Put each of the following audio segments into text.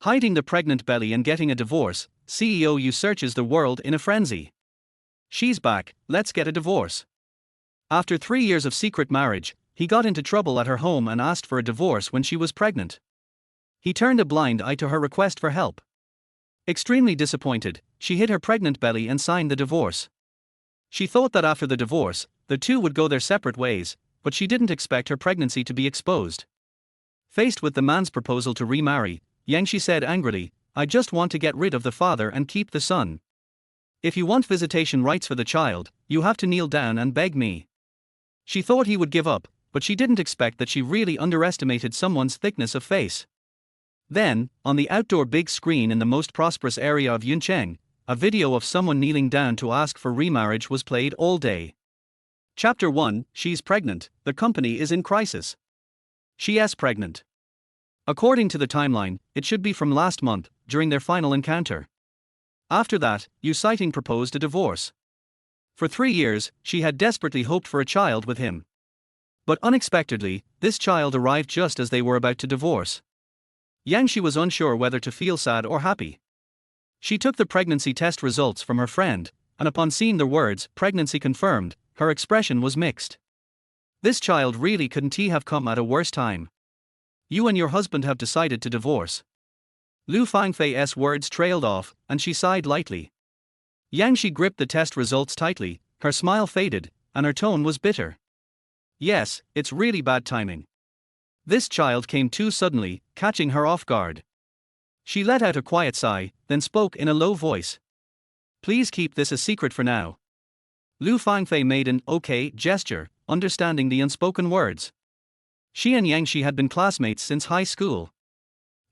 Hiding the pregnant belly and getting a divorce, CEO Yu searches the world in a frenzy. She's back, let's get a divorce. After 3 years of secret marriage, he got into trouble at her home and asked for a divorce when she was pregnant. He turned a blind eye to her request for help. Extremely disappointed, she hid her pregnant belly and signed the divorce. She thought that after the divorce, the two would go their separate ways, but she didn't expect her pregnancy to be exposed. Faced with the man's proposal to remarry, Yangshi said angrily, "I just want to get rid of the father and keep the son. If you want visitation rights for the child, you have to kneel down and beg me." She thought he would give up, but she didn't expect that she really underestimated someone's thickness of face. Then, on the outdoor big screen in the most prosperous area of Yuncheng, a video of someone kneeling down to ask for remarriage was played all day. Chapter 1, She's pregnant, the company is in crisis. She's pregnant. According to the timeline, it should be from last month, during their final encounter. After that, Yuncheng proposed a divorce. For 3 years, she had desperately hoped for a child with him. But unexpectedly, this child arrived just as they were about to divorce. Yangshi was unsure whether to feel sad or happy. She took the pregnancy test results from her friend, and upon seeing the words, "pregnancy confirmed," her expression was mixed. This child really couldn't have come at a worse time. "You and your husband have decided to divorce." Lu Fangfei's words trailed off, and she sighed lightly. Yangshi gripped the test results tightly, her smile faded, and her tone was bitter. "Yes, it's really bad timing. This child came too suddenly, catching her off guard." She let out a quiet sigh, then spoke in a low voice. "Please keep this a secret for now." Lu Fangfei made an "okay" gesture, understanding the unspoken words. She and Yangshi had been classmates since high school.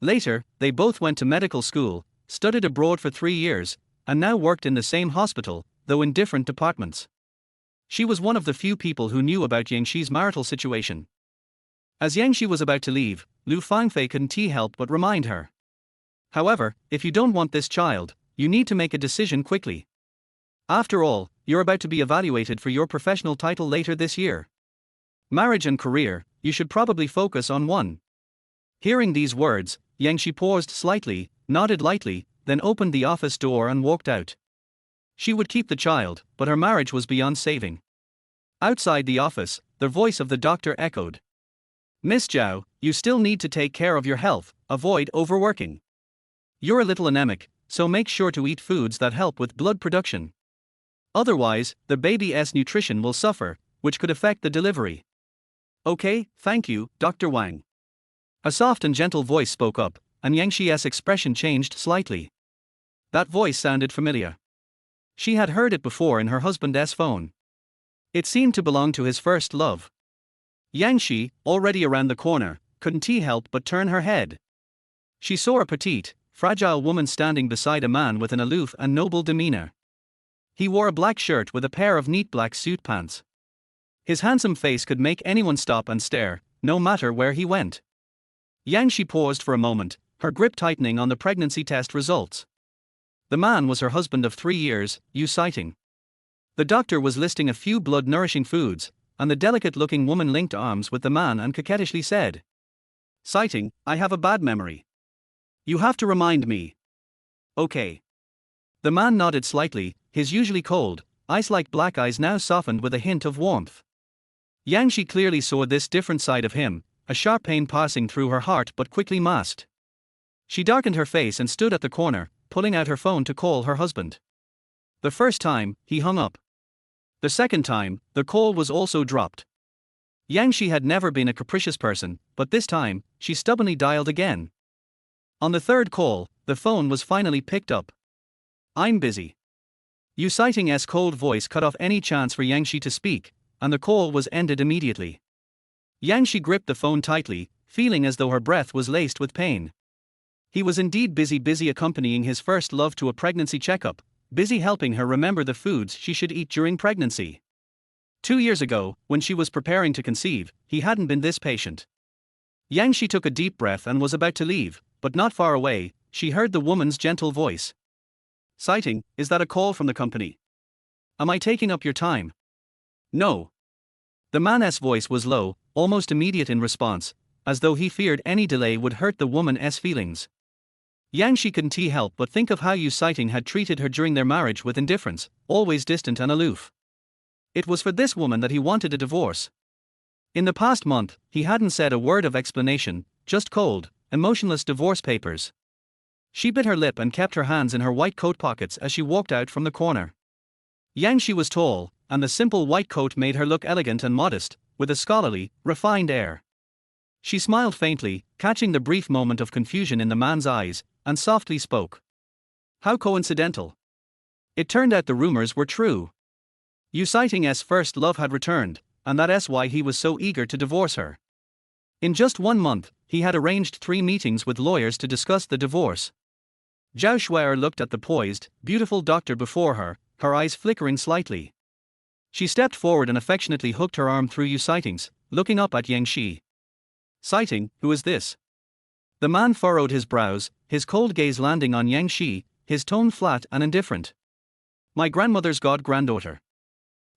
Later, they both went to medical school, studied abroad for 3 years, and now worked in the same hospital, though in different departments. She was one of the few people who knew about Yangshi's marital situation. As Yangshi was about to leave, Lu Fangfei couldn't help but remind her. "However, if you don't want this child, you need to make a decision quickly. After all, you're about to be evaluated for your professional title later this year. Marriage and career, you should probably focus on one." Hearing these words, Yangshi paused slightly, nodded lightly, then opened the office door and walked out. She would keep the child, but her marriage was beyond saving. Outside the office, the voice of the doctor echoed. "Miss Zhao, you still need to take care of your health, avoid overworking. You're a little anemic, so make sure to eat foods that help with blood production. Otherwise, the baby's nutrition will suffer, which could affect the delivery." "Okay, thank you, Dr. Wang." A soft and gentle voice spoke up, and Yangshi's expression changed slightly. That voice sounded familiar. She had heard it before in her husband's phone. It seemed to belong to his first love. Yangshi, already around the corner, couldn't help but turn her head. She saw a petite, fragile woman standing beside a man with an aloof and noble demeanor. He wore a black shirt with a pair of neat black suit pants. His handsome face could make anyone stop and stare, no matter where he went. Yangshi paused for a moment, her grip tightening on the pregnancy test results. The man was her husband of 3 years, Yuncheng. The doctor was listing a few blood-nourishing foods, and the delicate-looking woman linked arms with the man and coquettishly said, "Citing, I have a bad memory. You have to remind me." "Okay." The man nodded slightly, his usually cold, ice-like black eyes now softened with a hint of warmth. Yangshi clearly saw this different side of him, a sharp pain passing through her heart but quickly masked. She darkened her face and stood at the corner, pulling out her phone to call her husband. The first time, he hung up. The second time, the call was also dropped. Yangshi had never been a capricious person, but this time, she stubbornly dialed again. On the third call, the phone was finally picked up. "I'm busy." Yuncheng's cold voice cut off any chance for Yangshi to speak, and the call was ended immediately. Yangshi gripped the phone tightly, feeling as though her breath was laced with pain. He was indeed busy accompanying his first love to a pregnancy checkup, busy helping her remember the foods she should eat during pregnancy. 2 years ago, when she was preparing to conceive, he hadn't been this patient. Yangshi took a deep breath and was about to leave, but not far away, she heard the woman's gentle voice. "Citing, is that a call from the company? Am I taking up your time?" "No." The man's voice was low, almost immediate in response, as though he feared any delay would hurt the woman's feelings. Yang Shi couldn't help but think of how Yu Sighting had treated her during their marriage with indifference, always distant and aloof. It was for this woman that he wanted a divorce. In the past month, he hadn't said a word of explanation, just cold, emotionless divorce papers. She bit her lip and kept her hands in her white coat pockets as she walked out from the corner. Yang Shi was tall, and the simple white coat made her look elegant and modest, with a scholarly, refined air. She smiled faintly, catching the brief moment of confusion in the man's eyes, and softly spoke. How coincidental. It turned out the rumors were true. Yu Sighting's first love had returned, and that's why he was so eager to divorce her. In just 1 month, he had arranged 3 meetings with lawyers to discuss the divorce. Zhao Shuer looked at the poised, beautiful doctor before her, her eyes flickering slightly. She stepped forward and affectionately hooked her arm through Yu Sighting's, looking up at Yang Shi. Sighting, who is this? The man furrowed his brows, his cold gaze landing on Yang Shi, his tone flat and indifferent. My grandmother's god-granddaughter.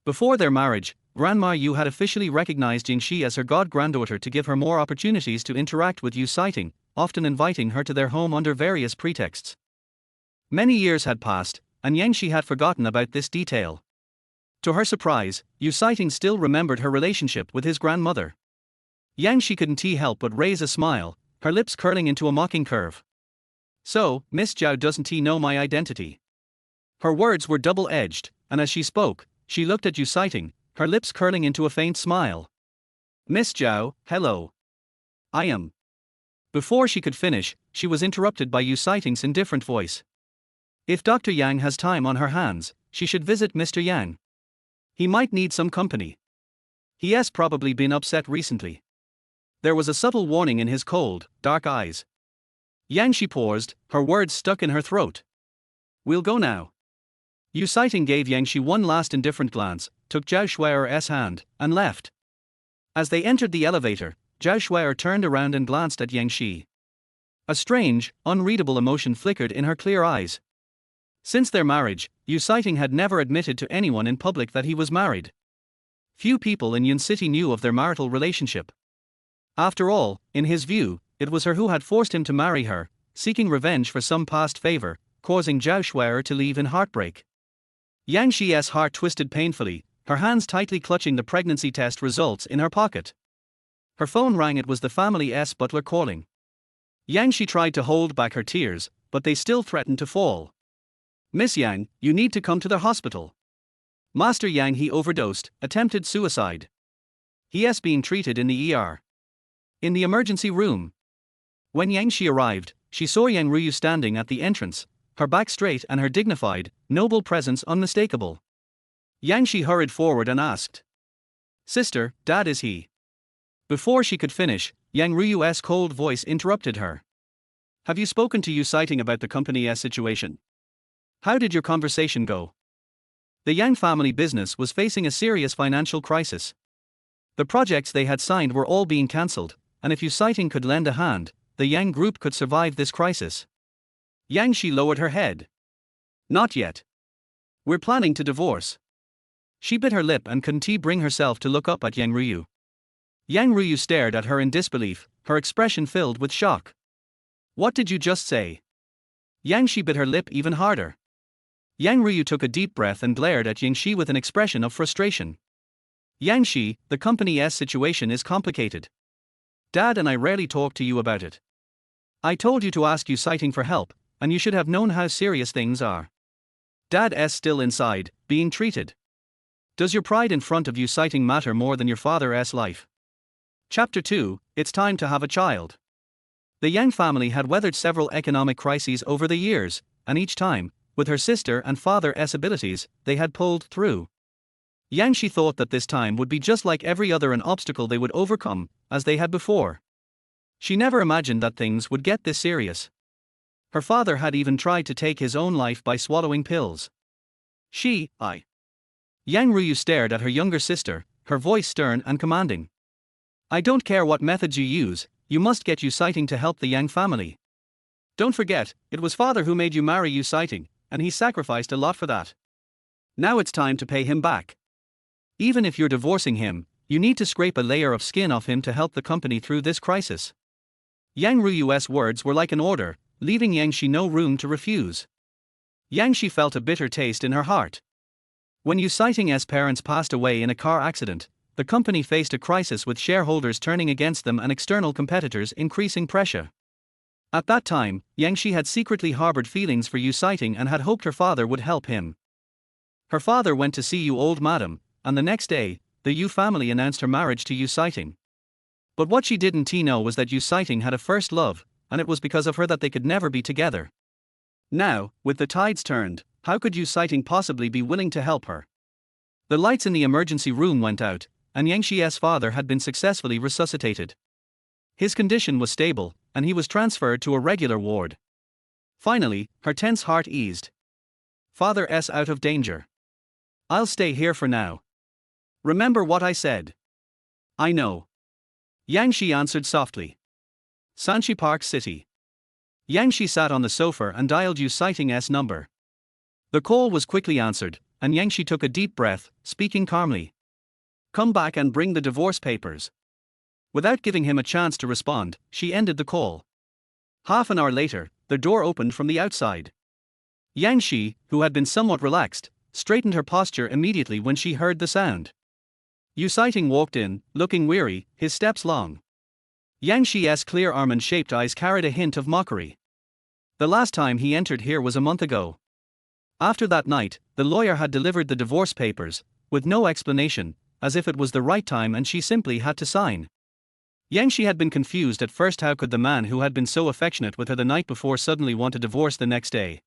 Before their marriage, Grandma Yu had officially recognized Yang Shi as her god-granddaughter to give her more opportunities to interact with Yu Sighting, often inviting her to their home under various pretexts. Many years had passed, and Yang Shi had forgotten about this detail. To her surprise, Yu Sighting still remembered her relationship with his grandmother. Yang Shi couldn't help but raise a smile, her lips curling into a mocking curve. So, Miss Zhao doesn't know my identity? Her words were double-edged, and as she spoke, she looked at Yu Sighting, her lips curling into a faint smile. Miss Zhao, hello. I am. Before she could finish, she was interrupted by Yu Sighting's indifferent voice. If Dr. Yang has time on her hands, she should visit Mr. Yang. He might need some company. He has probably been upset recently. There was a subtle warning in his cold, dark eyes. Yang Shi paused, her words stuck in her throat. We'll go now. Yu Sighting gave Yang Shi one last indifferent glance, took Zhao Shuer's hand, and left. As they entered the elevator, Zhao Shuer turned around and glanced at Yang Shi. A strange, unreadable emotion flickered in her clear eyes. Since their marriage, Yu Sighting had never admitted to anyone in public that he was married. Few people in Yun City knew of their marital relationship. After all, in his view, it was her who had forced him to marry her, seeking revenge for some past favor, causing Zhao Shuer to leave in heartbreak. Yang Shi's heart twisted painfully, her hands tightly clutching the pregnancy test results in her pocket. Her phone rang. It was the family's butler calling. Yang Shi tried to hold back her tears, but they still threatened to fall. Miss Yang, you need to come to the hospital. Master Yang, he overdosed, attempted suicide. He is being treated in the ER. In the emergency room. When Yang Shi arrived, she saw Yang Ruyu standing at the entrance, her back straight and her dignified, noble presence unmistakable. Yang Shi hurried forward and asked. Sister, Dad, is he? Before she could finish, Yang Ruyu's cold voice interrupted her. Have you spoken to Yu Sighting about the company's situation? How did your conversation go? The Yang family business was facing a serious financial crisis. The projects they had signed were all being cancelled, and if Yu Sighting could lend a hand, the Yang group could survive this crisis. Yang Shi lowered her head. Not yet. We're planning to divorce. She bit her lip and couldn't bring herself to look up at Yang Ryu. Yang Ryu stared at her in disbelief, her expression filled with shock. What did you just say? Yang Shi bit her lip even harder. Yang Ryu took a deep breath and glared at Yang Shi with an expression of frustration. Yang Shi, the company's situation is complicated. Dad and I rarely talk to you about it. I told you to ask Yu Sighting for help, and you should have known how serious things are. Dad's still inside, being treated. Does your pride in front of Yu Sighting matter more than your father's life? Chapter 2, It's time to have a child. The Yang family had weathered several economic crises over the years, and each time, with her sister and father's abilities, they had pulled through. Yang Shi thought that this time would be just like every other, an obstacle they would overcome, as they had before. She never imagined that things would get this serious. Her father had even tried to take his own life by swallowing pills. Yang Ryu stared at her younger sister, her voice stern and commanding. I don't care what methods you use, you must get Yu Sighting to help the Yang family. Don't forget, it was father who made you marry Yu Sighting, and he sacrificed a lot for that. Now it's time to pay him back. Even if you're divorcing him, you need to scrape a layer of skin off him to help the company through this crisis. Yang Ruyu's words were like an order, leaving Yang Shi no room to refuse. Yang Shi felt a bitter taste in her heart. When Yuncheng's parents passed away in a car accident, the company faced a crisis with shareholders turning against them and external competitors increasing pressure. At that time, Yang Shi had secretly harbored feelings for Yuncheng and had hoped her father would help him. Her father went to see you old madam, and the next day, the Yu family announced her marriage to Yuncheng. But what she didn't know was that Yuncheng had a first love, and it was because of her that they could never be together. Now, with the tides turned, how could Yuncheng possibly be willing to help her? The lights in the emergency room went out, and Yang Shi's father had been successfully resuscitated. His condition was stable, and he was transferred to a regular ward. Finally, her tense heart eased. Father's out of danger. I'll stay here for now. Remember what I said. I know. Yang Shi answered softly. Sanchi Park City. Yang Shi sat on the sofa and dialed Yuncheng's number. The call was quickly answered, and Yang Shi took a deep breath, speaking calmly. Come back and bring the divorce papers. Without giving him a chance to respond, she ended the call. Half an hour later, the door opened from the outside. Yang Shi, who had been somewhat relaxed, straightened her posture immediately when she heard the sound. Yuncheng walked in, looking weary, his steps long. Yang Shi's clear almond-shaped eyes carried a hint of mockery. The last time he entered here was a month ago. After that night, the lawyer had delivered the divorce papers, with no explanation, as if it was the right time and she simply had to sign. Yang Shi had been confused at first. How could the man who had been so affectionate with her the night before suddenly want a divorce the next day?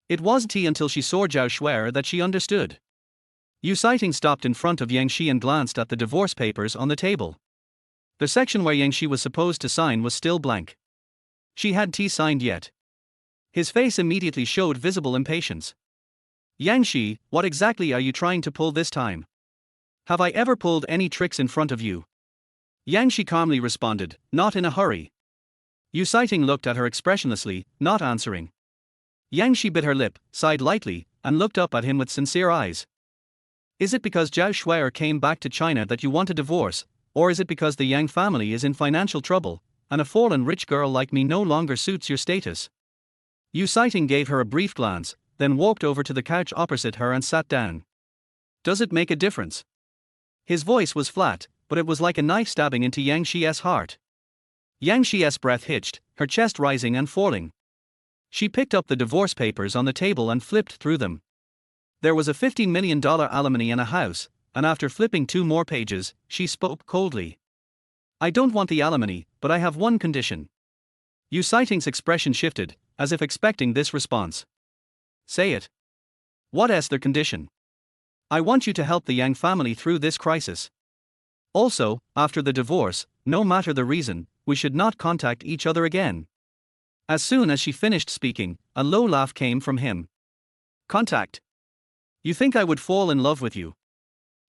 It wasn't until she saw Zhao Shuai that she understood. Yuncheng stopped in front of Yang Shi and glanced at the divorce papers on the table. The section where Yang Shi was supposed to sign was still blank. She had signed yet. His face immediately showed visible impatience. Yang Shi, what exactly are you trying to pull this time? Have I ever pulled any tricks in front of you? Yang Shi calmly responded, not in a hurry. Yuncheng looked at her expressionlessly, not answering. Yang Shi bit her lip, sighed lightly, and looked up at him with sincere eyes. Is it because Zhao Shuai came back to China that you want a divorce, or is it because the Yang family is in financial trouble, and a fallen rich girl like me no longer suits your status? Yuncheng gave her a brief glance, then walked over to the couch opposite her and sat down. Does it make a difference? His voice was flat, but it was like a knife stabbing into Yang Shi's heart. Yang Shi's breath hitched, her chest rising and falling. She picked up the divorce papers on the table and flipped through them. There was a $15 million alimony and a house, and after flipping 2 more pages, she spoke coldly. I don't want the alimony, but I have one condition. Yuncheng's expression shifted, as if expecting this response. Say it. What's the condition? I want you to help the Yang family through this crisis. Also, after the divorce, no matter the reason, we should not contact each other again. As soon as she finished speaking, a low laugh came from him. Contact? You think I would fall in love with you?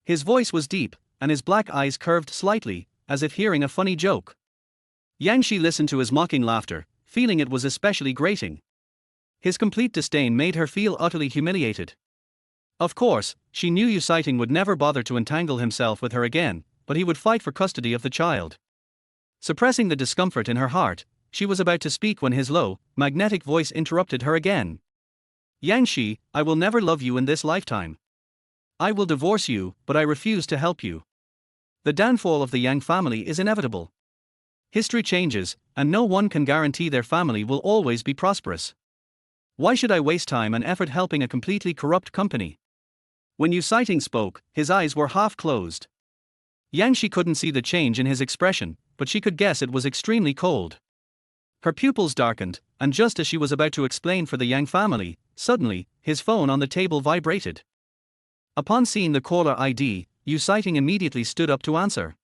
His voice was deep, and his black eyes curved slightly, as if hearing a funny joke. Yang Shi listened to his mocking laughter, feeling it was especially grating. His complete disdain made her feel utterly humiliated. Of course, she knew Yuncheng would never bother to entangle himself with her again, but he would fight for custody of the child. Suppressing the discomfort in her heart, she was about to speak when his low, magnetic voice interrupted her again. Yang Shi, I will never love you in this lifetime. I will divorce you, but I refuse to help you. The downfall of the Yang family is inevitable. History changes, and no one can guarantee their family will always be prosperous. Why should I waste time and effort helping a completely corrupt company? When Yuncheng spoke, his eyes were half closed. Yang Shi couldn't see the change in his expression, but she could guess it was extremely cold. Her pupils darkened, and just as she was about to explain for the Yang family, suddenly, his phone on the table vibrated. Upon seeing the caller ID, Yuncheng immediately stood up to answer.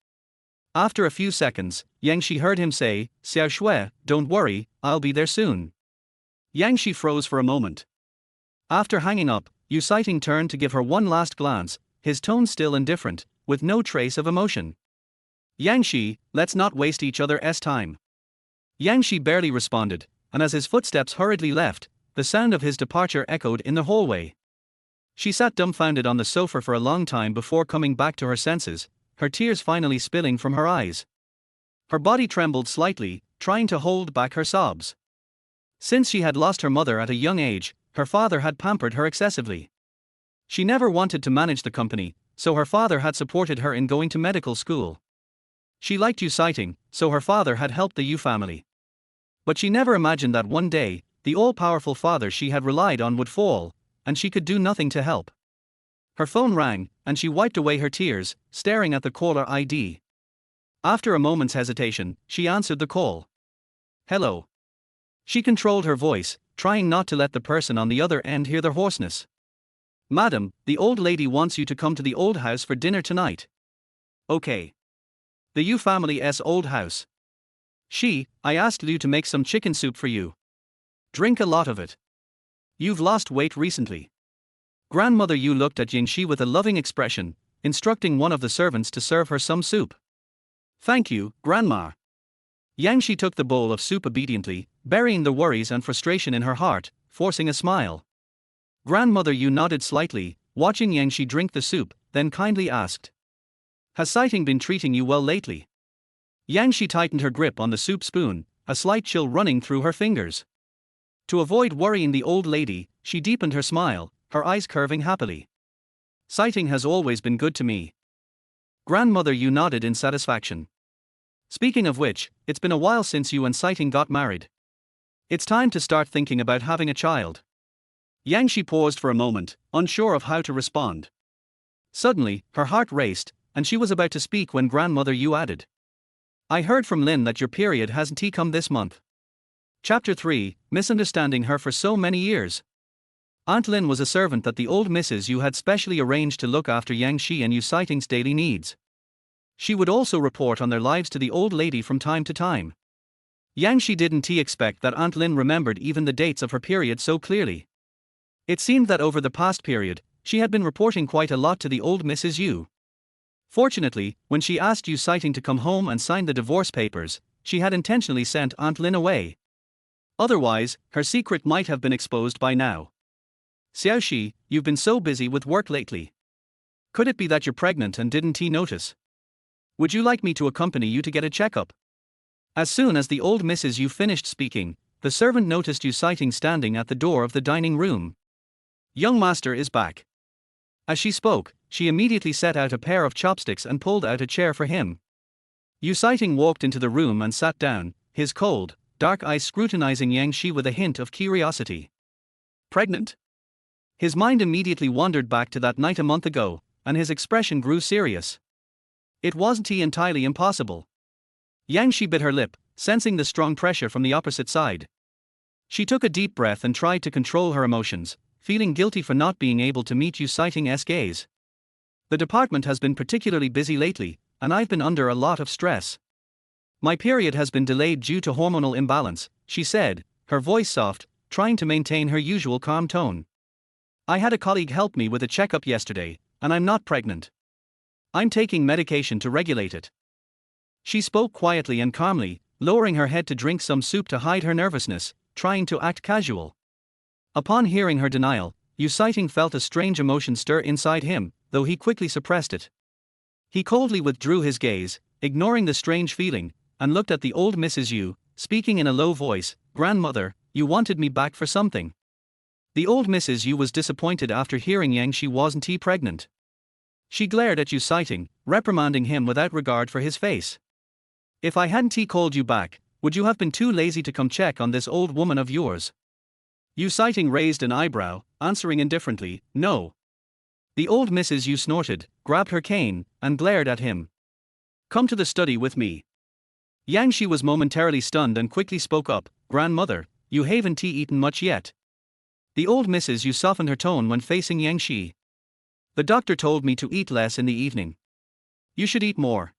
After a few seconds, Yang Shi heard him say, Xiao Shuai, don't worry, I'll be there soon. Yang Shi froze for a moment. After hanging up, Yuncheng turned to give her one last glance, his tone still indifferent, with no trace of emotion. Yang Shi, let's not waste each other's time. Yang Shi barely responded, and as his footsteps hurriedly left, the sound of his departure echoed in the hallway. She sat dumbfounded on the sofa for a long time before coming back to her senses, her tears finally spilling from her eyes. Her body trembled slightly, trying to hold back her sobs. Since she had lost her mother at a young age, her father had pampered her excessively. She never wanted to manage the company, so her father had supported her in going to medical school. She liked Yuncheng, so her father had helped the Yu family. But she never imagined that one day, the all-powerful father she had relied on would fall, and she could do nothing to help. Her phone rang, and she wiped away her tears, staring at the caller ID. After a moment's hesitation, she answered the call. Hello. She controlled her voice, trying not to let the person on the other end hear the hoarseness. Madam, the old lady wants you to come to the old house for dinner tonight. Okay. The Yu family's old house. I asked Liu to make some chicken soup for you. Drink a lot of it. You've lost weight recently. Grandmother Yu looked at Yingxi with a loving expression, instructing one of the servants to serve her some soup. Thank you, Grandma. Yangxi took the bowl of soup obediently, burying the worries and frustration in her heart, forcing a smile. Grandmother Yu nodded slightly, watching Yangxi drink the soup, then kindly asked, Has Sighting been treating you well lately? Yangxi tightened her grip on the soup spoon, a slight chill running through her fingers. To avoid worrying the old lady, she deepened her smile, her eyes curving happily. Sighting has always been good to me. Grandmother Yu nodded in satisfaction. Speaking of which, it's been a while since you and Sighting got married. It's time to start thinking about having a child. Yangxi paused for a moment, unsure of how to respond. Suddenly, her heart raced, and she was about to speak when Grandmother Yu added, I heard from Lin that your period hasn't come this month. Chapter 3, Misunderstanding her for so many years. Aunt Lin was a servant that the old Mrs. Yu had specially arranged to look after Yangxi and Yu Sighting's daily needs. She would also report on their lives to the old lady from time to time. Yangxi didn't expect that Aunt Lin remembered even the dates of her period so clearly. It seemed that over the past period, she had been reporting quite a lot to the old Mrs. Yu. Fortunately, when she asked Yu Sighting to come home and sign the divorce papers, she had intentionally sent Aunt Lin away. Otherwise, her secret might have been exposed by now. Xiaoxi, you've been so busy with work lately. Could it be that you're pregnant and didn't notice? Would you like me to accompany you to get a checkup? As soon as the old Mrs. Yu finished speaking, the servant noticed Yu Sighting standing at the door of the dining room. Young master is back. As she spoke, she immediately set out a pair of chopsticks and pulled out a chair for him. Yu Sighting walked into the room and sat down, his cold, dark eyes scrutinizing Yangxi with a hint of curiosity. Pregnant? His mind immediately wandered back to that night a month ago, and his expression grew serious. It wasn't entirely impossible. Yangxi bit her lip, sensing the strong pressure from the opposite side. She took a deep breath and tried to control her emotions, feeling guilty for not being able to meet Yu Sighting's gaze. The department has been particularly busy lately, and I've been under a lot of stress. My period has been delayed due to hormonal imbalance, she said, her voice soft, trying to maintain her usual calm tone. I had a colleague help me with a checkup yesterday, and I'm not pregnant. I'm taking medication to regulate it. She spoke quietly and calmly, lowering her head to drink some soup to hide her nervousness, trying to act casual. Upon hearing her denial, Yu Sighting felt a strange emotion stir inside him, though he quickly suppressed it. He coldly withdrew his gaze, ignoring the strange feeling, and looked at the old Mrs. Yu, speaking in a low voice, Grandmother, you wanted me back for something. The old Mrs. Yu was disappointed after hearing Yangxi wasn't pregnant. She glared at Yu Sighting, reprimanding him without regard for his face. If I hadn't called you back, would you have been too lazy to come check on this old woman of yours? Yu Sighting raised an eyebrow, answering indifferently, no. The old Mrs. Yu snorted, grabbed her cane, and glared at him. Come to the study with me. Yangxi was momentarily stunned and quickly spoke up, Grandmother, you haven't eaten much yet. The old Mrs. Yu softened her tone when facing Yangxi. The doctor told me to eat less in the evening. You should eat more.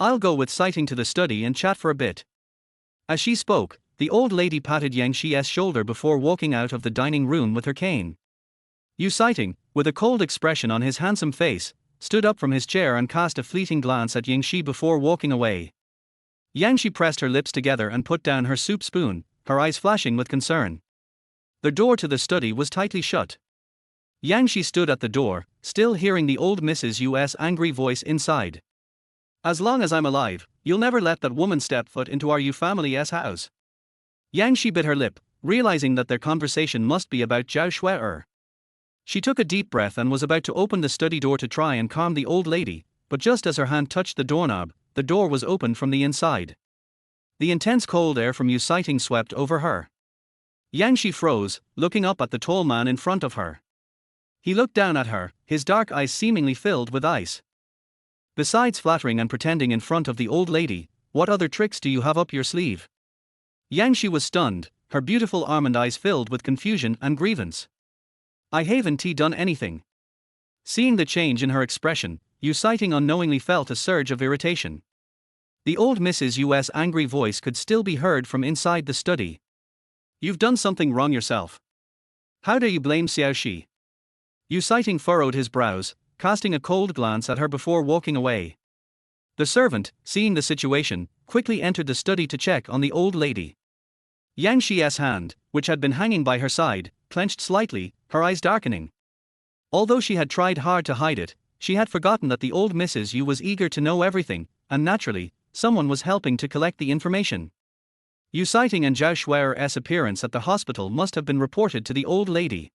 I'll go with Sighting to the study and chat for a bit. As she spoke, the old lady patted Yangxi's shoulder before walking out of the dining room with her cane. Yu Sighting, with a cold expression on his handsome face, stood up from his chair and cast a fleeting glance at Yangxi before walking away. Yangxi pressed her lips together and put down her soup spoon, her eyes flashing with concern. The door to the study was tightly shut. Yangxi stood at the door, still hearing the old Mrs. Yu's angry voice inside. As long as I'm alive, you'll never let that woman step foot into our Yu family's house. Yangxi bit her lip, realizing that their conversation must be about Zhao Shuai. She took a deep breath and was about to open the study door to try and calm the old lady, but just as her hand touched the doorknob, the door was opened from the inside. The intense cold air from Yuncheng swept over her. Yang Shi froze, looking up at the tall man in front of her. He looked down at her, his dark eyes seemingly filled with ice. Besides flattering and pretending in front of the old lady, what other tricks do you have up your sleeve? Yang Shi was stunned, her beautiful almond eyes filled with confusion and grievance. I haven't done anything. Seeing the change in her expression, Yuncheng unknowingly felt a surge of irritation. The old Mrs. Yu's angry voice could still be heard from inside the study. You've done something wrong yourself. How dare you blame Xiaoxi? Yuncheng furrowed his brows, casting a cold glance at her before walking away. The servant, seeing the situation, quickly entered the study to check on the old lady. Yang Shi's hand, which had been hanging by her side, clenched slightly, her eyes darkening. Although she had tried hard to hide it, she had forgotten that the old Mrs. Yu was eager to know everything, and naturally, someone was helping to collect the information. Yuncheng and Zhao Shuai's appearance at the hospital must have been reported to the old lady.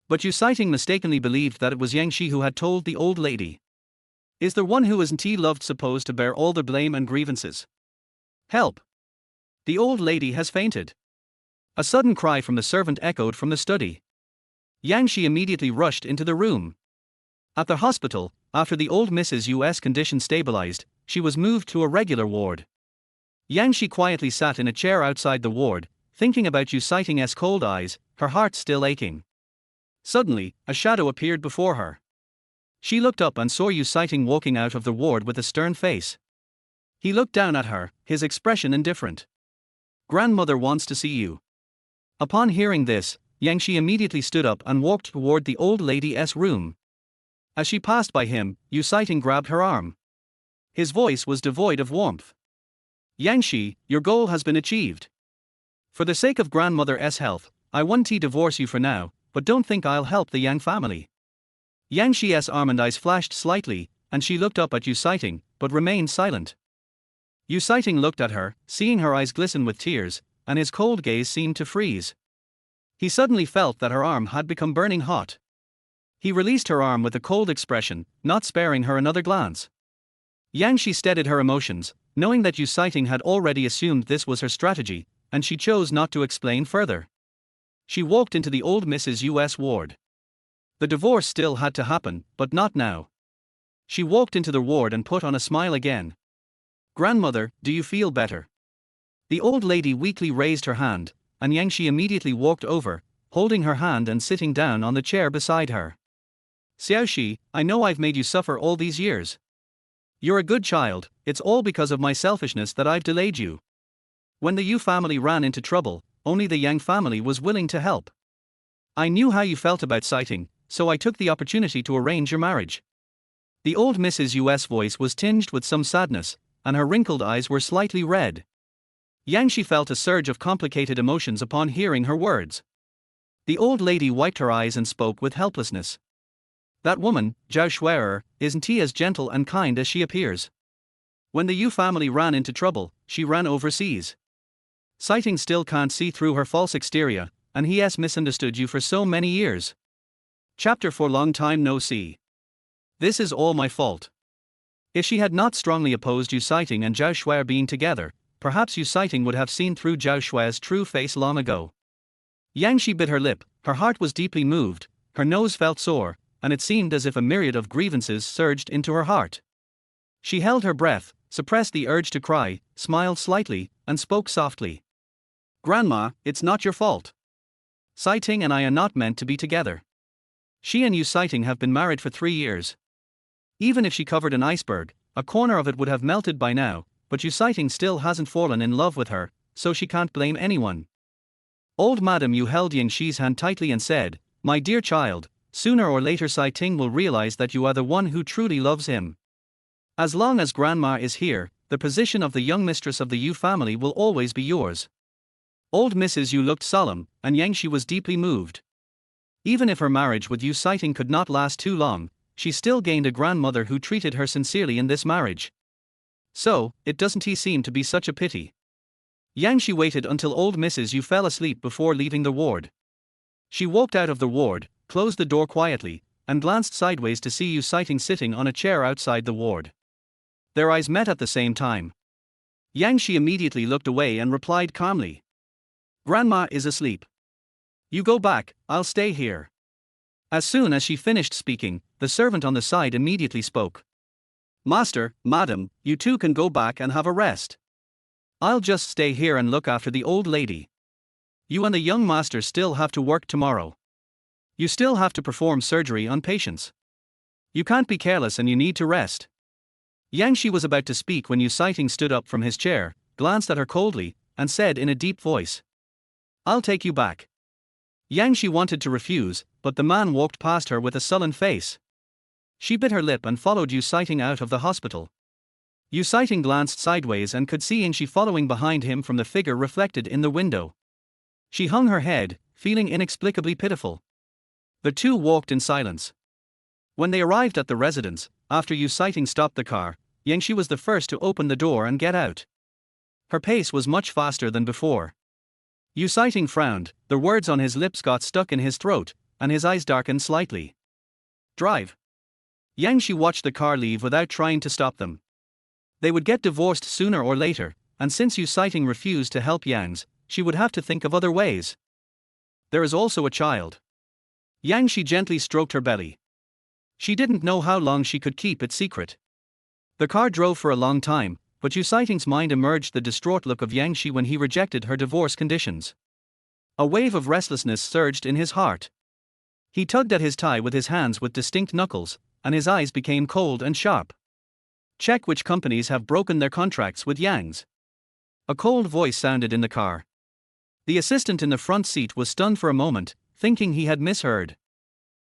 But Yuncheng mistakenly believed that it was Yang Shi who had told the old lady. Is the one who isn't loved supposed to bear all the blame and grievances? Help! The old lady has fainted. A sudden cry from the servant echoed from the study. Yang Shi immediately rushed into the room. At the hospital, after the old Mrs. Yu's condition stabilized, she was moved to a regular ward. Yang Shi quietly sat in a chair outside the ward, thinking about Yuncheng's cold eyes, her heart still aching. Suddenly, a shadow appeared before her. She looked up and saw Yuncheng walking out of the ward with a stern face. He looked down at her, his expression indifferent. Grandmother wants to see you. Upon hearing this, Yang Shi immediately stood up and walked toward the old lady's room. As she passed by him, Yuncheng grabbed her arm. His voice was devoid of warmth. Yang Shi, your goal has been achieved. For the sake of grandmother's health, I won't divorce you for now, but don't think I'll help the Yang family. Yang Shi's almond eyes flashed slightly, and she looked up at Yuncheng, but remained silent. Yuncheng looked at her, seeing her eyes glisten with tears, and his cold gaze seemed to freeze. He suddenly felt that her arm had become burning hot. He released her arm with a cold expression, not sparing her another glance. Yang Shi steadied her emotions, knowing that Yuncheng had already assumed this was her strategy, and she chose not to explain further. She walked into the old Mrs. Yu's ward. The divorce still had to happen, but not now. She walked into the ward and put on a smile again. Grandmother, do you feel better? The old lady weakly raised her hand, and Yang Shi immediately walked over, holding her hand and sitting down on the chair beside her. Xiaoxi, I know I've made you suffer all these years. You're a good child, it's all because of my selfishness that I've delayed you. When the Yu family ran into trouble, only the Yang family was willing to help. I knew how you felt about Yuncheng, so I took the opportunity to arrange your marriage. The old Mrs. Yu's voice was tinged with some sadness, and her wrinkled eyes were slightly red. Yang Shi felt a surge of complicated emotions upon hearing her words. The old lady wiped her eyes and spoke with helplessness. That woman, Zhao Shuai, isn't as gentle and kind as she appears. When the Yu family ran into trouble, she ran overseas. Yuncheng still can't see through her false exterior, and he has misunderstood you for so many years. Chapter 4 Long time no see. This is all my fault. If she had not strongly opposed Yuncheng and Zhao Shuai being together, perhaps Yuncheng would have seen through Zhao Shuai's true face long ago. Yang Shi bit her lip, her heart was deeply moved, her nose felt sore, and it seemed as if a myriad of grievances surged into her heart. She held her breath, suppressed the urge to cry, smiled slightly, and spoke softly. Grandma, it's not your fault. Yuncheng and I are not meant to be together. She and Yuncheng have been married for 3 years. Even if she covered an iceberg, a corner of it would have melted by now, but Yuncheng still hasn't fallen in love with her, so she can't blame anyone. Old Madam Yu held Yang Shi's hand tightly and said, My dear child, sooner or later Yuncheng will realize that you are the one who truly loves him. As long as Grandma is here, the position of the young mistress of the Yu family will always be yours. Old Mrs. Yu looked solemn, and Yang Shi was deeply moved. Even if her marriage with Yuncheng could not last too long, she still gained a grandmother who treated her sincerely in this marriage. So, it doesn't seem to be such a pity. Yang Shi waited until old Mrs. Yu fell asleep before leaving the ward. She walked out of the ward, closed the door quietly, and glanced sideways to see Yuncheng sitting on a chair outside the ward. Their eyes met at the same time. Yang Shi immediately looked away and replied calmly, "Grandma is asleep. You go back, I'll stay here." As soon as she finished speaking, the servant on the side immediately spoke. "Master, madam, you two can go back and have a rest. I'll just stay here and look after the old lady. You and the young master still have to work tomorrow. You still have to perform surgery on patients. You can't be careless and you need to rest." Yang Shi was about to speak when Yuncheng stood up from his chair, glanced at her coldly, and said in a deep voice, "I'll take you back." Yang Shi wanted to refuse, but the man walked past her with a sullen face. She bit her lip and followed Yuncheng out of the hospital. Yuncheng glanced sideways and could see Yang Shi following behind him from the figure reflected in the window. She hung her head, feeling inexplicably pitiful. The two walked in silence. When they arrived at the residence, after Yuncheng stopped the car, Yang Shi was the first to open the door and get out. Her pace was much faster than before. Yuncheng frowned, the words on his lips got stuck in his throat, and his eyes darkened slightly. "Drive." Yang Shi watched the car leave without trying to stop them. They would get divorced sooner or later, and since Yuncheng refused to help Yang, she would have to think of other ways. There is also a child. Yang Shi gently stroked her belly. She didn't know how long she could keep it secret. The car drove for a long time, but Yuncheng's mind emerged the distraught look of Yang Shi when he rejected her divorce conditions. A wave of restlessness surged in his heart. He tugged at his tie with his hands with distinct knuckles, and his eyes became cold and sharp. "Check which companies have broken their contracts with Yang's." A cold voice sounded in the car. The assistant in the front seat was stunned for a moment, thinking he had misheard.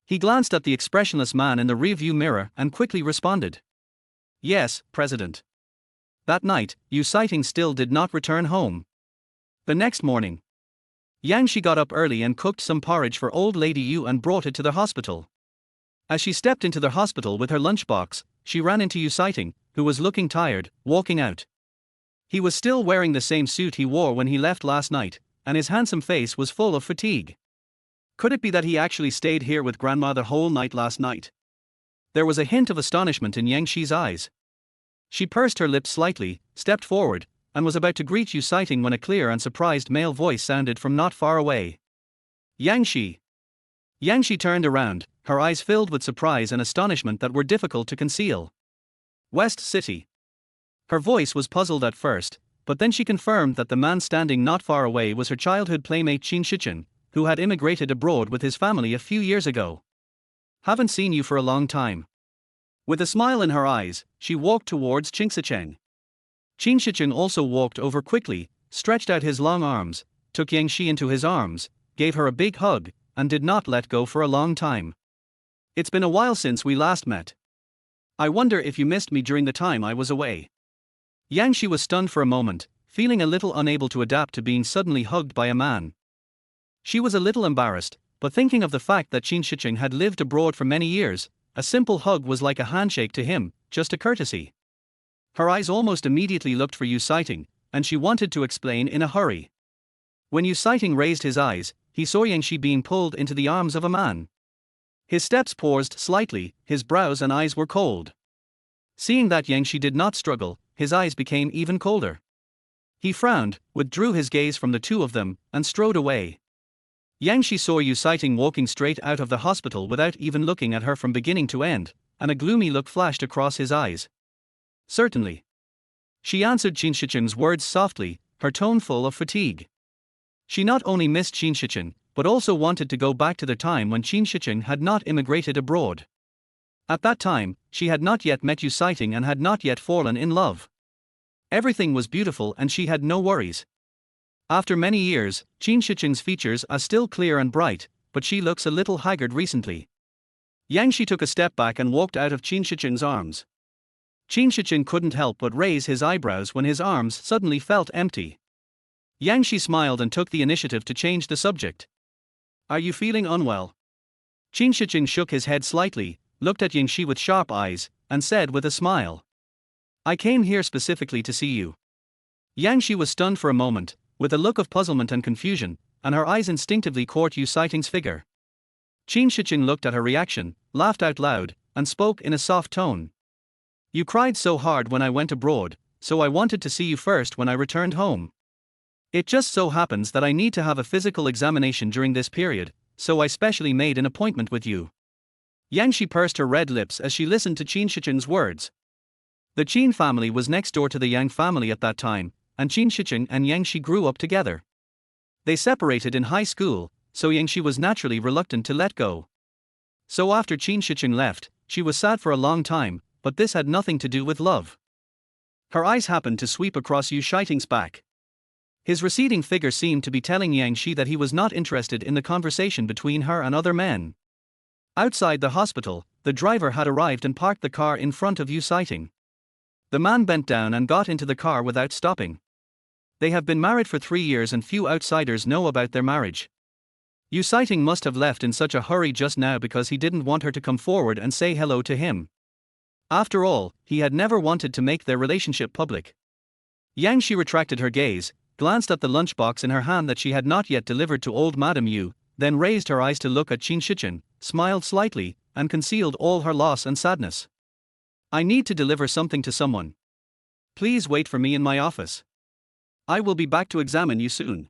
He glanced at the expressionless man in the rearview mirror and quickly responded, "Yes, President." That night, Yuncheng still did not return home. The next morning, Yang Shi got up early and cooked some porridge for old lady Yu and brought it to the hospital. As she stepped into the hospital with her lunchbox, she ran into Yuncheng, who was looking tired, walking out. He was still wearing the same suit he wore when he left last night, and his handsome face was full of fatigue. Could it be that he actually stayed here with Grandma the whole night last night? There was a hint of astonishment in Yang Shi's eyes. She pursed her lips slightly, stepped forward, and was about to greet Yuncheng when a clear and surprised male voice sounded from not far away. "Yang Shi." Yang Shi turned around, her eyes filled with surprise and astonishment that were difficult to conceal. "West City." Her voice was puzzled at first, but then she confirmed that the man standing not far away was her childhood playmate Yuncheng, who had immigrated abroad with his family a few years ago. "Haven't seen you for a long time." With a smile in her eyes, she walked towards Yuncheng. Yuncheng also walked over quickly, stretched out his long arms, took Yang Shi into his arms, gave her a big hug, and did not let go for a long time. "It's been a while since we last met. I wonder if you missed me during the time I was away." Yang Shi was stunned for a moment, feeling a little unable to adapt to being suddenly hugged by a man. She was a little embarrassed, but thinking of the fact that Yuncheng had lived abroad for many years, a simple hug was like a handshake to him, just a courtesy. Her eyes almost immediately looked for Yuncheng, and she wanted to explain in a hurry. When Yuncheng raised his eyes, he saw Yang Shi being pulled into the arms of a man. His steps paused slightly, his brows and eyes were cold. Seeing that Yang Shi did not struggle, his eyes became even colder. He frowned, withdrew his gaze from the two of them, and strode away. Yang Shi saw Yuncheng walking straight out of the hospital without even looking at her from beginning to end, and a gloomy look flashed across his eyes. "Certainly." She answered Yuncheng's words softly, her tone full of fatigue. She not only missed Yuncheng, but also wanted to go back to the time when Yuncheng had not immigrated abroad. At that time, she had not yet met Yuncheng and had not yet fallen in love. Everything was beautiful and she had no worries. After many years, Yuncheng's features are still clear and bright, but she looks a little haggard recently. Yang Shi took a step back and walked out of Yuncheng's arms. Yuncheng couldn't help but raise his eyebrows when his arms suddenly felt empty. Yang Shi smiled and took the initiative to change the subject. "Are you feeling unwell?" Yuncheng shook his head slightly, looked at Yang Shi with sharp eyes, and said with a smile, "I came here specifically to see you." Yang Shi was stunned for a moment, with a look of puzzlement and confusion, and her eyes instinctively caught Yu Siting's figure. Qin Shiqing looked at her reaction, laughed out loud, and spoke in a soft tone. You cried so hard when I went abroad, so I wanted to see you first when I returned home. It just so happens that I need to have a physical examination during this period, so I specially made an appointment with you. Yang Shi pursed her red lips as she listened to Qin Shiqing's words. The Qin family was next door to the Yang family at that time, and Qin Shiqing and Yang Shi grew up together. They separated in high school, so Yang Shi was naturally reluctant to let go. So after Qin Shiqing left, she was sad for a long time, but this had nothing to do with love. Her eyes happened to sweep across Yu Shiting's back. His receding figure seemed to be telling Yang Shi that he was not interested in the conversation between her and other men. Outside the hospital, the driver had arrived and parked the car in front of Yu Siting. The man bent down and got into the car without stopping. They have been married for 3 years and few outsiders know about their marriage. Yu Siting must have left in such a hurry just now because he didn't want her to come forward and say hello to him. After all, he had never wanted to make their relationship public. Yang Shi retracted her gaze, glanced at the lunchbox in her hand that she had not yet delivered to old Madame Yu, then raised her eyes to look at Qin Shiqing, smiled slightly, and concealed all her loss and sadness. I need to deliver something to someone. Please wait for me in my office. I will be back to examine you soon.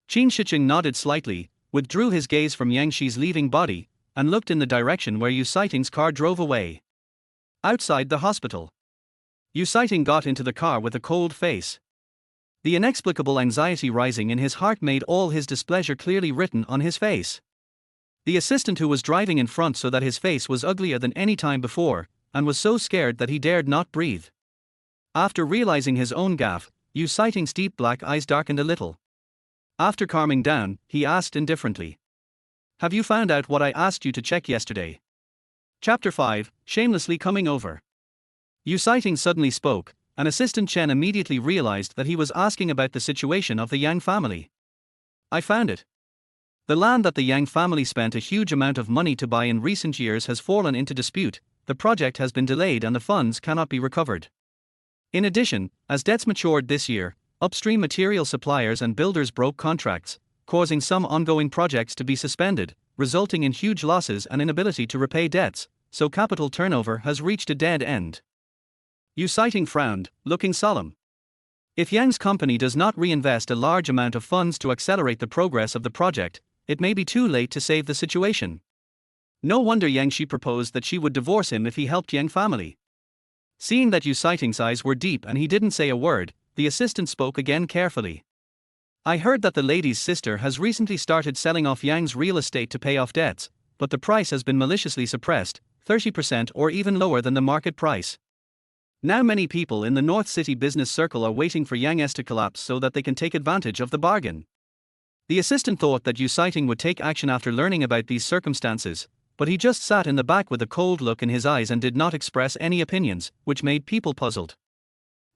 Qin Shiqing nodded slightly, withdrew his gaze from Yang Shi's leaving body, and looked in the direction where Yu Siting's car drove away. Outside the hospital, Yu Siting got into the car with a cold face. The inexplicable anxiety rising in his heart made all his displeasure clearly written on his face. The assistant who was driving in front saw that his face was uglier than any time before, and was so scared that he dared not breathe. After realizing his own gaffe, Yu Siting's deep black eyes darkened a little. After calming down, he asked indifferently. Have you found out what I asked you to check yesterday? Chapter 5, Shamelessly Coming Over. Yu Siting suddenly spoke, and Assistant Chen immediately realized that he was asking about the situation of the Yang family. I found it. The land that the Yang family spent a huge amount of money to buy in recent years has fallen into dispute, the project has been delayed and the funds cannot be recovered. In addition, as debts matured this year, upstream material suppliers and builders broke contracts, causing some ongoing projects to be suspended, resulting in huge losses and inability to repay debts, so capital turnover has reached a dead end. Yu Siting frowned, looking solemn. If Yang's company does not reinvest a large amount of funds to accelerate the progress of the project, it may be too late to save the situation. No wonder Yang Shi proposed that she would divorce him if he helped Yang family. Seeing that Yu Siting's eyes were deep and he didn't say a word, the assistant spoke again carefully. I heard that the lady's sister has recently started selling off Yang's real estate to pay off debts, but the price has been maliciously suppressed, 30% or even lower than the market price. Now many people in the North City business circle are waiting for Yang S to collapse so that they can take advantage of the bargain. The assistant thought that Yu Siting would take action after learning about these circumstances, but he just sat in the back with a cold look in his eyes and did not express any opinions, which made people puzzled.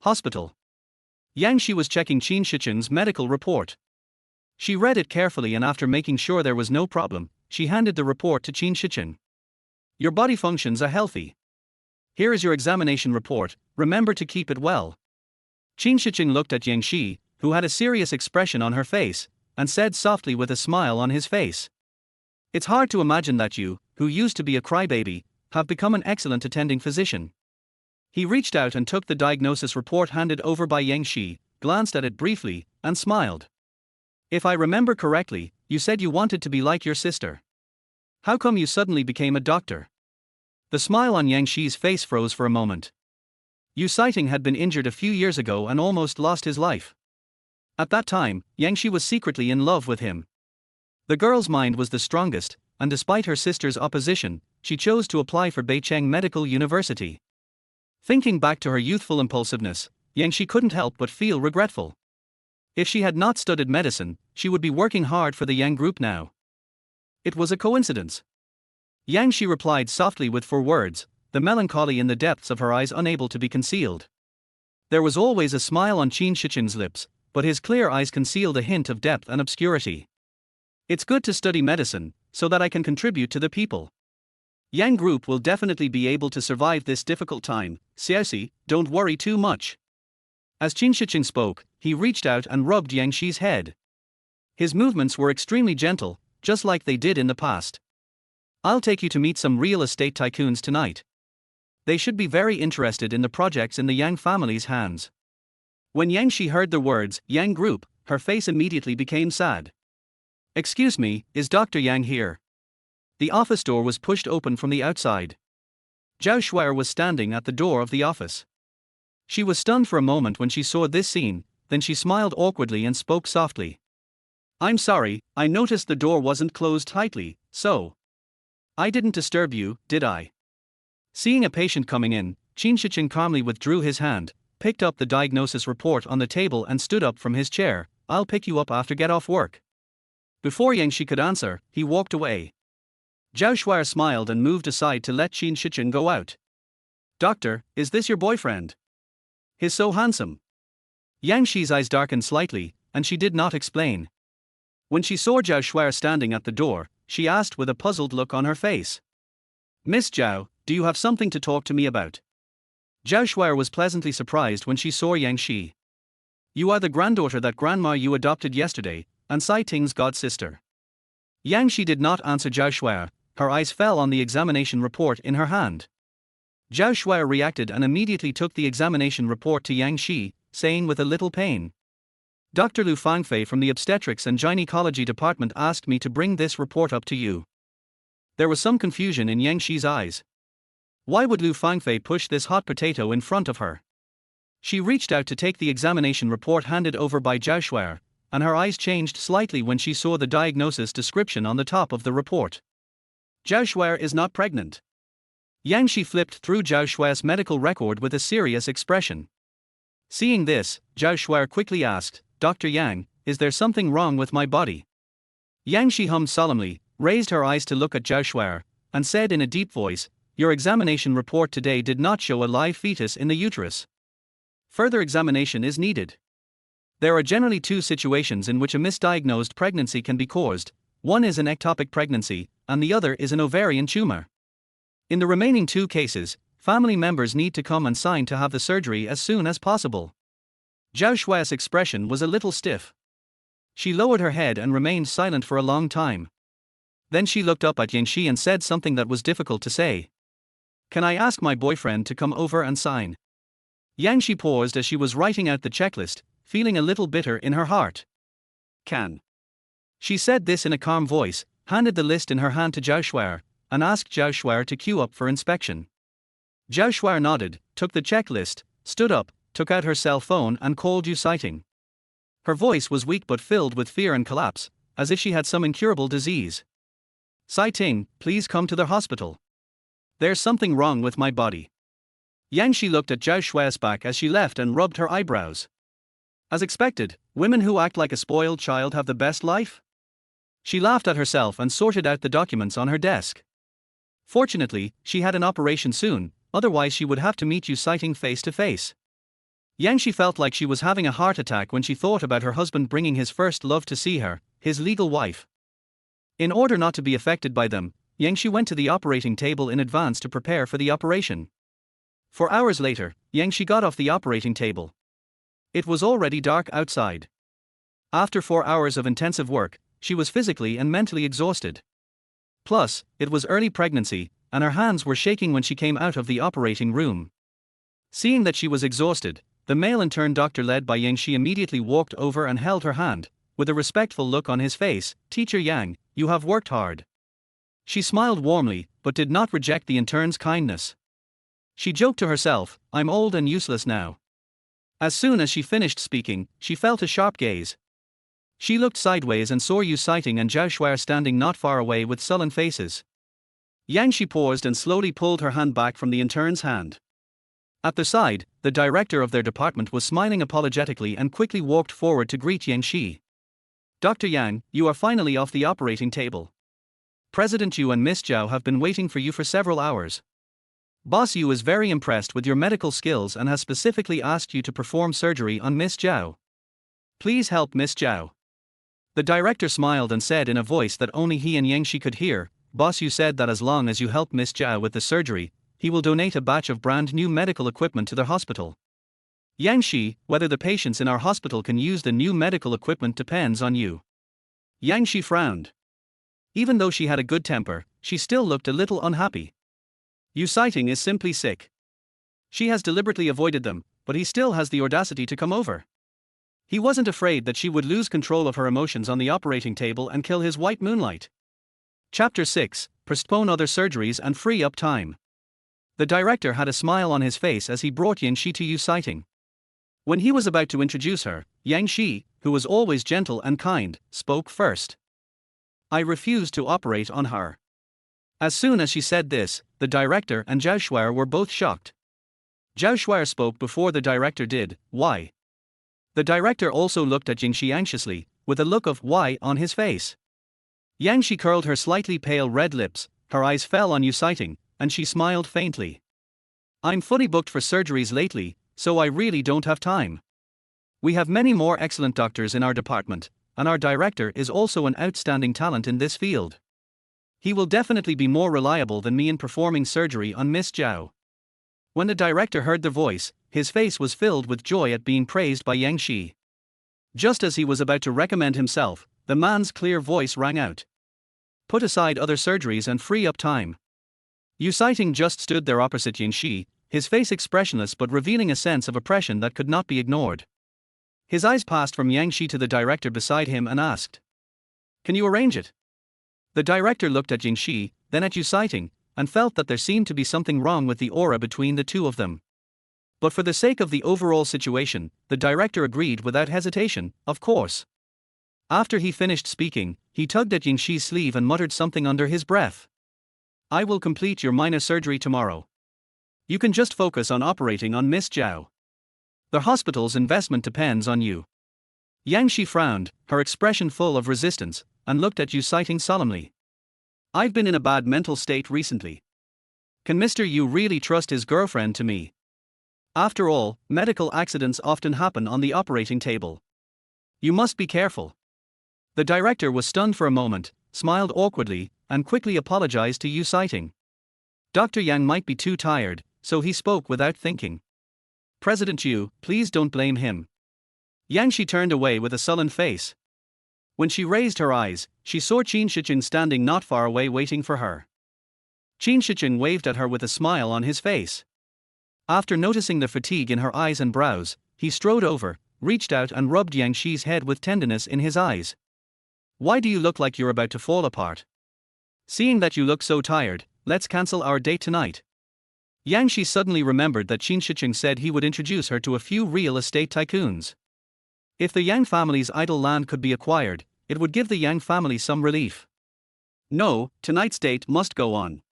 Hospital. Yang Shi was checking Qin Shiqing's medical report. She read it carefully and after making sure there was no problem, she handed the report to Qin Shiqing. Your body functions are healthy. Here is your examination report, remember to keep it well. Qin Shiqing looked at Yang Shi, who had a serious expression on her face, and said softly with a smile on his face. It's hard to imagine that you, who used to be a crybaby, have become an excellent attending physician. He reached out and took the diagnosis report handed over by Yang Shi, glanced at it briefly, and smiled. If I remember correctly, you said you wanted to be like your sister. How come you suddenly became a doctor? The smile on Yang Shi's face froze for a moment. Yu Siting had been injured a few years ago and almost lost his life. At that time, Yang Shi was secretly in love with him. The girl's mind was the strongest, and despite her sister's opposition, she chose to apply for Beijing Medical University. Thinking back to her youthful impulsiveness, Yang Shi couldn't help but feel regretful. If she had not studied medicine, she would be working hard for the Yang Group now. It was a coincidence. Yang Shi replied softly with 4 words, the melancholy in the depths of her eyes unable to be concealed. There was always a smile on Qin Shiqing's lips, but his clear eyes concealed a hint of depth and obscurity. It's good to study medicine, so that I can contribute to the people. Yang Group will definitely be able to survive this difficult time, Xiaoxi, don't worry too much. As Qin Shiqing spoke, he reached out and rubbed Yang Shi's head. His movements were extremely gentle, just like they did in the past. I'll take you to meet some real estate tycoons tonight. They should be very interested in the projects in the Yang family's hands. When Yang Shi heard the words, Yang Group, her face immediately became sad. Excuse me, is Dr. Yang here? The office door was pushed open from the outside. Zhao Shuai was standing at the door of the office. She was stunned for a moment when she saw this scene, then she smiled awkwardly and spoke softly. I'm sorry, I noticed the door wasn't closed tightly, so. I didn't disturb you, did I? Seeing a patient coming in, Qin Shichen calmly withdrew his hand, picked up the diagnosis report on the table and stood up from his chair. I'll pick you up after get off work. Before Yang Shi could answer, he walked away. Zhao Shuai smiled and moved aside to let Qin Shichen go out. Doctor, is this your boyfriend? He's so handsome. Yang Shi's eyes darkened slightly, and she did not explain. When she saw Zhao Shuai standing at the door, she asked with a puzzled look on her face. Miss Zhao, do you have something to talk to me about? Zhao Shuai was pleasantly surprised when she saw Yang Shi. You are the granddaughter that grandma you adopted yesterday, and Sai Ting's godsister. Yang Shi did not answer Zhao Shuai, her eyes fell on the examination report in her hand. Zhao Shuai reacted and immediately took the examination report to Yang Shi, saying with a little pain. Dr. Lu Fangfei from the Obstetrics and Gynecology Department asked me to bring this report up to you. There was some confusion in Yang Shi's eyes. Why would Lu Fangfei push this hot potato in front of her? She reached out to take the examination report handed over by Zhao Shuai, and her eyes changed slightly when she saw the diagnosis description on the top of the report. Zhao Shuai is not pregnant. Yang Shi flipped through Zhao Shuai's medical record with a serious expression. Seeing this, Zhao Shuai quickly asked, Dr. Yang, is there something wrong with my body? Yang Shi hummed solemnly, raised her eyes to look at Zhao Shuai, and said in a deep voice, your examination report today did not show a live fetus in the uterus. Further examination is needed. There are generally two situations in which a misdiagnosed pregnancy can be caused. One is an ectopic pregnancy, and the other is an ovarian tumor. In the remaining two cases, family members need to come and sign to have the surgery as soon as possible. Zhao Shuai's expression was a little stiff. She lowered her head and remained silent for a long time. Then she looked up at Yang Shi and said something that was difficult to say. Can I ask my boyfriend to come over and sign? Yang Shi paused as she was writing out the checklist, feeling a little bitter in her heart. Can. She said this in a calm voice, handed the list in her hand to Zhao Shuai, and asked Zhao Shuai to queue up for inspection. Zhao Shuai nodded, took the checklist, stood up, took out her cell phone and called Yu Sighting. Her voice was weak but filled with fear and collapse, as if she had some incurable disease. Sai Ting, please come to the hospital. There's something wrong with my body. Yang Shi looked at Zhao Shuai's back as she left and rubbed her eyebrows. As expected, women who act like a spoiled child have the best life? She laughed at herself and sorted out the documents on her desk. Fortunately, she had an operation soon, otherwise she would have to meet Yu Sighting face to face. Yang Shi felt like she was having a heart attack when she thought about her husband bringing his first love to see her, his legal wife. In order not to be affected by them, Yang Shi went to the operating table in advance to prepare for the operation. 4 hours later, Yang Shi got off the operating table. It was already dark outside. After 4 hours of intensive work, she was physically and mentally exhausted. Plus, it was early pregnancy, and her hands were shaking when she came out of the operating room. Seeing that she was exhausted, the male intern doctor led by Yang Shi immediately walked over and held her hand, with a respectful look on his face. Teacher Yang, you have worked hard. She smiled warmly, but did not reject the intern's kindness. She joked to herself, I'm old and useless now. As soon as she finished speaking, she felt a sharp gaze. She looked sideways and saw Yu Sighting and Zhao Shuai standing not far away with sullen faces. Yang Shi paused and slowly pulled her hand back from the intern's hand. At the side, the director of their department was smiling apologetically and quickly walked forward to greet Yang Shi. Dr. Yang, you are finally off the operating table. President Yu and Miss Zhao have been waiting for you for several hours. Boss Yu is very impressed with your medical skills and has specifically asked you to perform surgery on Miss Zhao. Please help Miss Zhao. The director smiled and said in a voice that only he and Yang Shi could hear, Boss Yu said that as long as you help Miss Zhao with the surgery, he will donate a batch of brand new medical equipment to the hospital. Yang Shi, whether the patients in our hospital can use the new medical equipment depends on you. Yang Shi frowned. Even though she had a good temper, she still looked a little unhappy. Yuncheng is simply sick. She has deliberately avoided them, but he still has the audacity to come over. He wasn't afraid that she would lose control of her emotions on the operating table and kill his white moonlight. Chapter 6, Postpone other surgeries and free up time. The director had a smile on his face as he brought Yang Shi to Yuncheng. When he was about to introduce her, Yang Shi, who was always gentle and kind, spoke first. I refuse to operate on her. As soon as she said this, the director and Zhao Shuai were both shocked. Zhao Shuai spoke before the director did. Why? The director also looked at Yang Shi anxiously, with a look of why on his face. Yang Shi curled her slightly pale red lips, her eyes fell on Yuncheng, and she smiled faintly. I'm fully booked for surgeries lately, so I really don't have time. We have many more excellent doctors in our department, and our director is also an outstanding talent in this field. He will definitely be more reliable than me in performing surgery on Miss Zhao. When the director heard the voice, his face was filled with joy at being praised by Yang Shi. Just as he was about to recommend himself, the man's clear voice rang out. Put aside other surgeries and free up time. Yuncheng just stood there opposite Yang Shi, his face expressionless but revealing a sense of oppression that could not be ignored. His eyes passed from Yang Shi to the director beside him and asked, can you arrange it? The director looked at Yang Shi, then at Yuncheng, and felt that there seemed to be something wrong with the aura between the two of them. But for the sake of the overall situation, the director agreed without hesitation, of course. After he finished speaking, he tugged at Yang Shi's sleeve and muttered something under his breath. I will complete your minor surgery tomorrow. You can just focus on operating on Miss Zhao. The hospital's investment depends on you. Yang Shi frowned, her expression full of resistance, and looked at Yuncheng solemnly. I've been in a bad mental state recently. Can Mr. Yu really trust his girlfriend to me? After all, medical accidents often happen on the operating table. You must be careful. The director was stunned for a moment, smiled awkwardly, and quickly apologized to Yuncheng. Dr. Yang might be too tired, so he spoke without thinking. President Yu, please don't blame him. Yang Shi turned away with a sullen face. When she raised her eyes, she saw Qin Shicheng standing not far away waiting for her. Qin Shicheng waved at her with a smile on his face. After noticing the fatigue in her eyes and brows, he strode over, reached out and rubbed Yang Shi's head with tenderness in his eyes. Why do you look like you're about to fall apart? Seeing that you look so tired, let's cancel our date tonight. Yang Shi suddenly remembered that Qin Shicheng said he would introduce her to a few real estate tycoons. If the Yang family's idle land could be acquired, it would give the Yang family some relief. No, tonight's date must go on.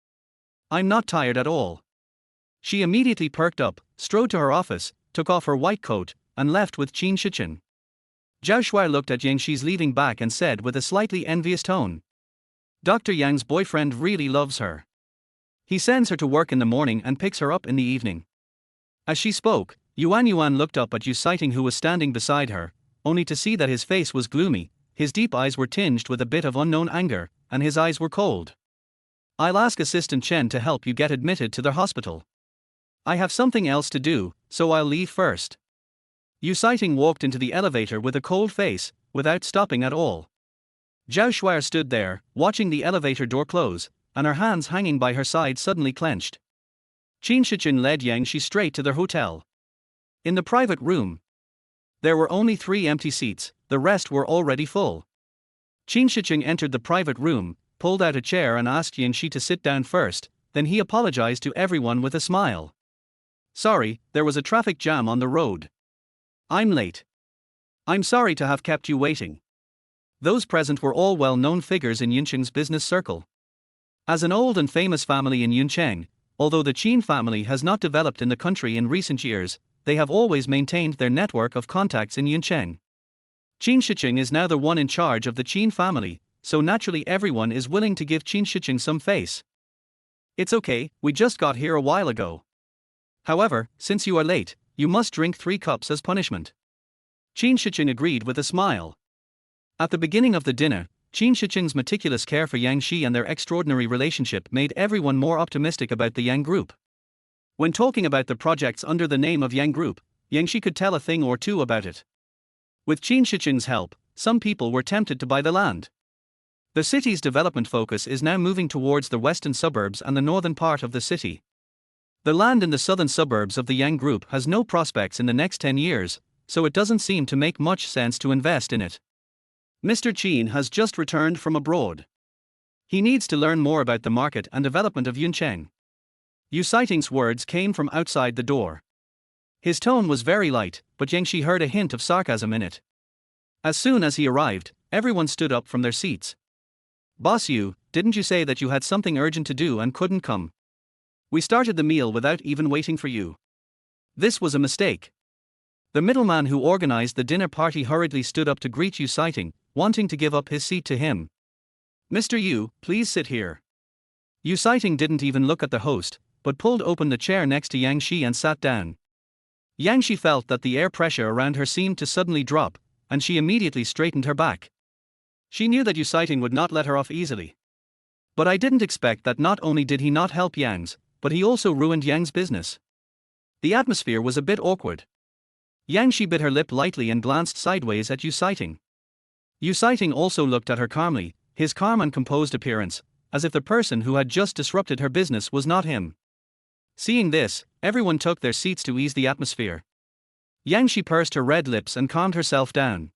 I'm not tired at all. She immediately perked up, strode to her office, took off her white coat, and left with Qin Shicheng. Zhao Shuai looked at Yang Shi's leaving back and said with a slightly envious tone. Dr. Yang's boyfriend really loves her. He sends her to work in the morning and picks her up in the evening. As she spoke, Yuan looked up at Yuncheng who was standing beside her, only to see that his face was gloomy, his deep eyes were tinged with a bit of unknown anger, and his eyes were cold. I'll ask Assistant Chen to help you get admitted to the hospital. I have something else to do, so I'll leave first. Yuncheng walked into the elevator with a cold face, without stopping at all. Zhao Shuai stood there, watching the elevator door close, and her hands hanging by her side suddenly clenched. Qin Shicheng led Yang Shi straight to their hotel. In the private room, there were only 3 empty seats, the rest were already full. Qin Shicheng entered the private room, pulled out a chair and asked Yang Shi to sit down first, then he apologized to everyone with a smile. Sorry, there was a traffic jam on the road. I'm late. I'm sorry to have kept you waiting. Those present were all well-known figures in Yuncheng's business circle. As an old and famous family in Yuncheng, although the Qin family has not developed in the country in recent years, they have always maintained their network of contacts in Yuncheng. Qin Shicheng is now the one in charge of the Qin family, so naturally everyone is willing to give Qin Shicheng some face. It's okay, we just got here a while ago. However, since you are late, you must drink 3 cups as punishment. Qin Shicheng agreed with a smile. At the beginning of the dinner, Qin Shicheng's meticulous care for Yang Shi and their extraordinary relationship made everyone more optimistic about the Yang Group. When talking about the projects under the name of Yang Group, Yang Shi could tell a thing or two about it. With Qin Shiqing's help, some people were tempted to buy the land. The city's development focus is now moving towards the western suburbs and the northern part of the city. The land in the southern suburbs of the Yang Group has no prospects in the next 10 years, so it doesn't seem to make much sense to invest in it. Mr. Qin has just returned from abroad. He needs to learn more about the market and development of Yuncheng. Yu Sighting's words came from outside the door. His tone was very light, but Yang Shi heard a hint of sarcasm in it. As soon as he arrived, everyone stood up from their seats. "Boss Yu, didn't you say that you had something urgent to do and couldn't come? We started the meal without even waiting for you. This was a mistake." The middleman who organized the dinner party hurriedly stood up to greet Yu Sighting, wanting to give up his seat to him. "Mr. Yu, please sit here." Yu Sighting didn't even look at the host, but pulled open the chair next to Yang Shi and sat down. Yang Shi felt that the air pressure around her seemed to suddenly drop, and she immediately straightened her back. She knew that Yu Sighting would not let her off easily. "But I didn't expect that not only did he not help Yang's, but he also ruined Yang's business." The atmosphere was a bit awkward. Yang Shi bit her lip lightly and glanced sideways at Yu Sighting. Yu Sighting also looked at her calmly, his calm and composed appearance, as if the person who had just disrupted her business was not him. Seeing this, everyone took their seats to ease the atmosphere. Yang Shi pursed her red lips and calmed herself down.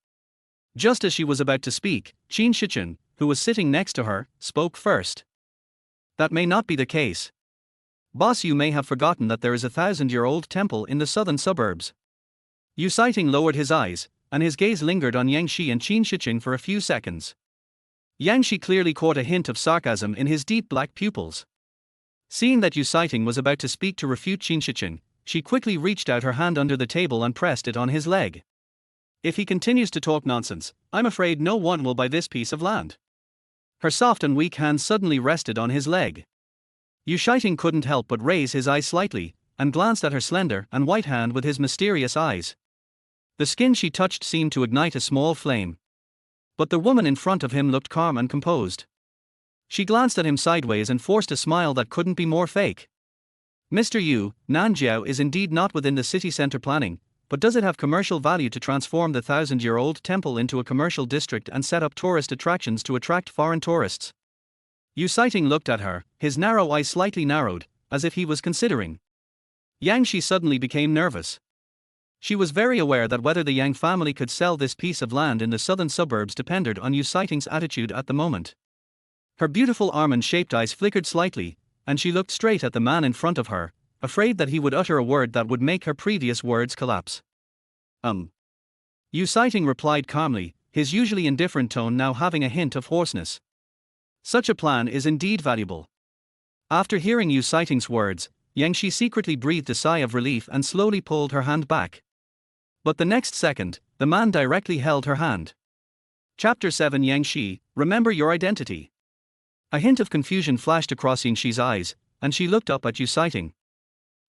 Just as she was about to speak, Qin Shiqing, who was sitting next to her, spoke first. "That may not be the case. Boss, you may have forgotten that there is a 1,000-year-old temple in the southern suburbs." Yu Sighting lowered his eyes, and his gaze lingered on Yang Shi and Qin Shiqing for a few seconds. Yang Shi clearly caught a hint of sarcasm in his deep black pupils. Seeing that Yu Sighting was about to speak to refute Qin Shiqing, she quickly reached out her hand under the table and pressed it on his leg. "If he continues to talk nonsense, I'm afraid no one will buy this piece of land." Her soft and weak hand suddenly rested on his leg. Yu Sighting couldn't help but raise his eyes slightly, and glanced at her slender and white hand with his mysterious eyes. The skin she touched seemed to ignite a small flame. But the woman in front of him looked calm and composed. She glanced at him sideways and forced a smile that couldn't be more fake. "Mr. Yu, Nanjiao is indeed not within the city center planning, but does it have commercial value to transform the 1,000-year-old temple into a commercial district and set up tourist attractions to attract foreign tourists?" Yu Sighting looked at her, his narrow eyes slightly narrowed, as if he was considering. Yang Shi suddenly became nervous. She was very aware that whether the Yang family could sell this piece of land in the southern suburbs depended on Yu Sighting's attitude at the moment. Her beautiful almond-shaped eyes flickered slightly, and she looked straight at the man in front of her, afraid that he would utter a word that would make her previous words collapse. Yu Sighting replied calmly, his usually indifferent tone now having a hint of hoarseness. "Such a plan is indeed valuable." After hearing Yu Sighting's words, Yang Shi secretly breathed a sigh of relief and slowly pulled her hand back. But the next second, the man directly held her hand. Chapter 7 Yang Shi, remember your identity. A hint of confusion flashed across Yang Shi's eyes, and she looked up at Yu Sighting.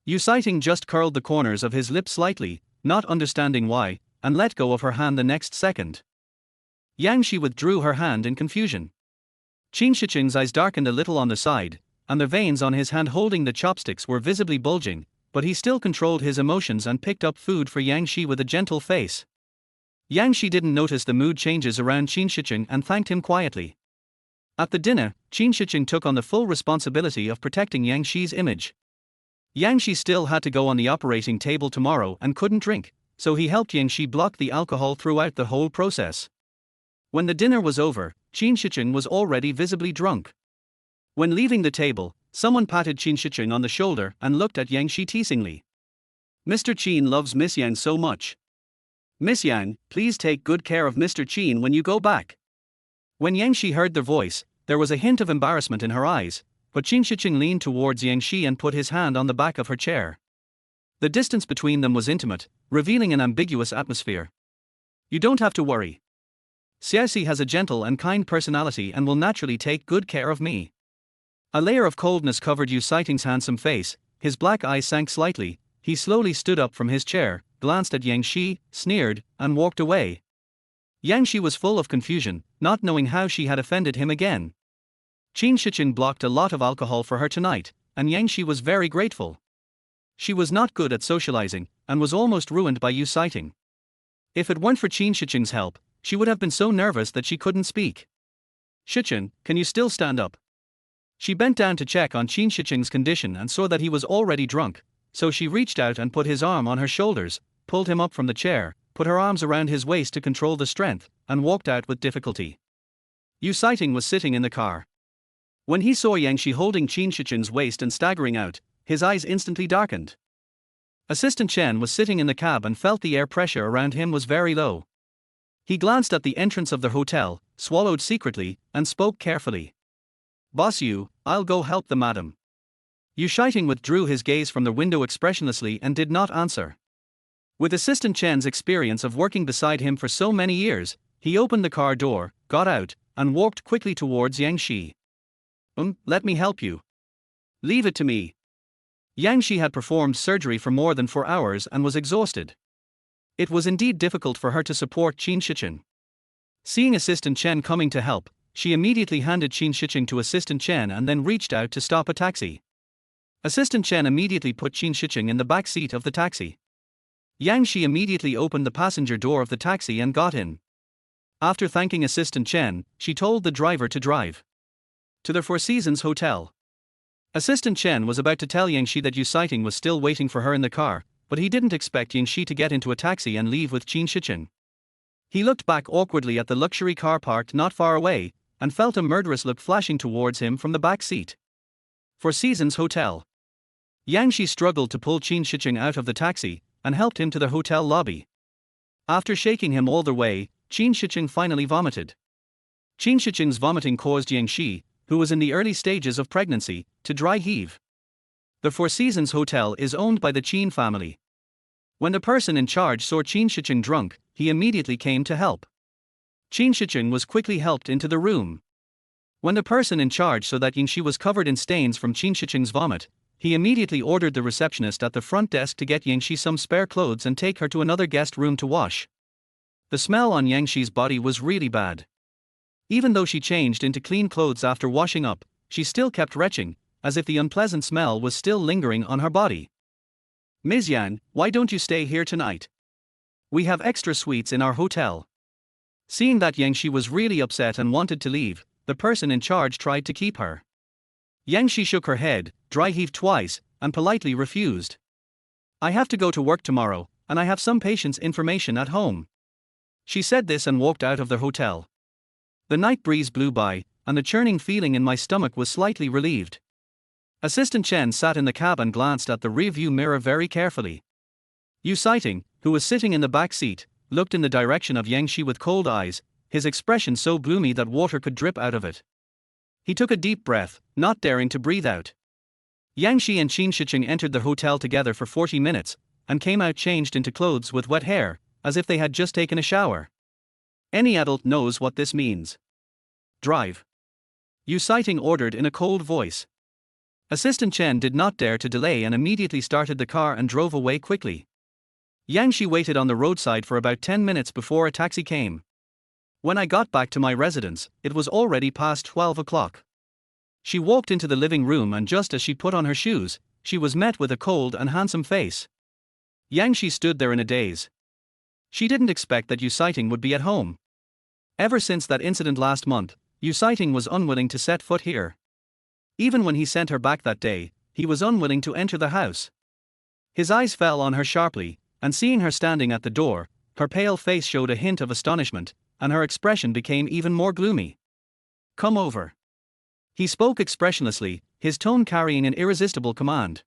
Yu Sighting just curled the corners of his lips slightly, not understanding why, and let go of her hand the next second. Yang Shi withdrew her hand in confusion. Qin Shiqing's eyes darkened a little on the side, and the veins on his hand holding the chopsticks were visibly bulging, but he still controlled his emotions and picked up food for Yang Shi with a gentle face. Yang Shi didn't notice the mood changes around Qin Shiqing and thanked him quietly. At the dinner, Qin Shiqing took on the full responsibility of protecting Yang Shi's image. Yang Shi still had to go on the operating table tomorrow and couldn't drink, so he helped Yang Shi block the alcohol throughout the whole process. When the dinner was over, Qin Shiqing was already visibly drunk. When leaving the table, someone patted Qin Shiqing on the shoulder and looked at Yang Shi teasingly. "Mr. Qin loves Miss Yang so much. Miss Yang, please take good care of Mr. Qin when you go back." When Yang Shi heard their voice, there was a hint of embarrassment in her eyes, but Qin Shiqing leaned towards Yang Shi and put his hand on the back of her chair. The distance between them was intimate, revealing an ambiguous atmosphere. "You don't have to worry. Xiaoxi has a gentle and kind personality and will naturally take good care of me." A layer of coldness covered Yu Sighting's handsome face, his black eyes sank slightly, he slowly stood up from his chair, glanced at Yang Shi, sneered, and walked away. Yang Shi was full of confusion, not knowing how she had offended him again. Qin Shiqing blocked a lot of alcohol for her tonight, and Yang Shi was very grateful. She was not good at socializing, and was almost ruined by Yuncheng. If it weren't for Qin Shicheng's help, she would have been so nervous that she couldn't speak. Shicheng, can you still stand up? She bent down to check on Qin Shicheng's condition and saw that he was already drunk, so she reached out and put his arm on her shoulders, pulled him up from the chair, put her arms around his waist to control the strength, and walked out with difficulty. Yuncheng was sitting in the car. When he saw Yangshi holding Qin Shicheng's waist and staggering out, his eyes instantly darkened. Assistant Chen was sitting in the cab and felt the air pressure around him was very low. He glanced at the entrance of the hotel, swallowed secretly, and spoke carefully. Boss Yu, I'll go help the madam. Yuncheng withdrew his gaze from the window expressionlessly and did not answer. With Assistant Chen's experience of working beside him for so many years, he opened the car door, got out, and walked quickly towards Yangshi. Let me help you. Leave it to me. Yangshi had performed surgery for more than 4 hours and was exhausted. It was indeed difficult for her to support Qin Shicheng. Seeing Assistant Chen coming to help, she immediately handed Qin Shicheng to Assistant Chen and then reached out to stop a taxi. Assistant Chen immediately put Qin Shicheng in the back seat of the taxi. Yangshi immediately opened the passenger door of the taxi and got in. After thanking Assistant Chen, she told the driver to drive to the Four Seasons Hotel. Assistant Chen was about to tell Yangshi that Yuncheng was still waiting for her in the car, but he didn't expect Yangshi to get into a taxi and leave with Qin Shicheng. He looked back awkwardly at the luxury car parked not far away, and felt a murderous look flashing towards him from the back seat. Four Seasons Hotel. Yangshi struggled to pull Qin Shicheng out of the taxi, and helped him to the hotel lobby. After shaking him all the way, Qin Shicheng finally vomited. Qin Shicheng's vomiting caused Yangshi, who was in the early stages of pregnancy, to dry heave. The Four Seasons Hotel is owned by the Qin family. When the person in charge saw Qin Shicheng drunk, he immediately came to help. Qin Shicheng was quickly helped into the room. When the person in charge saw that Yangshi was covered in stains from Qin Shicheng's vomit, he immediately ordered the receptionist at the front desk to get Yangshi some spare clothes and take her to another guest room to wash. The smell on Yangshi's body was really bad. Even though she changed into clean clothes after washing up, she still kept retching, as if the unpleasant smell was still lingering on her body. Ms. Yan, why don't you stay here tonight? We have extra suites in our hotel. Seeing that Yangshi was really upset and wanted to leave, the person in charge tried to keep her. Yangshi shook her head, dry heaved twice, and politely refused. I have to go to work tomorrow, and I have some patient's information at home. She said this and walked out of the hotel. The night breeze blew by, and the churning feeling in my stomach was slightly relieved. Assistant Chen sat in the cab and glanced at the rearview mirror very carefully. Yuncheng, who was sitting in the back seat, looked in the direction of Yangshi with cold eyes, his expression so gloomy that water could drip out of it. He took a deep breath, not daring to breathe out. Yangshi and Qin Shicheng entered the hotel together for 40 minutes, and came out changed into clothes with wet hair, as if they had just taken a shower. Any adult knows what this means. Drive. Yuncheng ordered in a cold voice. Assistant Chen did not dare to delay and immediately started the car and drove away quickly. Yangshi waited on the roadside for about 10 minutes before a taxi came. When I got back to my residence, it was already past 12 o'clock. She walked into the living room and just as she put on her shoes, she was met with a cold and handsome face. Yangshi stood there in a daze. She didn't expect that Yuncheng would be at home. Ever since that incident last month, Yuncheng was unwilling to set foot here. Even when he sent her back that day, he was unwilling to enter the house. His eyes fell on her sharply, and seeing her standing at the door, her pale face showed a hint of astonishment, and her expression became even more gloomy. Come over. He spoke expressionlessly, his tone carrying an irresistible command.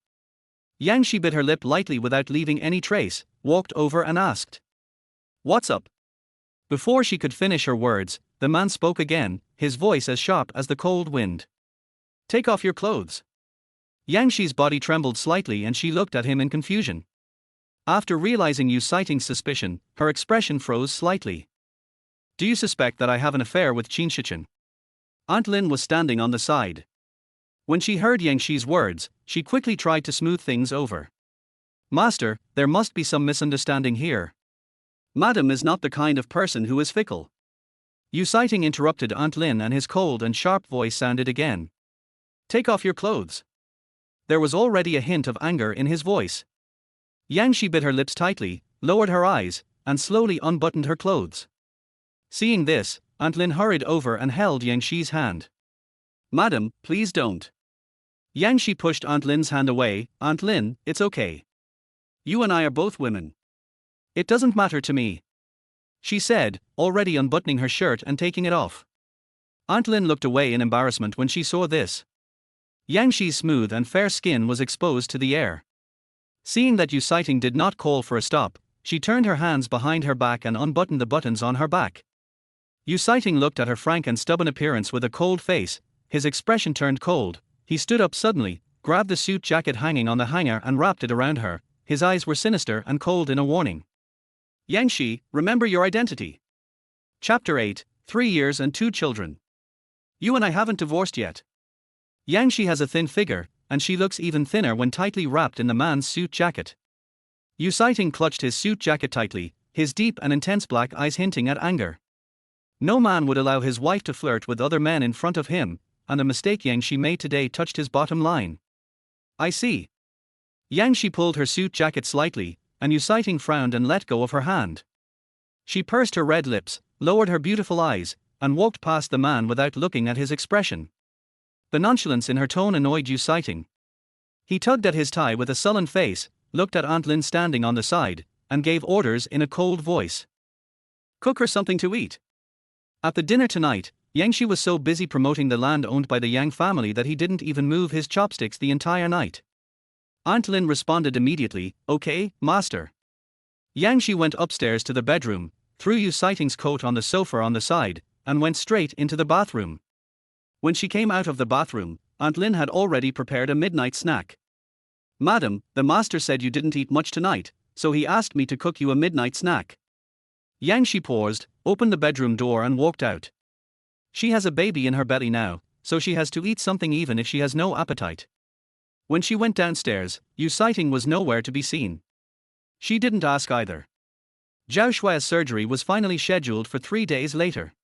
Yangshi bit her lip lightly without leaving any trace, walked over and asked, "What's up?" Before she could finish her words, the man spoke again, his voice as sharp as the cold wind. "Take off your clothes." Yangshi's body trembled slightly and she looked at him in confusion. After realizing Yuncheng's suspicion, her expression froze slightly. "Do you suspect that I have an affair with Qin Shicheng?" Aunt Lin was standing on the side. When she heard Yangshi's words, she quickly tried to smooth things over. "Master, there must be some misunderstanding here. Madam is not the kind of person who is fickle." Yuncheng interrupted Aunt Lin and his cold and sharp voice sounded again. "Take off your clothes." There was already a hint of anger in his voice. Yang Shi bit her lips tightly, lowered her eyes, and slowly unbuttoned her clothes. Seeing this, Aunt Lin hurried over and held Yang Shi's hand. "Madam, please don't." Yang Shi pushed Aunt Lin's hand away. "Aunt Lin, it's okay. You and I are both women. It doesn't matter to me," she said, already unbuttoning her shirt and taking it off. Aunt Lin looked away in embarrassment when she saw this. Yang Shi's smooth and fair skin was exposed to the air. Seeing that Yuncheng did not call for a stop, she turned her hands behind her back and unbuttoned the buttons on her back. Yuncheng looked at her frank and stubborn appearance with a cold face. His expression turned cold. He stood up suddenly, grabbed the suit jacket hanging on the hanger and wrapped it around her. His eyes were sinister and cold in a warning. "Yang Shi, remember your identity." Chapter 8, 3 years and 2 children. "You and I haven't divorced yet." Yang Shi has a thin figure, and she looks even thinner when tightly wrapped in the man's suit jacket. Yuncheng clutched his suit jacket tightly, his deep and intense black eyes hinting at anger. No man would allow his wife to flirt with other men in front of him, and the mistake Yang Shi made today touched his bottom line. "I see." Yang Shi pulled her suit jacket slightly, and Yuncheng frowned and let go of her hand. She pursed her red lips, lowered her beautiful eyes, and walked past the man without looking at his expression. The nonchalance in her tone annoyed Yuncheng. He tugged at his tie with a sullen face, looked at Aunt Lin standing on the side, and gave orders in a cold voice. "Cook her something to eat." At the dinner tonight, Yang Shi was so busy promoting the land owned by the Yang family that he didn't even move his chopsticks the entire night. Aunt Lin responded immediately, "Okay, master." Yang Shi went upstairs to the bedroom, threw Yuncheng's coat on the sofa on the side, and went straight into the bathroom. When she came out of the bathroom, Aunt Lin had already prepared a midnight snack. "Madam, the master said you didn't eat much tonight, so he asked me to cook you a midnight snack." Yang Shi paused, opened the bedroom door and walked out. She has a baby in her belly now, so she has to eat something even if she has no appetite. When she went downstairs, Yuncheng was nowhere to be seen. She didn't ask either. Zhao Shuai's surgery was finally scheduled for 3 days later.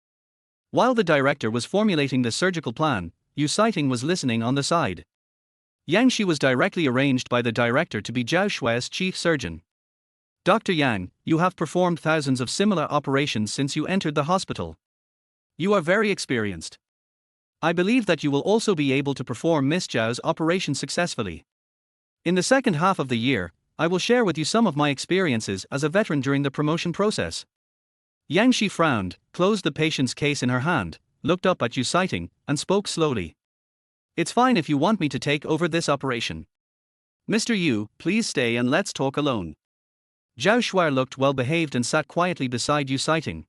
While the director was formulating the surgical plan, Yuncheng was listening on the side. Yang Shi was directly arranged by the director to be Zhao Shuai's chief surgeon. "Dr. Yang, you have performed thousands of similar operations since you entered the hospital. You are very experienced. I believe that you will also be able to perform Miss Zhao's operation successfully. In the second half of the year, I will share with you some of my experiences as a veteran during the promotion process." Yang Shi frowned, closed the patient's case in her hand, looked up at Yuncheng, and spoke slowly. "It's fine if you want me to take over this operation. Mr. Yu, please stay and let's talk alone." Zhao Shuai looked well behaved and sat quietly beside Yuncheng.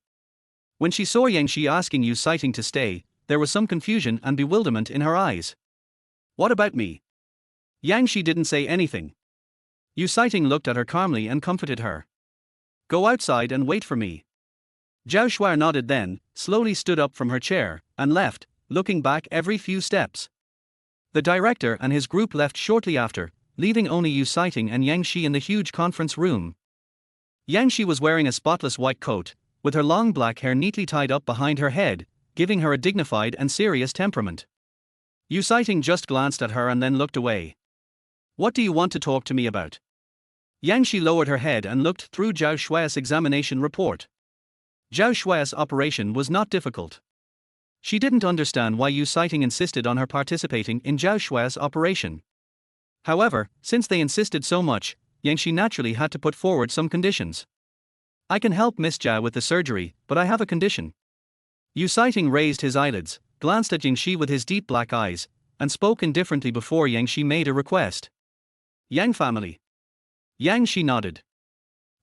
When she saw Yang Shi asking Yuncheng to stay, there was some confusion and bewilderment in her eyes. "What about me?" Yang Shi didn't say anything. Yuncheng looked at her calmly and comforted her. "Go outside and wait for me." Zhao Shuai nodded, then slowly stood up from her chair and left, looking back every few steps. The director and his group left shortly after, leaving only Yuncheng and Yang Shi in the huge conference room. Yang Shi was wearing a spotless white coat, with her long black hair neatly tied up behind her head, giving her a dignified and serious temperament. Yuncheng just glanced at her and then looked away. "What do you want to talk to me about?" Yang Shi lowered her head and looked through Zhao Shuai's examination report. Zhao Shuai's operation was not difficult. She didn't understand why Yuncheng insisted on her participating in Zhao Shuai's operation. However, since they insisted so much, Yang Shi naturally had to put forward some conditions. "I can help Miss Zhao with the surgery, but I have a condition." Yuncheng raised his eyelids, glanced at Yang Shi with his deep black eyes, and spoke indifferently before Yang Shi made a request. "Yang family." Yang Shi nodded.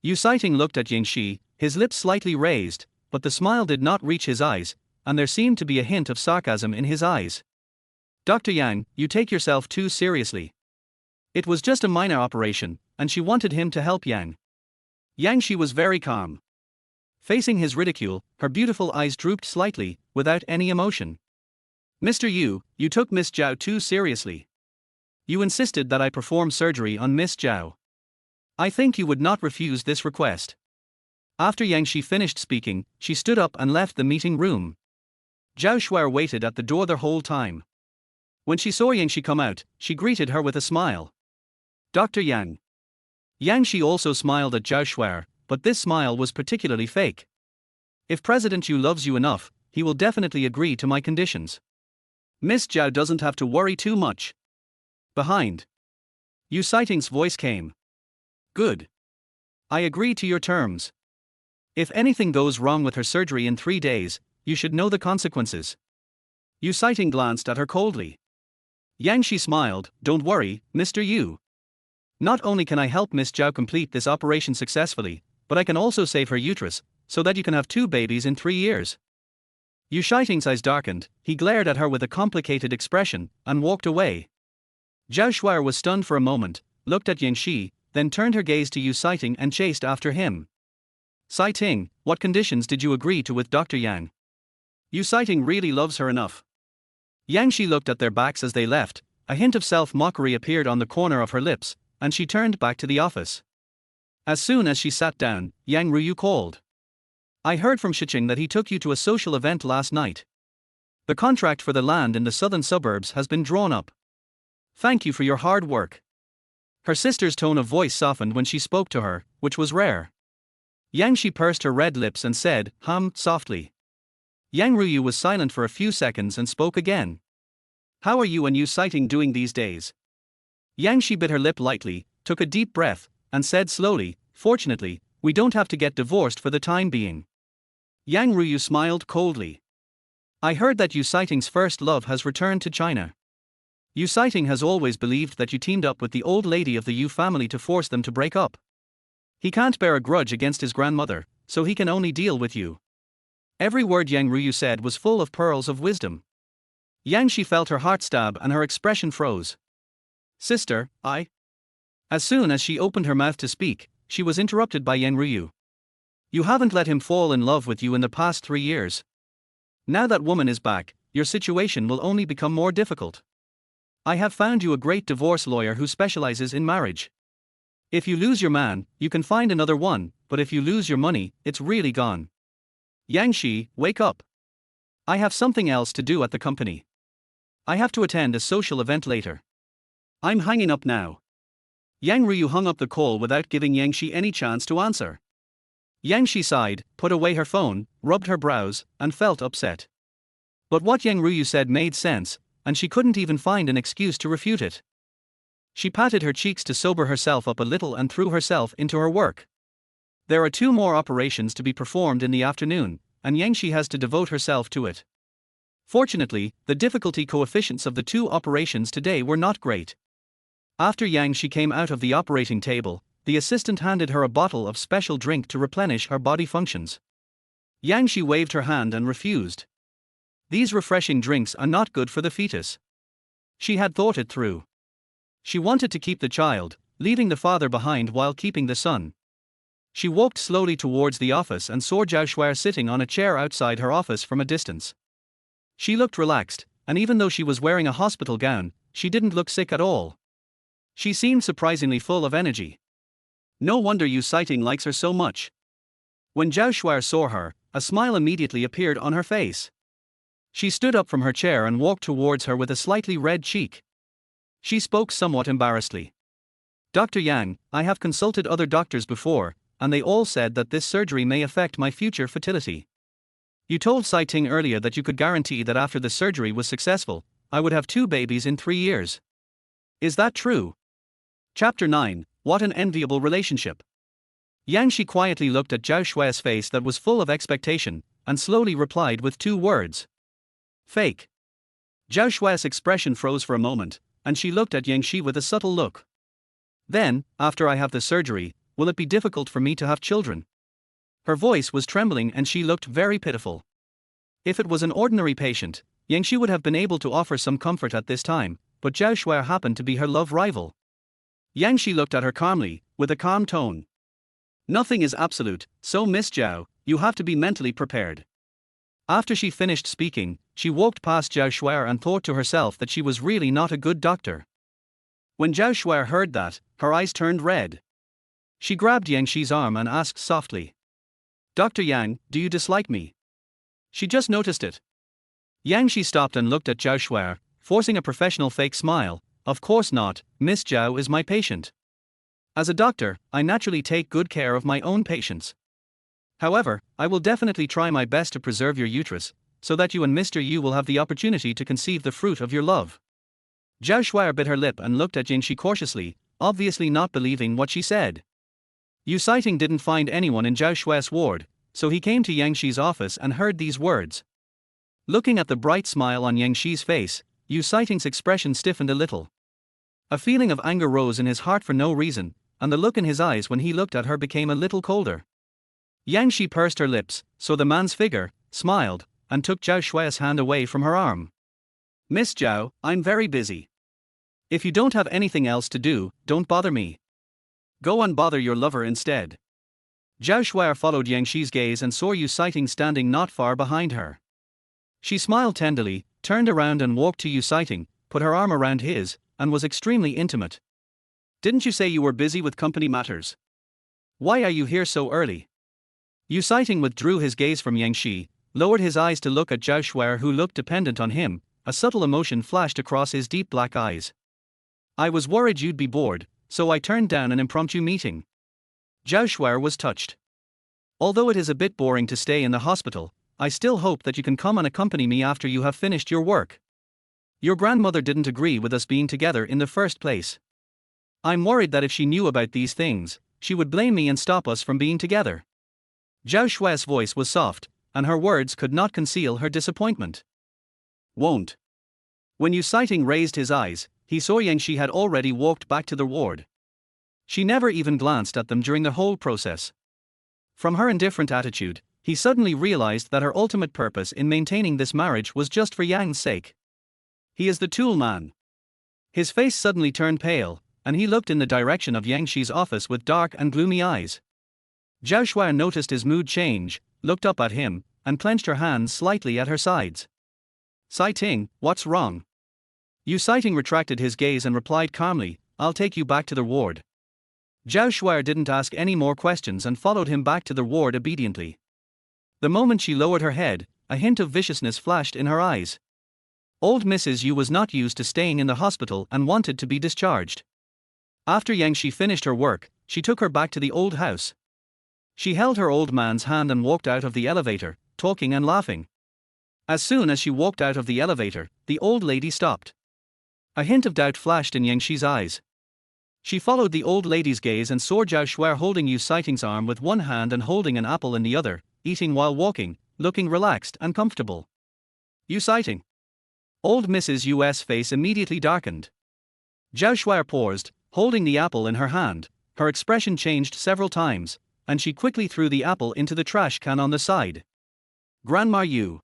Yuncheng looked at Yang Shi, his lips slightly raised, but the smile did not reach his eyes, and there seemed to be a hint of sarcasm in his eyes. "Dr. Yang, you take yourself too seriously. It was just a minor operation, and she wanted him to help Yang." Yang Shi was very calm. Facing his ridicule, her beautiful eyes drooped slightly, without any emotion. "Mr. Yu, you took Miss Zhao too seriously. You insisted that I perform surgery on Miss Zhao. I think you would not refuse this request." After Yang Shi finished speaking, she stood up and left the meeting room. Zhao Shuai waited at the door the whole time. When she saw Yang Shi come out, she greeted her with a smile. "Dr. Yang." Yang Shi also smiled at Zhao Shuai, but this smile was particularly fake. If President Yu loves you enough, he will definitely agree to my conditions. Miss Zhao doesn't have to worry too much. Behind Yu Sighting's voice came. Good. I agree to your terms. If anything goes wrong with her surgery in 3 days, you should know the consequences. Yu Sighting glanced at her coldly. Yang Shi smiled, don't worry, Mr. Yu. Not only can I help Miss Zhao complete this operation successfully, but I can also save her uterus, so that you can have 2 babies in 3 years. Yu Shiting's eyes darkened, he glared at her with a complicated expression, and walked away. Zhao Shuai was stunned for a moment, looked at Yang Shi, then turned her gaze to Yu Sighting and chased after him. Sighting, what conditions did you agree to with Dr. Yang? Yu Sighting really loves her enough. Yang Shi looked at their backs as they left, a hint of self-mockery appeared on the corner of her lips, and she turned back to the office. As soon as she sat down, Yang Ruyu called. I heard from Shicheng that he took you to a social event last night. The contract for the land in the southern suburbs has been drawn up. Thank you for your hard work. Her sister's tone of voice softened when she spoke to her, which was rare. Yang Shi pursed her red lips and said, softly. Yang Ruyu was silent for a few seconds and spoke again. How are you and Yu Sighting doing these days? Yang Shi bit her lip lightly, took a deep breath, and said slowly, fortunately, we don't have to get divorced for the time being. Yang Ruyu smiled coldly. I heard that Yu Sighting's first love has returned to China. Yu Sighting has always believed that you teamed up with the old lady of the Yu family to force them to break up. He can't bear a grudge against his grandmother, so he can only deal with you. Every word Yang Ruyu said was full of pearls of wisdom. Yang Shi felt her heart stab and her expression froze. Sister, As soon as she opened her mouth to speak, she was interrupted by Yang Ruyu. You haven't let him fall in love with you in the past 3 years. Now that woman is back, your situation will only become more difficult. I have found you a great divorce lawyer who specializes in marriage. If you lose your man, you can find another one, but if you lose your money, it's really gone. Yang Shi, wake up. I have something else to do at the company. I have to attend a social event later. I'm hanging up now. Yang Ruyu hung up the call without giving Yang Shi any chance to answer. Yang Shi sighed, put away her phone, rubbed her brows, and felt upset. But what Yang Ruyu said made sense, and she couldn't even find an excuse to refute it. She patted her cheeks to sober herself up a little and threw herself into her work. There are 2 more operations to be performed in the afternoon, and Yang Shi has to devote herself to it. Fortunately, the difficulty coefficients of the 2 operations today were not great. After Yang Shi came out of the operating table, the assistant handed her a bottle of special drink to replenish her body functions. Yang Shi waved her hand and refused. These refreshing drinks are not good for the fetus. She had thought it through. She wanted to keep the child, leaving the father behind while keeping the son. She walked slowly towards the office and saw Zhao Shuai sitting on a chair outside her office from a distance. She looked relaxed, and even though she was wearing a hospital gown, she didn't look sick at all. She seemed surprisingly full of energy. No wonder Yu Sighting likes her so much. When Zhao Shuai saw her, a smile immediately appeared on her face. She stood up from her chair and walked towards her with a slightly red cheek. She spoke somewhat embarrassedly. Dr. Yang, I have consulted other doctors before, and they all said that this surgery may affect my future fertility. You told Sighting earlier that you could guarantee that after the surgery was successful, I would have 2 babies in 3 years. Is that true? Chapter 9, What an enviable relationship. Yang Shi quietly looked at Zhao Shuai's face that was full of expectation, and slowly replied with 2 words. Fake. Zhao Shuai's expression froze for a moment, and she looked at Yang Shi with a subtle look. Then, after I have the surgery, will it be difficult for me to have children? Her voice was trembling and she looked very pitiful. If it was an ordinary patient, Yang Shi would have been able to offer some comfort at this time, but Zhao Shuai happened to be her love rival. Yang Shi looked at her calmly, with a calm tone. Nothing is absolute, so Miss Zhao, you have to be mentally prepared. After she finished speaking, she walked past Zhao Shuai and thought to herself that she was really not a good doctor. When Zhao Shuai heard that, her eyes turned red. She grabbed Yang Shi's arm and asked softly. Dr. Yang, do you dislike me? She just noticed it. Yang Shi stopped and looked at Zhao Shuai, forcing a professional fake smile. Of course not, Miss Zhao is my patient. As a doctor, I naturally take good care of my own patients. However, I will definitely try my best to preserve your uterus, so that you and Mr. Yu will have the opportunity to conceive the fruit of your love. Zhao Shuai bit her lip and looked at Yang Shi cautiously, obviously not believing what she said. Yu Siting didn't find anyone in Zhao Shuai's ward, so he came to Yang Shi's office and heard these words. Looking at the bright smile on Yang Shi's face, Yu Siting's expression stiffened a little. A feeling of anger rose in his heart for no reason, and the look in his eyes when he looked at her became a little colder. Yang Shi pursed her lips, saw the man's figure, smiled, and took Zhao Shuai's hand away from her arm. Miss Zhao, I'm very busy. If you don't have anything else to do, don't bother me. Go and bother your lover instead. Zhao Shuai followed Yang Shi's gaze and saw Yu Siting standing not far behind her. She smiled tenderly, turned around and walked to Yu Siting, put her arm around his, and was extremely intimate. Didn't you say you were busy with company matters? Why are you here so early? Yu Siting withdrew his gaze from Yang Shi, lowered his eyes to look at Zhao Shuai who looked dependent on him. A subtle emotion flashed across his deep black eyes. I was worried you'd be bored, so I turned down an impromptu meeting. Zhao Shuai was touched. Although it is a bit boring to stay in the hospital, I still hope that you can come and accompany me after you have finished your work. Your grandmother didn't agree with us being together in the first place. I'm worried that if she knew about these things, she would blame me and stop us from being together. Zhao Shuai's voice was soft, and her words could not conceal her disappointment. Won't. When Yu Siting raised his eyes, he saw Yang Shi had already walked back to the ward. She never even glanced at them during the whole process. From her indifferent attitude, he suddenly realized that her ultimate purpose in maintaining this marriage was just for Yang's sake. He is the tool man. His face suddenly turned pale, and he looked in the direction of Yang Shi's office with dark and gloomy eyes. Zhao Shuai noticed his mood change, looked up at him, and clenched her hands slightly at her sides. Siting, what's wrong? Yu Siting retracted his gaze and replied calmly, I'll take you back to the ward. Zhao Shuai didn't ask any more questions and followed him back to the ward obediently. The moment she lowered her head, a hint of viciousness flashed in her eyes. Old Mrs. Yu was not used to staying in the hospital and wanted to be discharged. After Yang Shi finished her work, she took her back to the old house. She held her old man's hand and walked out of the elevator, talking and laughing. As soon as she walked out of the elevator, the old lady stopped. A hint of doubt flashed in Yang Shi's eyes. She followed the old lady's gaze and saw Zhao Shuai holding Yu Siting's arm with one hand and holding an apple in the other, eating while walking, looking relaxed and comfortable. Yu Siting. Old Mrs. Yu's face immediately darkened. Zhao Shuai paused, holding the apple in her hand. Her expression changed several times, and she quickly threw the apple into the trash can on the side. Grandma Yu.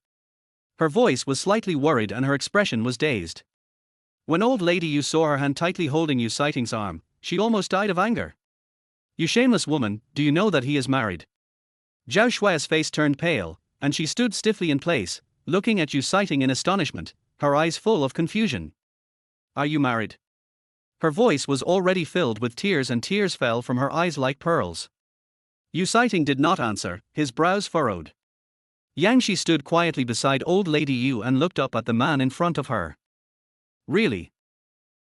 Her voice was slightly worried and her expression was dazed. When old lady Yu saw her hand tightly holding Yu Siting's arm, she almost died of anger. You shameless woman, do you know that he is married? Zhao Shuai's face turned pale, and she stood stiffly in place, looking at Yu Siting in astonishment, her eyes full of confusion. Are you married? Her voice was already filled with tears and tears fell from her eyes like pearls. Yu Siting did not answer, his brows furrowed. Yang Shi stood quietly beside old lady Yu and looked up at the man in front of her. Really?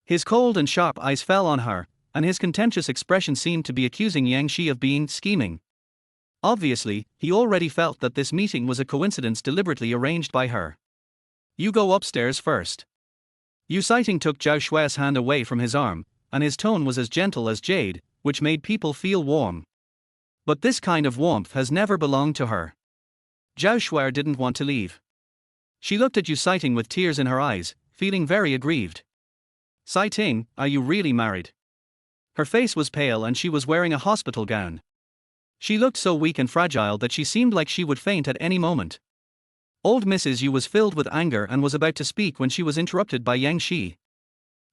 His cold and sharp eyes fell on her, and his contemptuous expression seemed to be accusing Yang Shi of being scheming. Obviously, he already felt that this meeting was a coincidence deliberately arranged by her. You go upstairs first. Yu Siting took Zhao Shuai's hand away from his arm, and his tone was as gentle as jade, which made people feel warm. But this kind of warmth has never belonged to her. Zhao Shuai didn't want to leave. She looked at Yu Siting with tears in her eyes, feeling very aggrieved. Siting, are you really married? Her face was pale and she was wearing a hospital gown. She looked so weak and fragile that she seemed like she would faint at any moment. Old Mrs. Yu was filled with anger and was about to speak when she was interrupted by Yang Shi.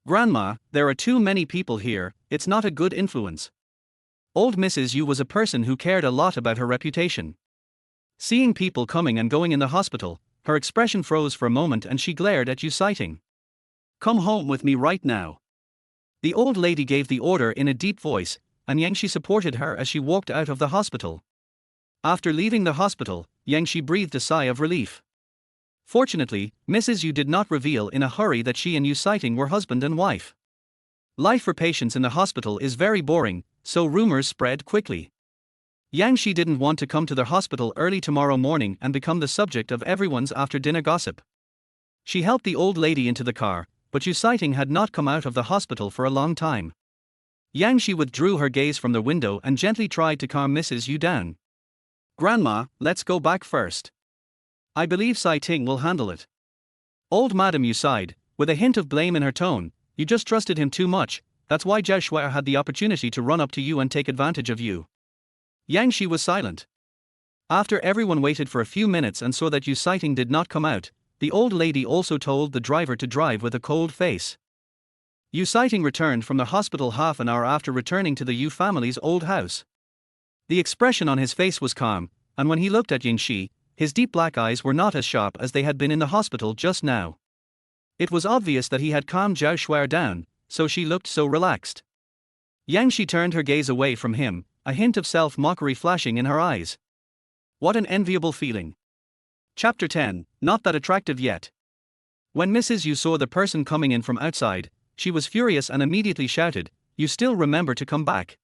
Grandma, there are too many people here, it's not a good influence. Old Mrs. Yu was a person who cared a lot about her reputation. Seeing people coming and going in the hospital, her expression froze for a moment and she glared at Yu Siting. Come home with me right now. The old lady gave the order in a deep voice, and Yang Shi supported her as she walked out of the hospital. After leaving the hospital, Yang Shi breathed a sigh of relief. Fortunately, Mrs. Yu did not reveal in a hurry that she and Yu Siting were husband and wife. Life for patients in the hospital is very boring, so rumors spread quickly. Yang Shi didn't want to come to the hospital early tomorrow morning and become the subject of everyone's after-dinner gossip. She helped the old lady into the car, but Yu Sighting had not come out of the hospital for a long time. Yang Shi withdrew her gaze from the window and gently tried to calm Mrs. Yu down. "Grandma, let's go back first. I believe Sighting will handle it." Old Madam Yu sighed, with a hint of blame in her tone. "You just trusted him too much, that's why Zhao Shuai had the opportunity to run up to you and take advantage of you." Yang Shi was silent. After everyone waited for a few minutes and saw that Yu Sighting did not come out, the old lady also told the driver to drive with a cold face. Yu Sighting returned from the hospital half an hour after returning to the Yu family's old house. The expression on his face was calm, and when he looked at Yang Shi, his deep black eyes were not as sharp as they had been in the hospital just now. It was obvious that he had calmed Zhao Shuai down, so she looked so relaxed. Yang Shi turned her gaze away from him, a hint of self-mockery flashing in her eyes. What an enviable feeling. Chapter 10, Not That Attractive Yet. When Mrs. Yu saw the person coming in from outside, she was furious and immediately shouted, "You still remember to come back?"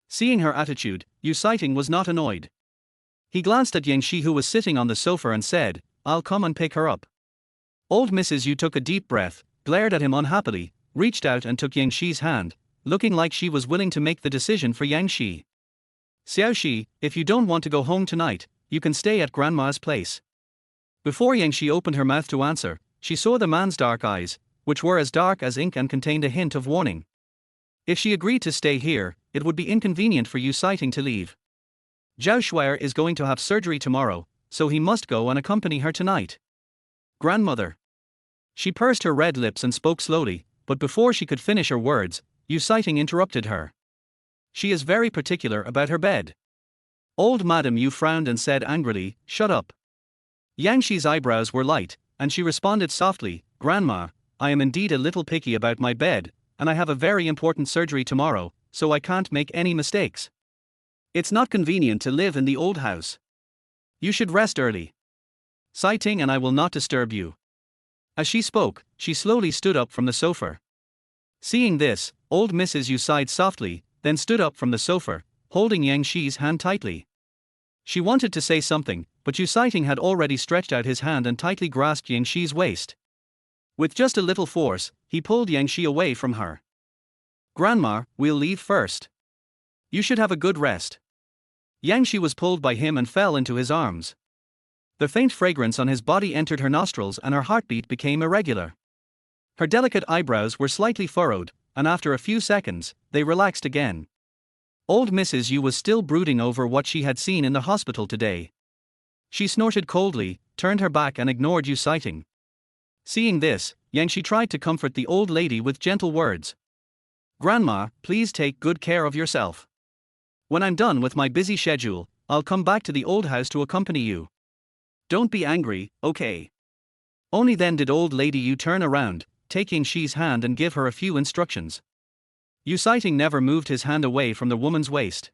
Seeing her attitude, Yu Sighting was not annoyed. He glanced at Yang Shi, who was sitting on the sofa, and said, "I'll come and pick her up." Old Mrs. Yu took a deep breath, glared at him unhappily, reached out and took Yang Shi's hand, looking like she was willing to make the decision for Yang Shi. "Xiao Shi, if you don't want to go home tonight, you can stay at Grandma's place." Before Yang Shi opened her mouth to answer, she saw the man's dark eyes, which were as dark as ink and contained a hint of warning. If she agreed to stay here, it would be inconvenient for Yu Sighting to leave. Zhao Shuai is going to have surgery tomorrow, so he must go and accompany her tonight. "Grandmother." She pursed her red lips and spoke slowly, but before she could finish her words, Yu Sighting interrupted her. "She is very particular about her bed." Old Madam Yu frowned and said angrily, "Shut up." Yang Shi's eyebrows were light, and she responded softly, "Grandma, I am indeed a little picky about my bed, and I have a very important surgery tomorrow, so I can't make any mistakes. It's not convenient to live in the old house. You should rest early. Sighting and I will not disturb you." As she spoke, she slowly stood up from the sofa. Seeing this, old Mrs. Yu sighed softly, then stood up from the sofa, holding Yang Shi's hand tightly. She wanted to say something, but Yu Sighting had already stretched out his hand and tightly grasped Yang Shi's waist. With just a little force, he pulled Yang Shi away from her. "Grandma, we'll leave first. You should have a good rest." Yang Shi was pulled by him and fell into his arms. The faint fragrance on his body entered her nostrils and her heartbeat became irregular. Her delicate eyebrows were slightly furrowed, and after a few seconds, they relaxed again. Old Mrs. Yu was still brooding over what she had seen in the hospital today. She snorted coldly, turned her back and ignored Yu Sighting. Seeing this, Yang Shi tried to comfort the old lady with gentle words. "Grandma, please take good care of yourself. When I'm done with my busy schedule, I'll come back to the old house to accompany you. Don't be angry, okay?" Only then did old lady Yu turn around, take Yang Shi's hand and give her a few instructions. Yu Sighting never moved his hand away from the woman's waist.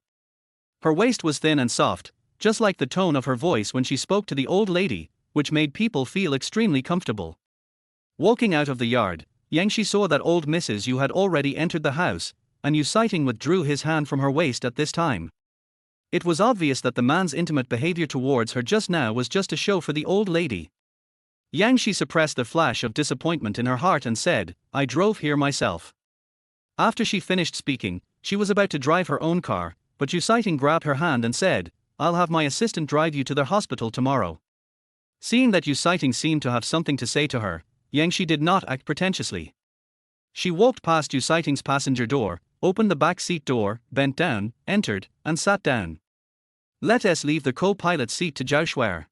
Her waist was thin and soft, just like the tone of her voice when she spoke to the old lady, which made people feel extremely comfortable. Walking out of the yard, Yang Shi saw that old Mrs. Yu had already entered the house, and Yu Sighting withdrew his hand from her waist at this time. It was obvious that the man's intimate behavior towards her just now was just a show for the old lady. Yang Shi suppressed the flash of disappointment in her heart and said, "I drove here myself." After she finished speaking, she was about to drive her own car, but Yu Sighting grabbed her hand and said, "I'll have my assistant drive you to the hospital tomorrow." Seeing that Yu Sighting seemed to have something to say to her, Yang Shi did not act pretentiously. She walked past Yu Sighting's passenger door, opened the back seat door, bent down, entered, and sat down. "Let us leave the co-pilot seat to Zhao Shuai."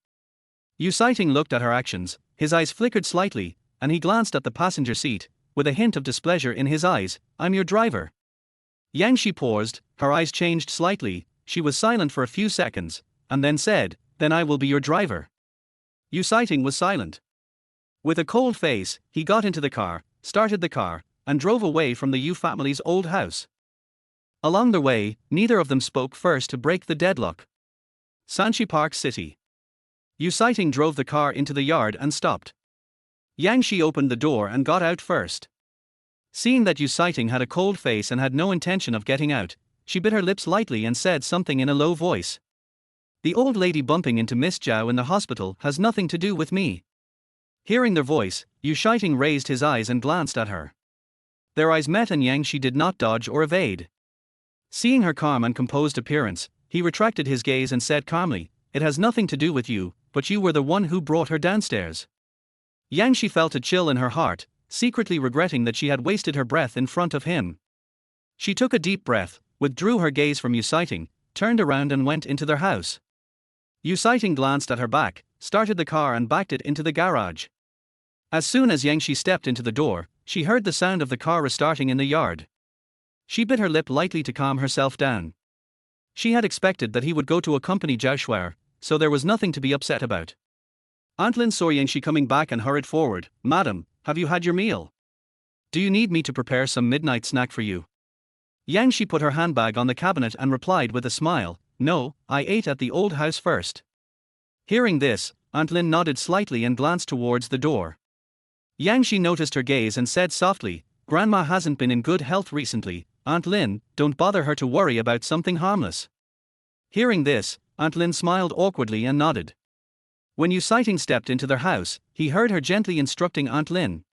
Yu Sighting looked at her actions, his eyes flickered slightly, and he glanced at the passenger seat, with a hint of displeasure in his eyes. "I'm your driver." Yang Shi paused, her eyes changed slightly, she was silent for a few seconds, and then said, "Then I will be your driver." Yu Sighting was silent. With a cold face, he got into the car, started the car, and drove away from the Yu family's old house. Along the way, neither of them spoke first to break the deadlock. Sanchi Park City. Yu Sighting drove the car into the yard and stopped. Yang Shi opened the door and got out first. Seeing that Yu Sighting had a cold face and had no intention of getting out, she bit her lips lightly and said something in a low voice. The old lady bumping into Miss Zhao in the hospital has nothing to do with me. Hearing their voice, Yuncheng raised his eyes and glanced at her. Their eyes met and Yang Shi did not dodge or evade. Seeing her calm and composed appearance, he retracted his gaze and said calmly, "It has nothing to do with you, but you were the one who brought her downstairs." Yang Shi felt a chill in her heart, secretly regretting that she had wasted her breath in front of him. She took a deep breath, withdrew her gaze from Yuncheng, turned around and went into their house. Yuncheng glanced at her back, started the car and backed it into the garage. As soon as Yang Shi stepped into the door, she heard the sound of the car restarting in the yard. She bit her lip lightly to calm herself down. She had expected that he would go to accompany Zhao Shuai, so there was nothing to be upset about. Aunt Lin saw Yang Shi coming back and hurried forward. "Madam, have you had your meal? Do you need me to prepare some midnight snack for you?" Yang Shi put her handbag on the cabinet and replied with a smile, "No, I ate at the old house first." Hearing this, Aunt Lin nodded slightly and glanced towards the door. Yang Shi noticed her gaze and said softly, "Grandma hasn't been in good health recently, Aunt Lin, don't bother her to worry about something harmless." Hearing this, Aunt Lin smiled awkwardly and nodded. When Yuncheng stepped into their house, he heard her gently instructing Aunt Lin.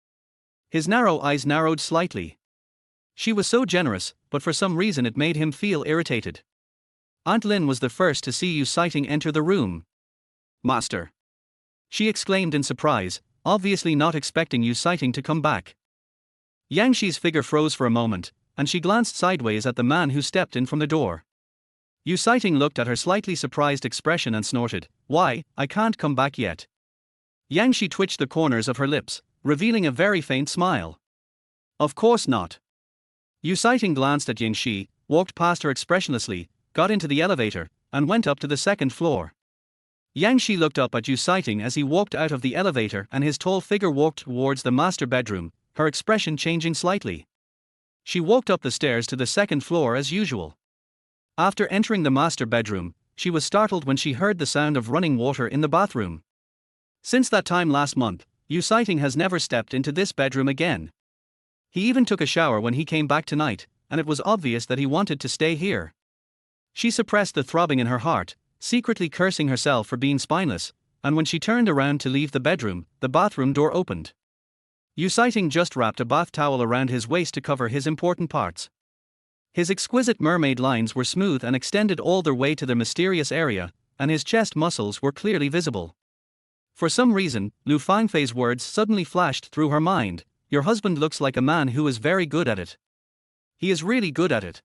His narrow eyes narrowed slightly. She was so generous, but for some reason it made him feel irritated. Aunt Lin was the first to see Yuncheng enter the room. "Master!" she exclaimed in surprise, obviously not expecting Yuncheng to come back. Yang Shi's figure froze for a moment, and she glanced sideways at the man who stepped in from the door. Yuncheng looked at her slightly surprised expression and snorted, "Why, I can't come back yet." Yang Shi twitched the corners of her lips, revealing a very faint smile. "Of course not." Yuncheng glanced at Yang Shi, walked past her expressionlessly, got into the elevator, and went up to the second floor. Yang Shi looked up at Yuncheng as he walked out of the elevator and his tall figure walked towards the master bedroom, her expression changing slightly. She walked up the stairs to the second floor as usual. After entering the master bedroom, she was startled when she heard the sound of running water in the bathroom. Since that time last month, Yuncheng has never stepped into this bedroom again. He even took a shower when he came back tonight, and it was obvious that he wanted to stay here. She suppressed the throbbing in her heart, secretly cursing herself for being spineless, and when she turned around to leave the bedroom, the bathroom door opened. Yuncheng just wrapped a bath towel around his waist to cover his important parts. His exquisite mermaid lines were smooth and extended all their way to the mysterious area, and his chest muscles were clearly visible. For some reason, Lu Fangfei's words suddenly flashed through her mind, "Your husband looks like a man who is very good at it. He is really good at it."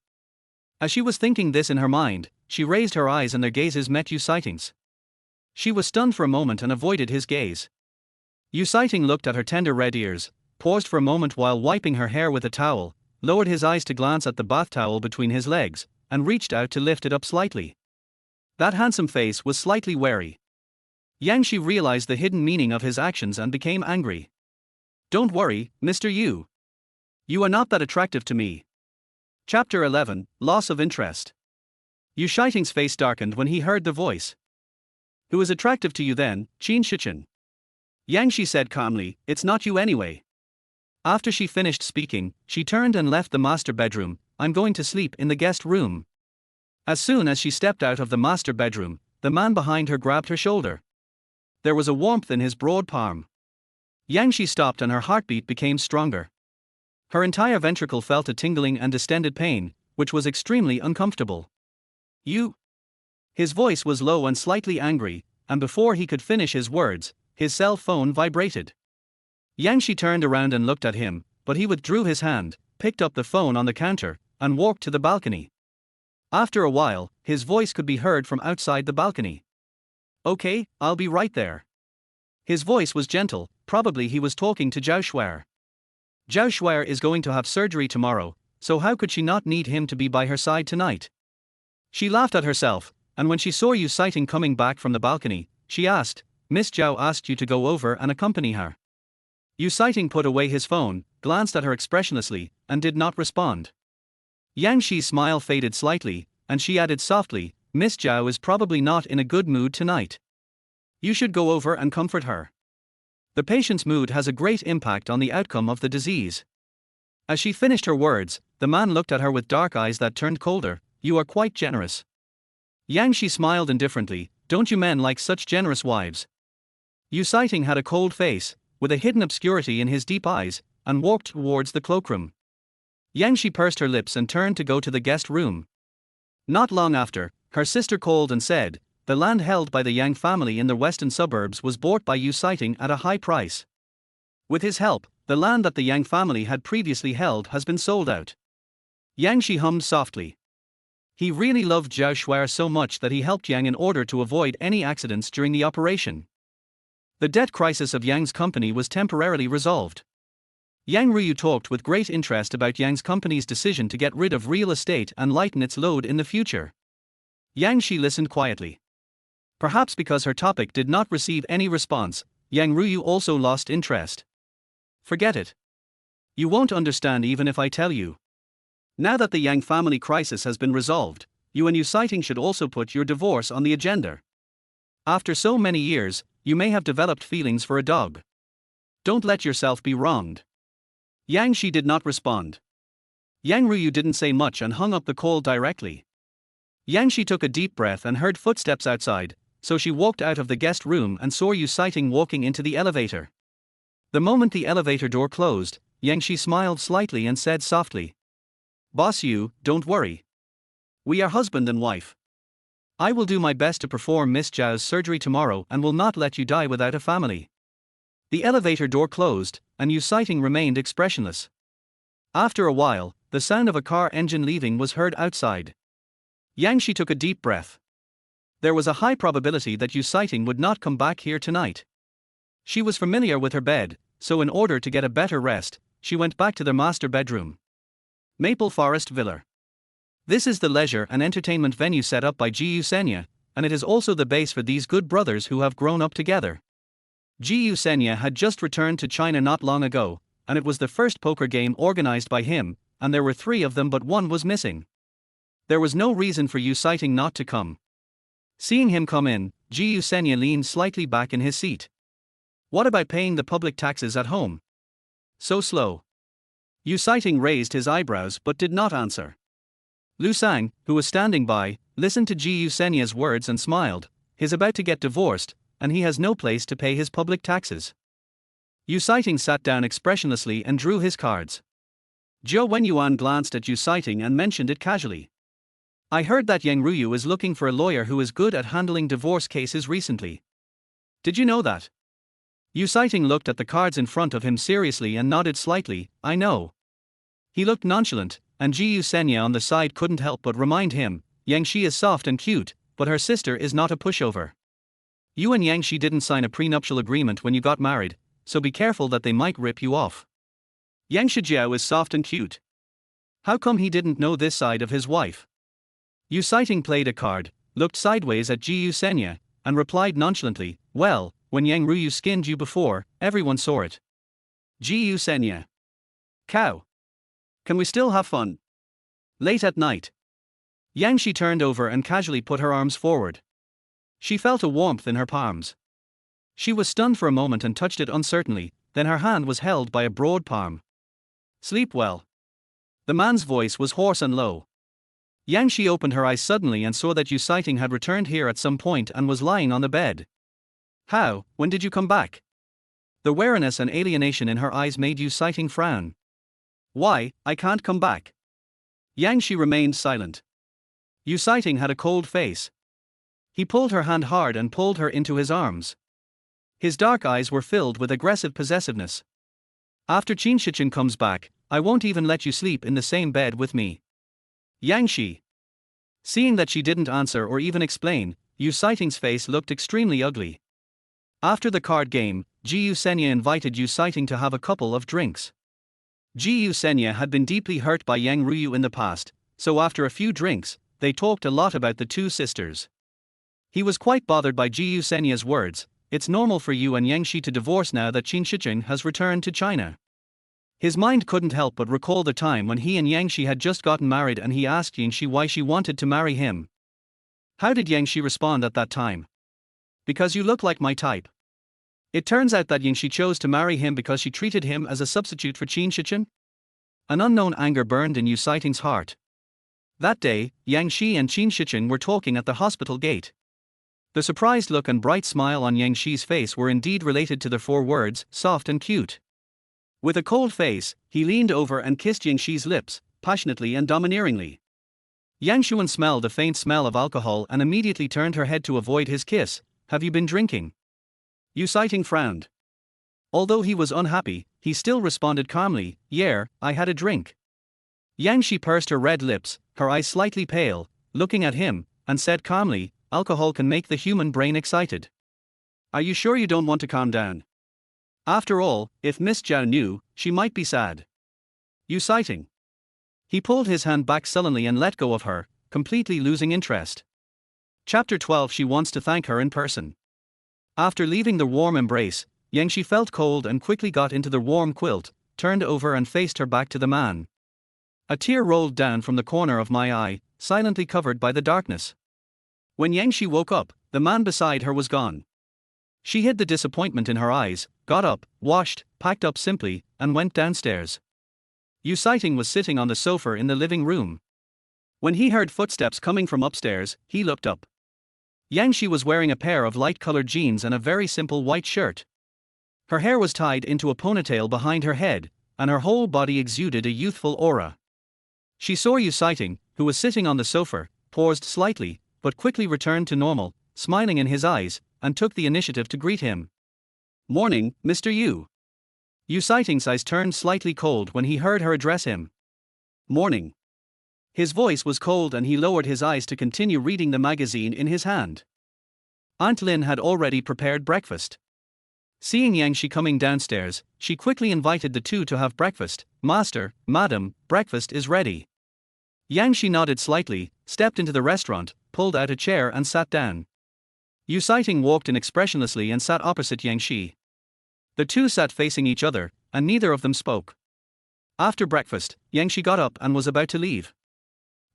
As she was thinking this in her mind, she raised her eyes and their gazes met Yuncheng's. She was stunned for a moment and avoided his gaze. Yuncheng looked at her tender red ears, paused for a moment while wiping her hair with a towel, lowered his eyes to glance at the bath towel between his legs, and reached out to lift it up slightly. That handsome face was slightly wary. Yang Shi realized the hidden meaning of his actions and became angry. "Don't worry, Mr. Yu. You are not that attractive to me." Chapter 11, Loss of Interest. Yuncheng's face darkened when he heard the voice. "Who is attractive to you then, Qin Shichen?" Yang Shi said calmly, "It's not you anyway." After she finished speaking, she turned and left the master bedroom. "I'm going to sleep in the guest room." As soon as she stepped out of the master bedroom, the man behind her grabbed her shoulder. There was a warmth in his broad palm. Yang Shi stopped and her heartbeat became stronger. Her entire ventricle felt a tingling and distended pain, which was extremely uncomfortable. "You?" His voice was low and slightly angry, and before he could finish his words, his cell phone vibrated. Yang Shi turned around and looked at him, but he withdrew his hand, picked up the phone on the counter, and walked to the balcony. After a while, his voice could be heard from outside the balcony. "Okay, I'll be right there." His voice was gentle, probably he was talking to Zhao Shuai. Zhao Shuai is going to have surgery tomorrow, so how could she not need him to be by her side tonight? She laughed at herself, and when she saw Yuncheng coming back from the balcony, she asked, "Miss Zhao asked you to go over and accompany her?" Yuncheng put away his phone, glanced at her expressionlessly, and did not respond. Yang Shi's smile faded slightly, and she added softly, "Miss Zhao is probably not in a good mood tonight. You should go over and comfort her. The patient's mood has a great impact on the outcome of the disease." As she finished her words, the man looked at her with dark eyes that turned colder. You are quite generous. Yang Shi smiled indifferently. Don't you men like such generous wives? Yu Siting had a cold face, with a hidden obscurity in his deep eyes, and walked towards the cloakroom. Yang Shi pursed her lips and turned to go to the guest room. Not long after, her sister called and said, the land held by the Yang family in the western suburbs was bought by Yu Siting at a high price. With his help, the land that the Yang family had previously held has been sold out. Yang Shi hummed softly. He really loved Zhao Shuai so much that he helped Yang in order to avoid any accidents during the operation. The debt crisis of Yang's company was temporarily resolved. Yang Ruyu talked with great interest about Yang's company's decision to get rid of real estate and lighten its load in the future. Yang Shi listened quietly. Perhaps because her topic did not receive any response, Yang Ruyu also lost interest. Forget it. You won't understand even if I tell you. Now that the Yang family crisis has been resolved, you and Yu Siting should also put your divorce on the agenda. After so many years, you may have developed feelings for a dog. Don't let yourself be wronged. Yang Shi did not respond. Yang Ruyu didn't say much and hung up the call directly. Yang Shi took a deep breath and heard footsteps outside, so she walked out of the guest room and saw Yu Siting walking into the elevator. The moment the elevator door closed, Yang Shi smiled slightly and said softly, Boss Yu, don't worry. We are husband and wife. I will do my best to perform Miss Zhao's surgery tomorrow and will not let you die without a family. The elevator door closed, and Yu Siting remained expressionless. After a while, the sound of a car engine leaving was heard outside. Yang Shi took a deep breath. There was a high probability that Yu Siting would not come back here tonight. She was familiar with her bed, so in order to get a better rest, she went back to their master bedroom. Maple Forest Villa. This is the leisure and entertainment venue set up by Ji Senya, and it is also the base for these good brothers who have grown up together. Ji Senya had just returned to China not long ago, and it was the first poker game organized by him, and there were 3 of them but one was missing. There was no reason for Yu Siting not to come. Seeing him come in, Ji Senya leaned slightly back in his seat. What about paying the public taxes at home? So slow. Yu Siting raised his eyebrows but did not answer. Lu Sang, who was standing by, listened to Ji Senya's words and smiled. He's about to get divorced, and he has no place to pay his public taxes. Yu Siting sat down expressionlessly and drew his cards. Zhou Wenyuan glanced at Yu Siting and mentioned it casually. I heard that Yang Ruyu is looking for a lawyer who is good at handling divorce cases recently. Did you know that? Yu Siting looked at the cards in front of him seriously and nodded slightly. I know. He looked nonchalant, and Ji Senya on the side couldn't help but remind him, Yang Shi is soft and cute, but her sister is not a pushover. You and Yang Shi didn't sign a prenuptial agreement when you got married, so be careful that they might rip you off. Yang Shijiao is soft and cute. How come he didn't know this side of his wife? Yu Siting played a card, looked sideways at Ji Senya, and replied nonchalantly, well, when Yang Ruyu skinned you before, everyone saw it. Ji Senya. Cow. Can we still have fun? Late at night. Yang Shi turned over and casually put her arms forward. She felt a warmth in her palms. She was stunned for a moment and touched it uncertainly, then her hand was held by a broad palm. Sleep well. The man's voice was hoarse and low. Yang Shi opened her eyes suddenly and saw that Yu Siting had returned here at some point and was lying on the bed. How, when did you come back? The wariness and alienation in her eyes made Yu Siting frown. Why, I can't come back. Yang Shi remained silent. Yu Siting had a cold face. He pulled her hand hard and pulled her into his arms. His dark eyes were filled with aggressive possessiveness. After Qin Shichen comes back, I won't even let you sleep in the same bed with me. Yang Shi. Seeing that she didn't answer or even explain, Yu Siting's face looked extremely ugly. After the card game, Ji Senya invited Yu Siting to have a couple of drinks. Ji Senya had been deeply hurt by Yang Ruyu in the past, so after a few drinks, they talked a lot about the 2 sisters. He was quite bothered by Ji Senya's words. It's normal for you and Yang Shi to divorce now that Qin Shichen has returned to China. His mind couldn't help but recall the time when he and Yang Shi had just gotten married and he asked Yang Shi why she wanted to marry him. How did Yang Shi respond at that time? Because you look like my type. It turns out that Yang Shi chose to marry him because she treated him as a substitute for Qin Shichen? An unknown anger burned in Yu Siting's heart. That day, Yang Shi and Qin Shicheng were talking at the hospital gate. The surprised look and bright smile on Yang Shi's face were indeed related to the 4 words, soft and cute. With a cold face, he leaned over and kissed Yang Shi's lips, passionately and domineeringly. Yang Shuan smelled a faint smell of alcohol and immediately turned her head to avoid his kiss. Have you been drinking? Yu Siting frowned. Although he was unhappy, he still responded calmly, yeah, I had a drink. Yang Shi pursed her red lips, her eyes slightly pale, looking at him, and said calmly, alcohol can make the human brain excited. Are you sure you don't want to calm down? After all, if Miss Zhao knew, she might be sad. Yu Siting. He pulled his hand back sullenly and let go of her, completely losing interest. Chapter 12. She wants to thank her in person. After leaving the warm embrace, Yang Shi felt cold and quickly got into the warm quilt, turned over and faced her back to the man. A tear rolled down from the corner of my eye, silently covered by the darkness. When Yang Shi woke up, the man beside her was gone. She hid the disappointment in her eyes, got up, washed, packed up simply, and went downstairs. Yu Siting was sitting on the sofa in the living room. When he heard footsteps coming from upstairs, he looked up. Yang Shi was wearing a pair of light-colored jeans and a very simple white shirt. Her hair was tied into a ponytail behind her head, and her whole body exuded a youthful aura. She saw Yu Siting, who was sitting on the sofa, paused slightly, but quickly returned to normal, smiling in his eyes, and took the initiative to greet him. Morning, Mr. Yu. Yu Siting's eyes turned slightly cold when he heard her address him. Morning. His voice was cold and he lowered his eyes to continue reading the magazine in his hand. Aunt Lin had already prepared breakfast. Seeing Yang Shi coming downstairs, she quickly invited the two to have breakfast. Master, Madam, breakfast is ready. Yang Shi nodded slightly, stepped into the restaurant, pulled out a chair and sat down. Yu Siting walked in expressionlessly and sat opposite Yang Shi. The two sat facing each other, and neither of them spoke. After breakfast, Yang Shi got up and was about to leave.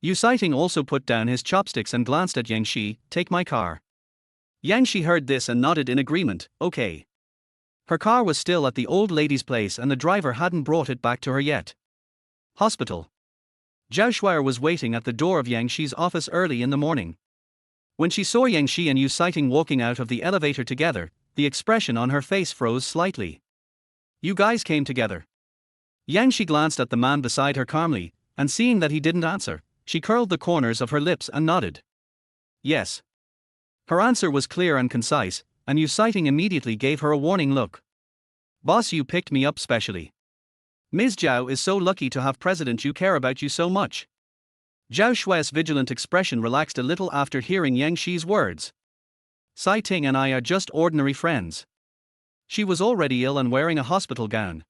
Yu Siting also put down his chopsticks and glanced at Yang Shi. Take my car. Yang Shi heard this and nodded in agreement. Okay. Her car was still at the old lady's place and the driver hadn't brought it back to her yet. Hospital. Zhao Shuai was waiting at the door of Yang Shi's office early in the morning. When she saw Yang Shi and Yu Siting walking out of the elevator together, the expression on her face froze slightly. You guys came together. Yang Shi glanced at the man beside her calmly, and seeing that he didn't answer, she curled the corners of her lips and nodded. Yes. Her answer was clear and concise, and Yu Siting immediately gave her a warning look. Boss, you picked me up specially. Ms. Zhao is so lucky to have President Yu care about you so much. Zhao Shuai's vigilant expression relaxed a little after hearing Yang Shi's words. Sai Ting and I are just ordinary friends. She was already ill and wearing a hospital gown.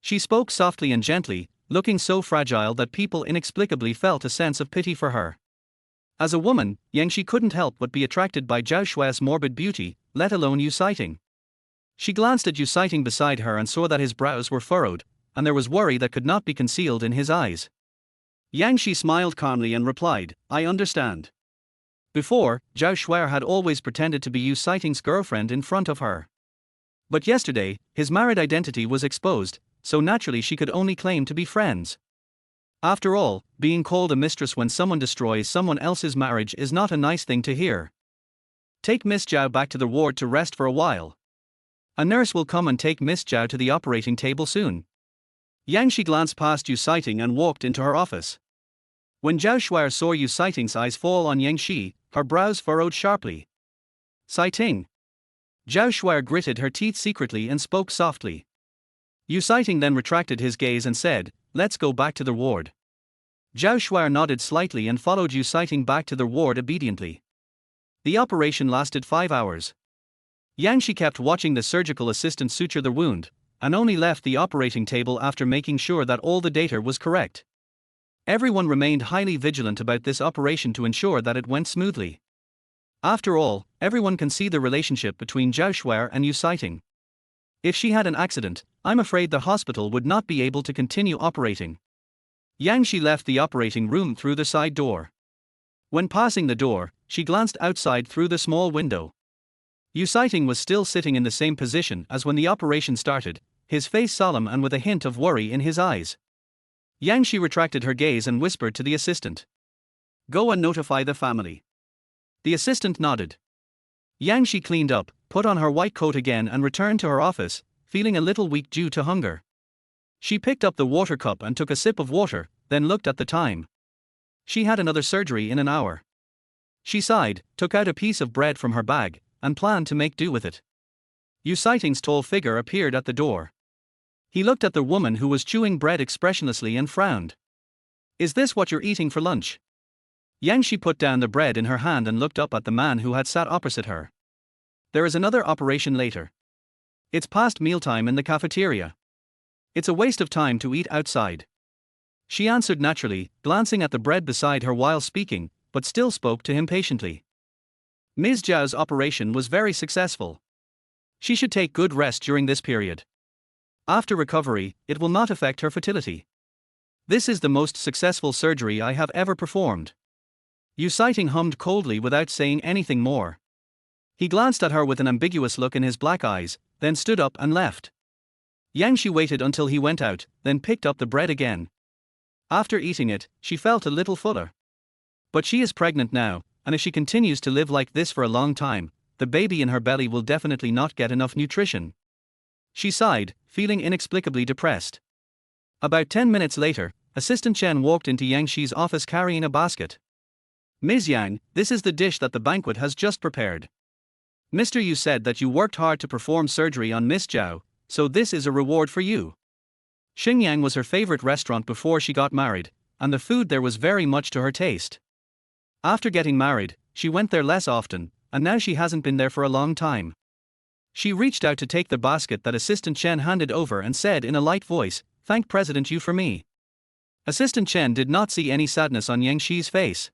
She spoke softly and gently, looking so fragile that people inexplicably felt a sense of pity for her. As a woman, Yang Shi couldn't help but be attracted by Zhao Shuai's morbid beauty, let alone Yu Siting. She glanced at Yu Siting beside her and saw that his brows were furrowed, and there was worry that could not be concealed in his eyes. Yang Shi smiled calmly and replied, I understand. Before, Zhao Shuai had always pretended to be Yu Siting's girlfriend in front of her. But yesterday, his married identity was exposed, so naturally she could only claim to be friends. After all, being called a mistress when someone destroys someone else's marriage is not a nice thing to hear. Take Miss Zhao back to the ward to rest for a while. A nurse will come and take Miss Zhao to the operating table soon. Yang Shi glanced past Yu Siting and walked into her office. When Zhao Shuai saw Yu Siting's eyes fall on Yang Shi, her brows furrowed sharply. Siting. Zhao Shuai gritted her teeth secretly and spoke softly. Yu Siting then retracted his gaze and said, let's go back to the ward. Zhao Shuai nodded slightly and followed Yu Siting back to the ward obediently. The operation lasted 5 hours. Yang Shi kept watching the surgical assistant suture the wound, and only left the operating table after making sure that all the data was correct. Everyone remained highly vigilant about this operation to ensure that it went smoothly. After all, everyone can see the relationship between Zhao Shuai and Yu Siting. If she had an accident, I'm afraid the hospital would not be able to continue operating. Yang Shi left the operating room through the side door. When passing the door, she glanced outside through the small window. Yu Siting was still sitting in the same position as when the operation started, his face solemn and with a hint of worry in his eyes. Yang Shi retracted her gaze and whispered to the assistant. Go and notify the family. The assistant nodded. Yang Shi cleaned up, put on her white coat again and returned to her office, feeling a little weak due to hunger. She picked up the water cup and took a sip of water, then looked at the time. She had another surgery in an hour. She sighed, took out a piece of bread from her bag, and planned to make do with it. Yu Sighting's tall figure appeared at the door. He looked at the woman who was chewing bread expressionlessly and frowned. Is this what you're eating for lunch? Yang Shi put down the bread in her hand and looked up at the man who had sat opposite her. There is another operation later. It's past mealtime in the cafeteria. It's a waste of time to eat outside. She answered naturally, glancing at the bread beside her while speaking, but still spoke to him patiently. Ms. Zhao's operation was very successful. She should take good rest during this period. After recovery, it will not affect her fertility. This is the most successful surgery I have ever performed. Yu Sighting hummed coldly without saying anything more. He glanced at her with an ambiguous look in his black eyes, then stood up and left. Yang Shi waited until he went out, then picked up the bread again. After eating it, she felt a little fuller. But she is pregnant now, and if she continues to live like this for a long time, the baby in her belly will definitely not get enough nutrition. She sighed, feeling inexplicably depressed. About 10 minutes later, Assistant Chen walked into Yang Shi's office carrying a basket. Ms. Yang, this is the dish that the banquet has just prepared. Mr. Yu said that you worked hard to perform surgery on Miss Zhao, so this is a reward for you. Xingyang was her favorite restaurant before she got married, and the food there was very much to her taste. After getting married, she went there less often, and now she hasn't been there for a long time. She reached out to take the basket that Assistant Chen handed over and said in a light voice, "Thank President Yu for me." Assistant Chen did not see any sadness on Yang Shi's face.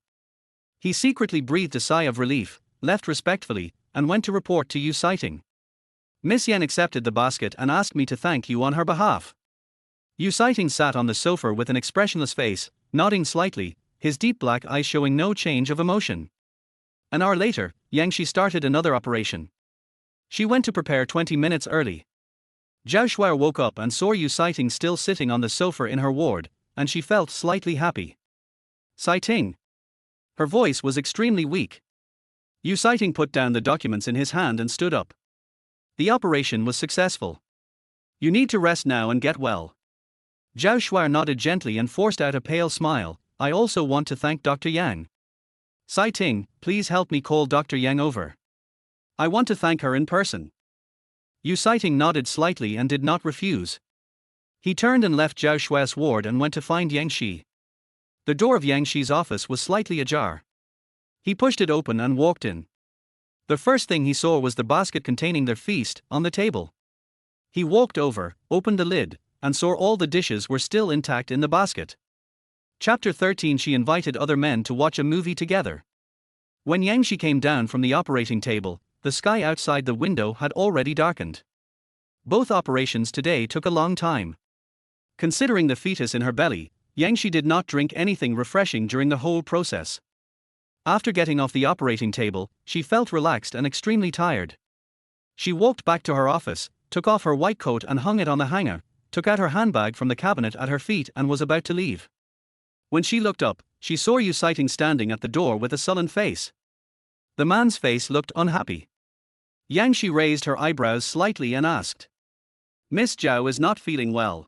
He secretly breathed a sigh of relief, left respectfully, and went to report to Yu Sighting. Miss Yan accepted the basket and asked me to thank you on her behalf. Yu Sighting sat on the sofa with an expressionless face, nodding slightly, his deep black eyes showing no change of emotion. An hour later, Yang Shi started another operation. She went to prepare 20 minutes early. Zhao Shuai woke up and saw Yu Sighting still sitting on the sofa in her ward, and she felt slightly happy. Sighting. Her voice was extremely weak. Yu Sighting put down the documents in his hand and stood up. The operation was successful. You need to rest now and get well. Zhao Shuai nodded gently and forced out a pale smile. I also want to thank Dr. Yang. Sighting, please help me call Dr. Yang over. I want to thank her in person. Yu Sighting nodded slightly and did not refuse. He turned and left Zhao Shuai's ward and went to find Yang Shi. The door of Yang Shi's office was slightly ajar. He pushed it open and walked in. The first thing he saw was the basket containing their feast on the table. He walked over, opened the lid, and saw all the dishes were still intact in the basket. Chapter 13. She invited other men to watch a movie together. When Yang Shi came down from the operating table, the sky outside the window had already darkened. Both operations today took a long time. Considering the fetus in her belly, Yang Shi did not drink anything refreshing during the whole process. After getting off the operating table, she felt relaxed and extremely tired. She walked back to her office, took off her white coat and hung it on the hanger, took out her handbag from the cabinet at her feet and was about to leave. When she looked up, she saw Yu Sighting standing at the door with a sullen face. The man's face looked unhappy. Yang Shi raised her eyebrows slightly and asked, "Miss Zhao is not feeling well."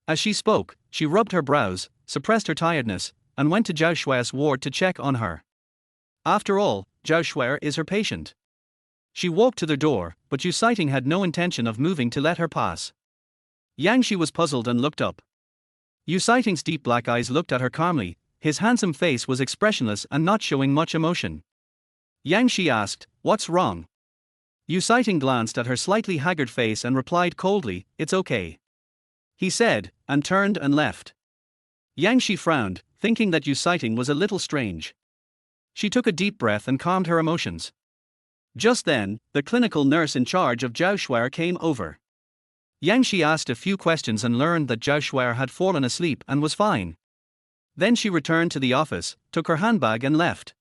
As she spoke, she rubbed her brows, suppressed her tiredness, and went to Zhao Shuai's ward to check on her. After all, Zhao Shuai is her patient. She walked to the door, but Yu Sighting had no intention of moving to let her pass. Yang Shi was puzzled and looked up. Yu Sighting's deep black eyes looked at her calmly, his handsome face was expressionless and not showing much emotion. Yang Shi asked, "What's wrong?" Yu Sighting glanced at her slightly haggard face and replied coldly, "It's okay," he said, and turned and left. Yang Shi frowned, thinking that Yu Sighting was a little strange. She took a deep breath and calmed her emotions. Just then, the clinical nurse in charge of Zhao Shuai came over. Yang Shi asked a few questions and learned that Zhao Shuai had fallen asleep and was fine. Then she returned to the office, took her handbag and left.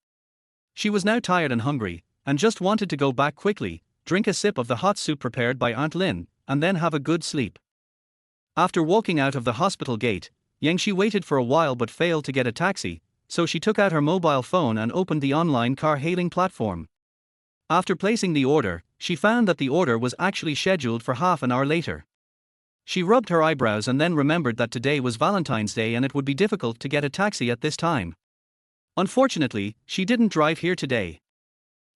She was now tired and hungry, and just wanted to go back quickly, drink a sip of the hot soup prepared by Aunt Lin, and then have a good sleep. After walking out of the hospital gate, Yang Shi waited for a while but failed to get a taxi, so she took out her mobile phone and opened the online car-hailing platform. After placing the order, she found that the order was actually scheduled for half an hour later. She rubbed her eyebrows and then remembered that today was Valentine's Day and it would be difficult to get a taxi at this time. Unfortunately, she didn't drive here today.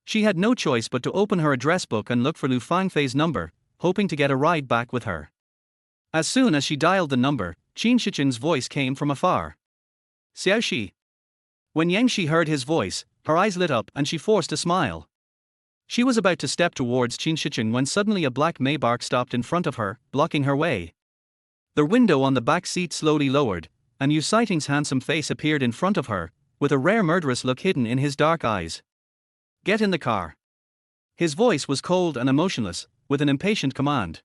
She had no choice but to open her address book and look for Lu Fangfei's number, hoping to get a ride back with her. As soon as she dialed the number, Qin Shicheng's voice came from afar. Xiaoxi. When Yang Shi heard his voice, her eyes lit up and she forced a smile. She was about to step towards Qin Shicheng when suddenly a black Maybach stopped in front of her, blocking her way. The window on the back seat slowly lowered, and Yu Sighting's handsome face appeared in front of her, with a rare murderous look hidden in his dark eyes. Get in the car. His voice was cold and emotionless, with an impatient command.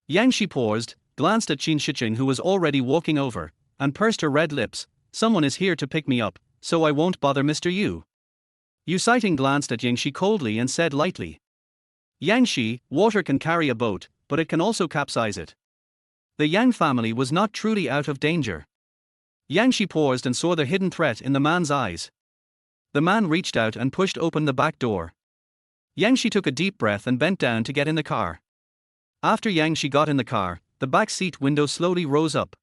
Yang Shi paused, glanced at Qin Shicheng who was already walking over, and pursed her red lips. Someone is here to pick me up, so I won't bother Mr. Yu. Yu Sighting glanced at Yang Shi coldly and said lightly. Yang Shi, water can carry a boat, but it can also capsize it. The Yang family was not truly out of danger. Yang Shi paused and saw the hidden threat in the man's eyes. The man reached out and pushed open the back door. Yang Shi took a deep breath and bent down to get in the car. After Yang Shi got in the car, the back seat window slowly rose up.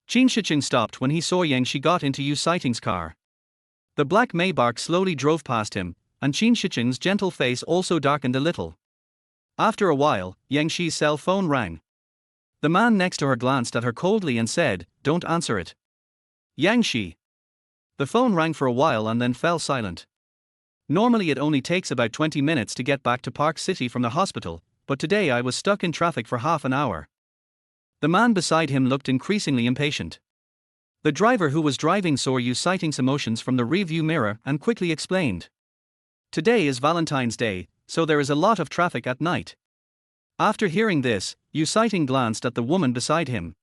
Qin Shicheng stopped when he saw Yang Shi got into Yu Sighting's car. The black Maybach slowly drove past him, and Qin Shicheng's gentle face also darkened a little. After a while, Yang Shi's cell phone rang. The man next to her glanced at her coldly and said, "Don't answer it." Yang Shi. The phone rang for a while and then fell silent. Normally it only takes about 20 minutes to get back to Park City from the hospital, but today I was stuck in traffic for half an hour. The man beside him looked increasingly impatient. The driver who was driving saw Yu Sighting's emotions from the rearview mirror and quickly explained. Today is Valentine's Day, so there is a lot of traffic at night. After hearing this, Yu Sighting glanced at the woman beside him.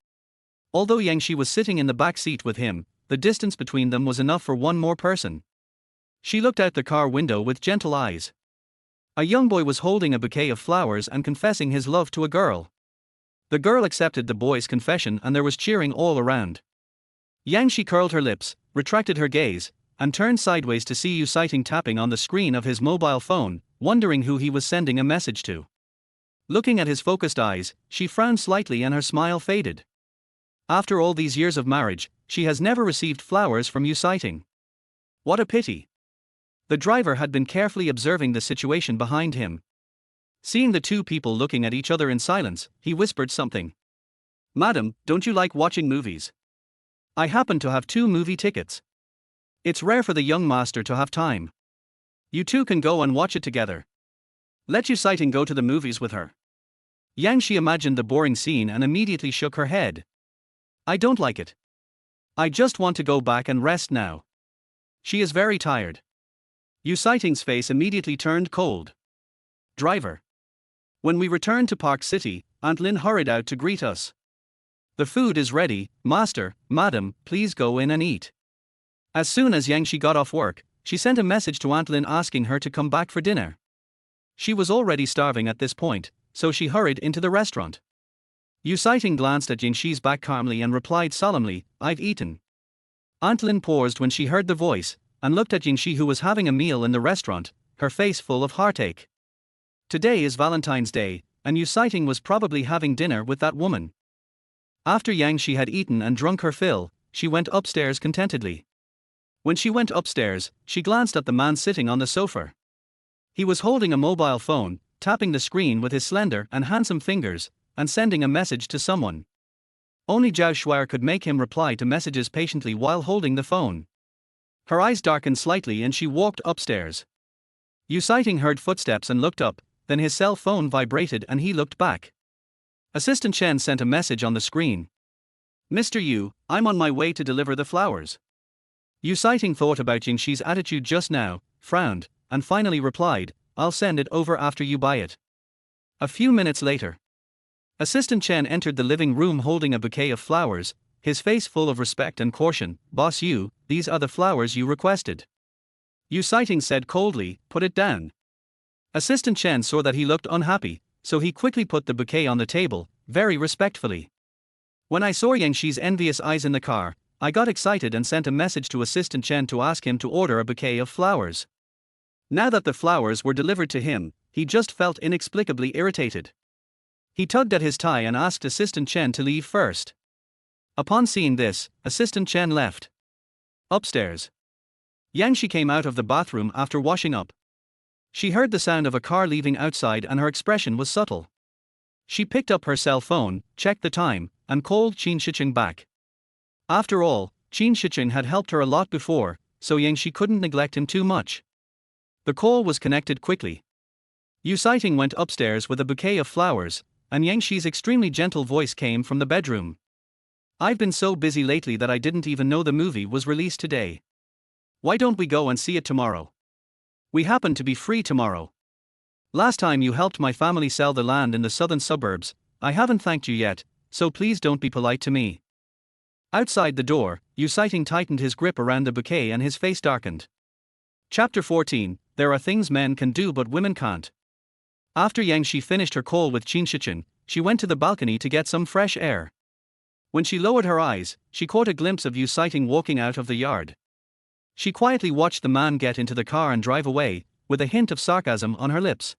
Although Yang Shi was sitting in the back seat with him, the distance between them was enough for one more person. She looked out the car window with gentle eyes. A young boy was holding a bouquet of flowers and confessing his love to a girl. The girl accepted the boy's confession and there was cheering all around. Yang Shi curled her lips, retracted her gaze, and turned sideways to see Yu Sighting tapping on the screen of his mobile phone, wondering who he was sending a message to. Looking at his focused eyes, she frowned slightly and her smile faded. After all these years of marriage, she has never received flowers from Yu Sighting. What a pity. The driver had been carefully observing the situation behind him. Seeing the two people looking at each other in silence, he whispered something. "Madam, don't you like watching movies? I happen to have 2 movie tickets. It's rare for the young master to have time. You two can go and watch it together. Let Yu Sighting go to the movies with her." Yang Shi imagined the boring scene and immediately shook her head. "I don't like it. I just want to go back and rest now. She is very tired." Yu Sighting's face immediately turned cold. "Driver. When we return to Park City, Aunt Lin hurried out to greet us. The food is ready, master, madam, please go in and eat." As soon as Yang Shi got off work, she sent a message to Aunt Lin asking her to come back for dinner. She was already starving at this point, so she hurried into the restaurant. Yu Sighting glanced at Yang Shi's back calmly and replied solemnly, "I've eaten." Aunt Lin paused when she heard the voice, and looked at Yang Shi who was having a meal in the restaurant, her face full of heartache. Today is Valentine's Day, and Yu Sighting was probably having dinner with that woman. After Yang Shi had eaten and drunk her fill, she went upstairs contentedly. When she went upstairs, she glanced at the man sitting on the sofa. He was holding a mobile phone, tapping the screen with his slender and handsome fingers, and sending a message to someone. Only Zhao Shuai could make him reply to messages patiently while holding the phone. Her eyes darkened slightly and she walked upstairs. Yu Sighting heard footsteps and looked up, then his cell phone vibrated and he looked back. Assistant Chen sent a message on the screen. "Mr. Yu, I'm on my way to deliver the flowers." Yu Sighting thought about Yang Shi's attitude just now, frowned, and finally replied, "I'll send it over after you buy it." A few minutes later, Assistant Chen entered the living room holding a bouquet of flowers, his face full of respect and caution. "Boss Yu, these are the flowers you requested." Yu Sighting said coldly, "Put it down." Assistant Chen saw that he looked unhappy, so he quickly put the bouquet on the table, very respectfully. When I saw Yang Shi's envious eyes in the car, I got excited and sent a message to Assistant Chen to ask him to order a bouquet of flowers. Now that the flowers were delivered to him, he just felt inexplicably irritated. He tugged at his tie and asked Assistant Chen to leave first. Upon seeing this, Assistant Chen left. Upstairs. Yang Shi came out of the bathroom after washing up. She heard the sound of a car leaving outside and her expression was subtle. She picked up her cell phone, checked the time, and called Qin Shicheng back. After all, Qin Shicheng had helped her a lot before, so Yang Shi couldn't neglect him too much. The call was connected quickly. Yu Sighting went upstairs with a bouquet of flowers, and Yang Shi's extremely gentle voice came from the bedroom. I've been so busy lately that I didn't even know the movie was released today. Why don't we go and see it tomorrow? We happen to be free tomorrow. Last time you helped my family sell the land in the southern suburbs, I haven't thanked you yet, so please don't be polite to me. Outside the door, Yu Sighting tightened his grip around the bouquet and his face darkened. Chapter 14, There are things men can do but women can't. After Yang Shi finished her call with Qin Shicheng, she went to the balcony to get some fresh air. When she lowered her eyes, she caught a glimpse of Yu Sighting walking out of the yard. She quietly watched the man get into the car and drive away, with a hint of sarcasm on her lips.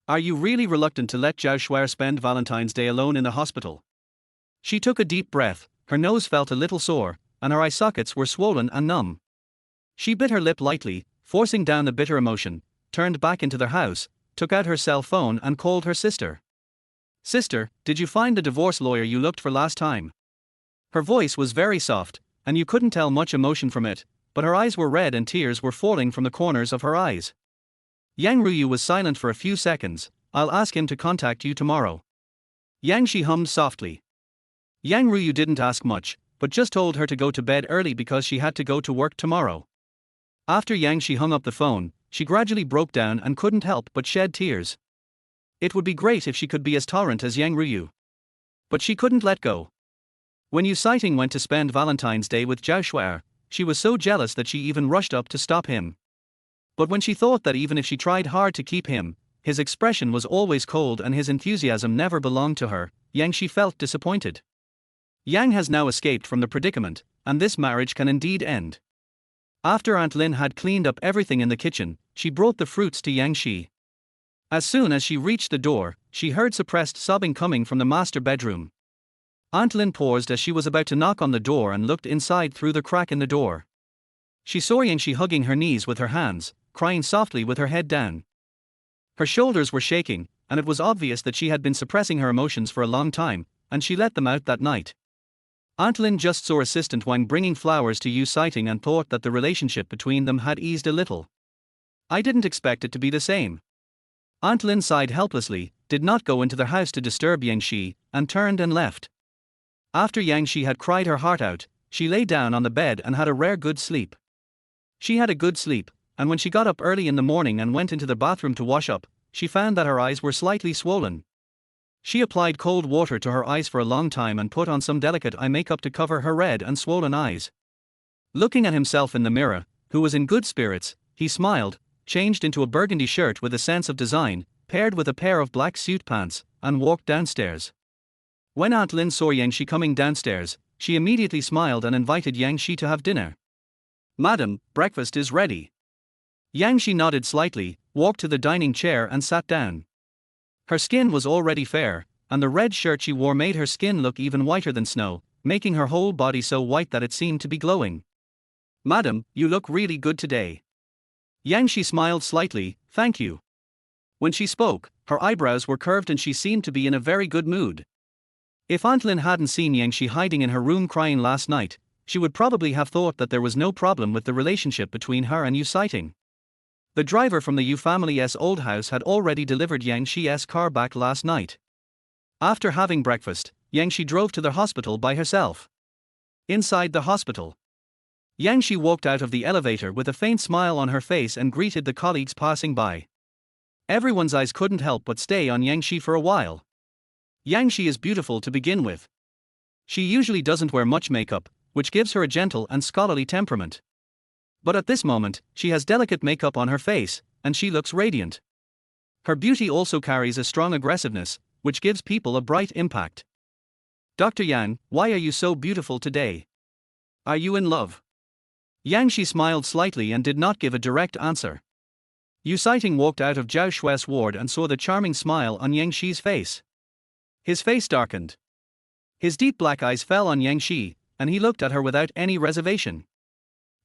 Are you really reluctant to let Zhao Shuai spend Valentine's Day alone in the hospital? She took a deep breath, her nose felt a little sore, and her eye sockets were swollen and numb. She bit her lip lightly, forcing down the bitter emotion, turned back into their house, took out her cell phone and called her sister. Sister, did you find the divorce lawyer you looked for last time? Her voice was very soft, and you couldn't tell much emotion from it, but her eyes were red and tears were falling from the corners of her eyes. Yang Ruyu was silent for a few seconds. I'll ask him to contact you tomorrow. Yang Shi hummed softly. Yang Ruyu didn't ask much, but just told her to go to bed early because she had to go to work tomorrow. After Yang Shi hung up the phone, she gradually broke down and couldn't help but shed tears. It would be great if she could be as tolerant as Yang Ruyu. But she couldn't let go. When Yu Sighting went to spend Valentine's Day with Zhao Shuai, she was so jealous that she even rushed up to stop him. But when she thought that even if she tried hard to keep him, his expression was always cold and his enthusiasm never belonged to her, Yang Shi felt disappointed. Yang has now escaped from the predicament, and this marriage can indeed end. After Aunt Lin had cleaned up everything in the kitchen, she brought the fruits to Yang Shi. As soon as she reached the door, she heard suppressed sobbing coming from the master bedroom. Aunt Lin paused as she was about to knock on the door and looked inside through the crack in the door. She saw Yang Shi hugging her knees with her hands, crying softly with her head down. Her shoulders were shaking, and it was obvious that she had been suppressing her emotions for a long time, and she let them out that night. Aunt Lin just saw Assistant Wang bringing flowers to Yu Sighting and thought that the relationship between them had eased a little. I didn't expect it to be the same. Aunt Lin sighed helplessly, did not go into the house to disturb Yang Shi, and turned and left. After Yang Shi had cried her heart out, she lay down on the bed and had a rare good sleep. She had a good sleep, and when she got up early in the morning and went into the bathroom to wash up, she found that her eyes were slightly swollen. She applied cold water to her eyes for a long time and put on some delicate eye makeup to cover her red and swollen eyes. Looking at himself in the mirror, who was in good spirits, he smiled, changed into a burgundy shirt with a sense of design, paired with a pair of black suit pants, and walked downstairs. When Aunt Lin saw Yang Shi coming downstairs, she immediately smiled and invited Yang Shi to have dinner. Madam, breakfast is ready. Yang Shi nodded slightly, walked to the dining chair and sat down. Her skin was already fair, and the red shirt she wore made her skin look even whiter than snow, making her whole body so white that it seemed to be glowing. Madam, you look really good today. Yang Shi smiled slightly, thank you. When she spoke, her eyebrows were curved and she seemed to be in a very good mood. If Aunt Lin hadn't seen Yang Shi hiding in her room crying last night, she would probably have thought that there was no problem with the relationship between her and Yu Sighting. The driver from the Yu family's old house had already delivered Yang Shi's car back last night. After having breakfast, Yang Shi drove to the hospital by herself. Inside the hospital, Yang Shi walked out of the elevator with a faint smile on her face and greeted the colleagues passing by. Everyone's eyes couldn't help but stay on Yang Shi for a while. Yang Shi is beautiful to begin with. She usually doesn't wear much makeup, which gives her a gentle and scholarly temperament. But at this moment, she has delicate makeup on her face, and she looks radiant. Her beauty also carries a strong aggressiveness, which gives people a bright impact. Dr. Yang, why are you so beautiful today? Are you in love? Yang Shi smiled slightly and did not give a direct answer. Yu Siting walked out of Zhao Shui's ward and saw the charming smile on Yang Shi's face. His face darkened. His deep black eyes fell on Yang Shi, and he looked at her without any reservation.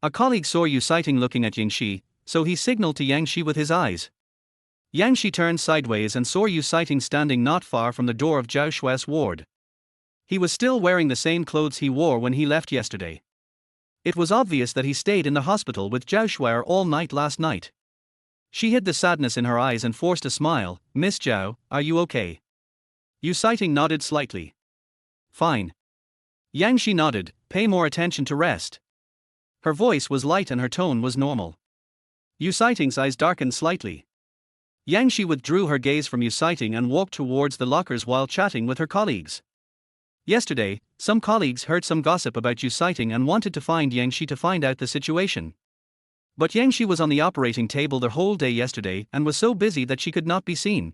A colleague saw Yu Siting looking at Yang Shi, so he signaled to Yang Shi with his eyes. Yang Shi turned sideways and saw Yu Siting standing not far from the door of Zhao Shui's ward. He was still wearing the same clothes he wore when he left yesterday. It was obvious that he stayed in the hospital with Zhao Shui all night last night. She hid the sadness in her eyes and forced a smile. Miss Zhao, are you okay? Yu Siting nodded slightly. Fine. Yang Shi nodded, pay more attention to rest. Her voice was light and her tone was normal. Yu Siting's eyes darkened slightly. Yang Shi withdrew her gaze from Yu Siting and walked towards the lockers while chatting with her colleagues. Yesterday, some colleagues heard some gossip about Yu Siting and wanted to find Yang Shi to find out the situation. But Yang Shi was on the operating table the whole day yesterday and was so busy that she could not be seen.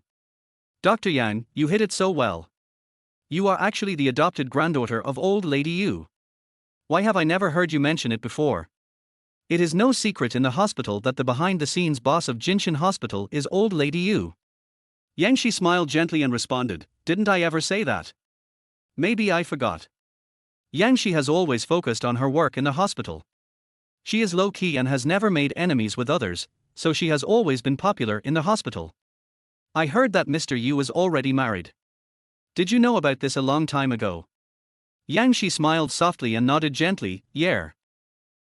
Dr. Yang, you hit it so well. You are actually the adopted granddaughter of old lady Yu. Why have I never heard you mention it before? It is no secret in the hospital that the behind-the-scenes boss of Jinshan Hospital is old lady Yu. Yang Shi smiled gently and responded, didn't I ever say that? Maybe I forgot. Yang Shi has always focused on her work in the hospital. She is low-key and has never made enemies with others, so she has always been popular in the hospital. I heard that Mr. Yu is already married. Did you know about this a long time ago? Yang Shi smiled softly and nodded gently, yeah.